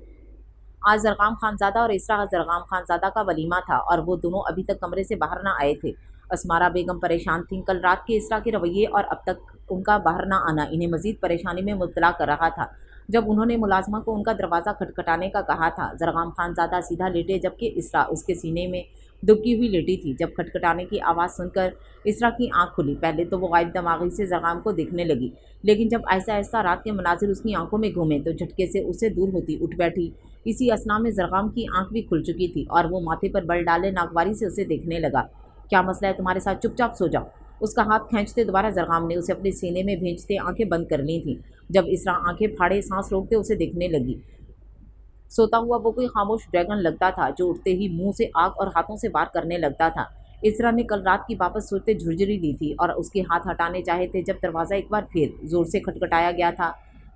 آج زرغام خانزادہ اور اسرا زرغام خانزادہ کا ولیمہ تھا اور وہ دونوں ابھی تک کمرے سے باہر نہ آئے تھے۔ اسمارا بیگم پریشان تھیں۔ کل رات کے اسرا کے رویے اور اب تک ان کا باہر نہ آنا انہیں مزید پریشانی میں مبتلا کر رہا تھا۔ جب انہوں نے ملازمہ کو ان کا دروازہ کھٹکھٹانے کا کہا تھا، زرغام خانزادہ سیدھا لیٹے جبکہ اسرا اس کے سینے میں دبکی ہوئی لیٹی تھی۔ جب کھٹکھٹانے کی آواز سن کر اسرا کی آنکھ کھلی، پہلے تو وہ غائب دماغی سے زرغام کو دیکھنے لگی، لیکن جب آہستہ آہستہ رات کے مناظر اس کی آنکھوں میں گھومے تو جھٹکے سے اس سے دور ہوتی اٹھ بیٹھی۔ اسی اثنا میں زرغام کی آنکھ بھی کھل چکی تھی اور وہ ماتھے پر بل ڈالے ناگواری سے اسے دیکھنے لگا۔ کیا مسئلہ ہے تمہارے ساتھ؟ چپ چاپ سو جاؤ۔ اس کا ہاتھ کھینچتے دوبارہ زرغام نے اسے اپنے سینے میں بھینچتے آنکھیں بند کر لی تھیں۔ جب اسرا آنکھیں پھاڑے سانس روکتے اسے دیکھنے لگی، سوتا ہوا وہ کوئی خاموش ڈریگن لگتا تھا جو اٹھتے ہی منہ سے آگ اور ہاتھوں سے وار کرنے لگتا تھا۔ اسرا نے کل رات کی بابت سوچتے جھرجھری لی تھی اور اس کے ہاتھ ہٹانے چاہے تھے جب دروازہ ایک بار پھر زور سے کھٹکھٹایا گیا تھا۔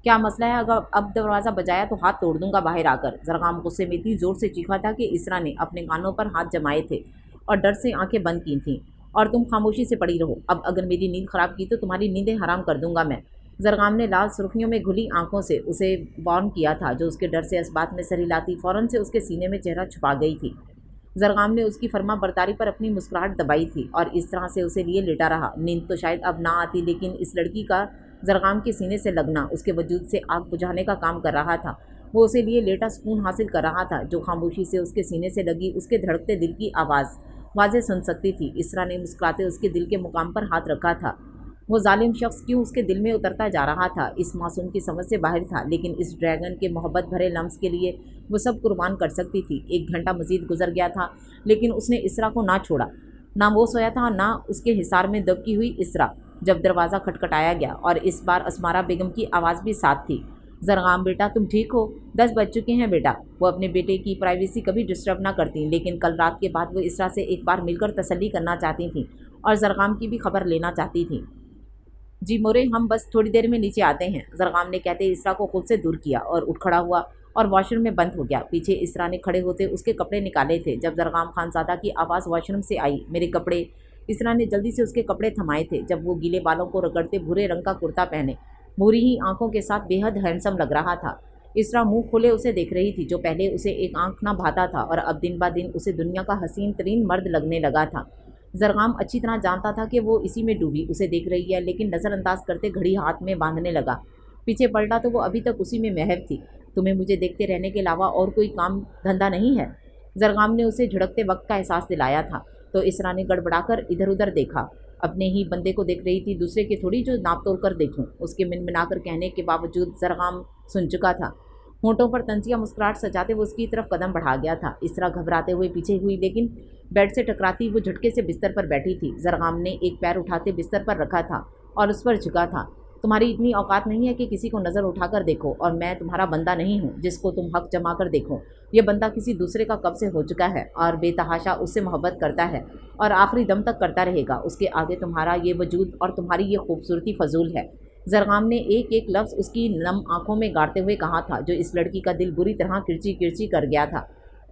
کیا مسئلہ ہے؟ اگر اب دروازہ بجایا تو ہاتھ توڑ دوں گا باہر آ کر۔ زرغام غصے میں اتنی زور سے چیخا تھا کہ اسرا نے اپنے کانوں پر ہاتھ جمائے تھے اور ڈر سے آنکھیں بند کی تھیں۔ اور تم خاموشی سے پڑی رہو، اب اگر میری نیند خراب کی تو تمہاری نیندیں حرام کر دوں گا میں۔ زرغام نے لال سرخیوں میں گھلی آنکھوں سے اسے وارن کیا تھا جو اس کے ڈر سے اس بات میں سر ہلاتی فوراً سے اس کے سینے میں چہرہ چھپا گئی تھی۔ زرغام نے اس کی فرما برداری پر اپنی مسکراہٹ دبائی تھی اور اس طرح سے اسے لیے لیٹا رہا۔ نیند تو شاید اب نہ آتی، لیکن اس لڑکی کا زرغام کے سینے سے لگنا اس کے وجود سے آگ بجھانے کا کام کر رہا تھا۔ وہ اسے لیے لیٹا سکون حاصل کر رہا تھا جو خاموشی سے اس کے سینے سے لگی اس کے دھڑکتے دل کی آواز واضح سن سکتی تھی۔ اسرا نے مسکراتے اس کے دل کے مقام پر ہاتھ رکھا تھا۔ وہ ظالم شخص کیوں اس کے دل میں اترتا جا رہا تھا اس معصوم کی سمجھ سے باہر تھا، لیکن اس ڈریگن کے محبت بھرے لمس کے لیے وہ سب قربان کر سکتی تھی۔ 1 گھنٹہ مزید گزر گیا تھا لیکن اس نے اسرا کو نہ چھوڑا۔ نہ وہ سویا تھا نہ اس کے حصار میں دبکی ہوئی اسرا۔ جب دروازہ کھٹکھٹایا گیا اور اس بار اسمارا بیگم کی آواز بھی ساتھ تھی۔ زرغام بیٹا تم ٹھیک ہو؟ 10 بج چکے ہیں بیٹا۔ وہ اپنے بیٹے کی پرائیویسی کبھی ڈسٹرب نہ کرتی، لیکن کل رات کے بعد وہ اسرا سے ایک بار مل کر تسلی کرنا چاہتی تھیں اور زرغام کی بھی خبر لینا چاہتی تھیں۔ جی مورے، ہم بس تھوڑی دیر میں نیچے آتے ہیں، زرغام نے کہتے اسرا کو خود سے دور کیا اور اٹھ کھڑا ہوا اور واش روم میں بند ہو گیا۔ پیچھے اسرا نے کھڑے ہوتے اس کے کپڑے نکالے تھے جب زرغام خانزادہ کی آواز واش روم سے آئی، میرے کپڑے۔ اسرا نے جلدی سے اس کے کپڑے تھمائے تھے جب وہ گیلے بالوں کو رگڑتے بھورے رنگ کا کرتا پہنے بھوری ہی آنکھوں کے ساتھ بے حد ہینڈسم لگ رہا تھا۔ اسرا منہ کھلے اسے دیکھ رہی تھی جو پہلے اسے ایک آنکھ نہ بھاتا تھا اور اب دن بہ دن اسے دنیا کا حسین ترین مرد لگنے لگا تھا۔ زرغام اچھی طرح جانتا تھا کہ وہ اسی میں ڈوبی اسے دیکھ رہی ہے، لیکن نظر انداز کرتے گھڑی ہاتھ میں باندھنے لگا۔ پیچھے پلٹا تو وہ ابھی تک اسی میں محو تھی۔ तुम्हें मुझे देखते रहने के अलावा और कोई काम धंधा नहीं है? जरगाम ने उसे झुड़कते वक्त का एहसास दिलाया था। तो इसरा ने गड़बड़ाकर इधर उधर देखा। अपने ही बंदे को देख रही थी, दूसरे की थोड़ी जो नाप तोल कर देखूं। उसके मिनमिनाकर कहने के बावजूद जरगाम सुन चुका था। होंठों पर तंजिया मुस्कुराहट सजाते हुए उसकी तरफ कदम बढ़ा गया था। इसरा घबराते हुए पीछे हुई, लेकिन बेड से टकराती वो झटके से बिस्तर पर बैठी थी। जरगाम ने एक पैर उठाते बिस्तर पर रखा था और उस पर झुका था। तुम्हारी इतनी औकात नहीं है कि किसी को नज़र उठाकर देखो, और मैं तुम्हारा बंदा नहीं हूँ जिसको तुम हक जमा कर देखो। ये बंदा किसी दूसरे का कब से हो चुका है और बेतहाशा उससे मोहब्बत करता है और आखिरी दम तक करता रहेगा। उसके आगे तुम्हारा ये वजूद और तुम्हारी ये खूबसूरती फजूल है। जरगाम ने एक एक लफ्ज़ उसकी नम आंखों में गाड़ते हुए कहा था, जो इस लड़की का दिल बुरी तरह किरची किरची कर गया था।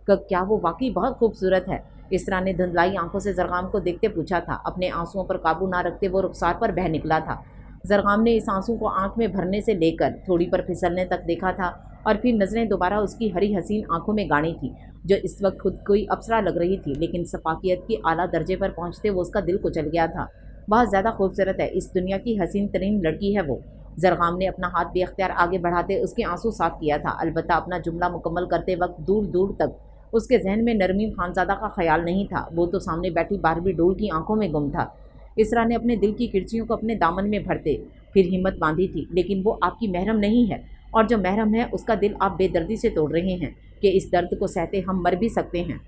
क्या वो वाकई बहुत खूबसूरत है? इसरा ने धुंधलाई आंखों से जरगाम को देखते पूछा था। अपने आंसुओं पर काबू ना रखते वो रुखसार पर बह निकला था। जरगाम ने इस आंसू को आंख में भरने से लेकर थोड़ी पर फिसलने तक देखा था और फिर नज़रें दोबारा उसकी हरी हसीन आंखों में गाड़ी थी, जो इस वक्त खुद कोई अप्सरा लग रही थी, लेकिन सफाकियत की आला दर्जे पर पहुँचते वो उसका दिल कुचल गया था। बहुत ज़्यादा खूबसूरत है, इस दुनिया की हसीन तरीन लड़की है वो। जरगाम ने अपना हाथ बेख्तियार आगे बढ़ाते उसके आंसू साफ किया था। अलबत्ता अपना जुमला मुकम्मल करते वक्त दूर दूर तक उसके जहन में नरमीन खानज़ादा का ख्याल नहीं था। वो तो सामने बैठी बारहवीं डोल की आंखों में गुम था। इसरा ने अपने दिल की किरचियों को अपने दामन में भरते फिर हिम्मत बांधी थी, लेकिन वो आपकी महरम नहीं है, और जो महरम है उसका दिल आप बेदर्दी से तोड़ रहे हैं कि इस दर्द को सहते हम मर भी सकते हैं,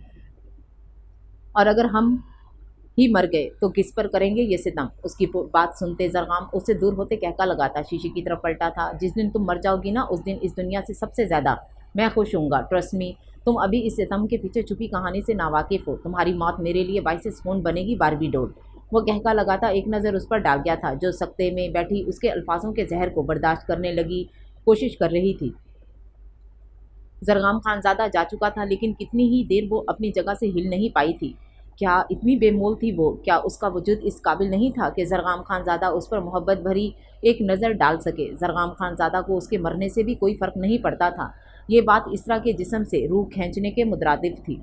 और अगर हम ही मर गए तो किस पर करेंगे ये सितम। उसकी बात सुनते जरगाम उससे दूर होते कहका लगाता, शीशे की तरफ पलटा था। जिस दिन तुम मर जाओगी ना, उस दिन इस दुनिया से सबसे ज़्यादा मैं खुश हूँगा, ट्रस्ट मी। तुम अभी इस सितम के पीछे छुपी कहानी से नावाकिफ़ हो। तुम्हारी मौत मेरे लिए बाइस सुकून बनेगी बारहवीं डोल। वो कहका लगाता एक नज़र उस पर डाल गया था, जो सख्ते में बैठी उसके अल्फाजों के जहर को बर्दाश्त करने लगी कोशिश कर रही थी। जरगाम खानज़ादा जा चुका था, लेकिन कितनी ही देर वो अपनी जगह से हिल नहीं पाई थी। क्या इतनी बेमोल थी वो? क्या उसका वजूद इस काबिल नहीं था कि जरगाम खानज़ादा उस पर मोहब्बत भरी एक नज़र डाल सके? जरगाम खानज़ादा को उसके मरने से भी कोई फ़र्क नहीं पड़ता था। ये बात इसरा के जिस्म से रूह खींचने के मुतरादिफ थी।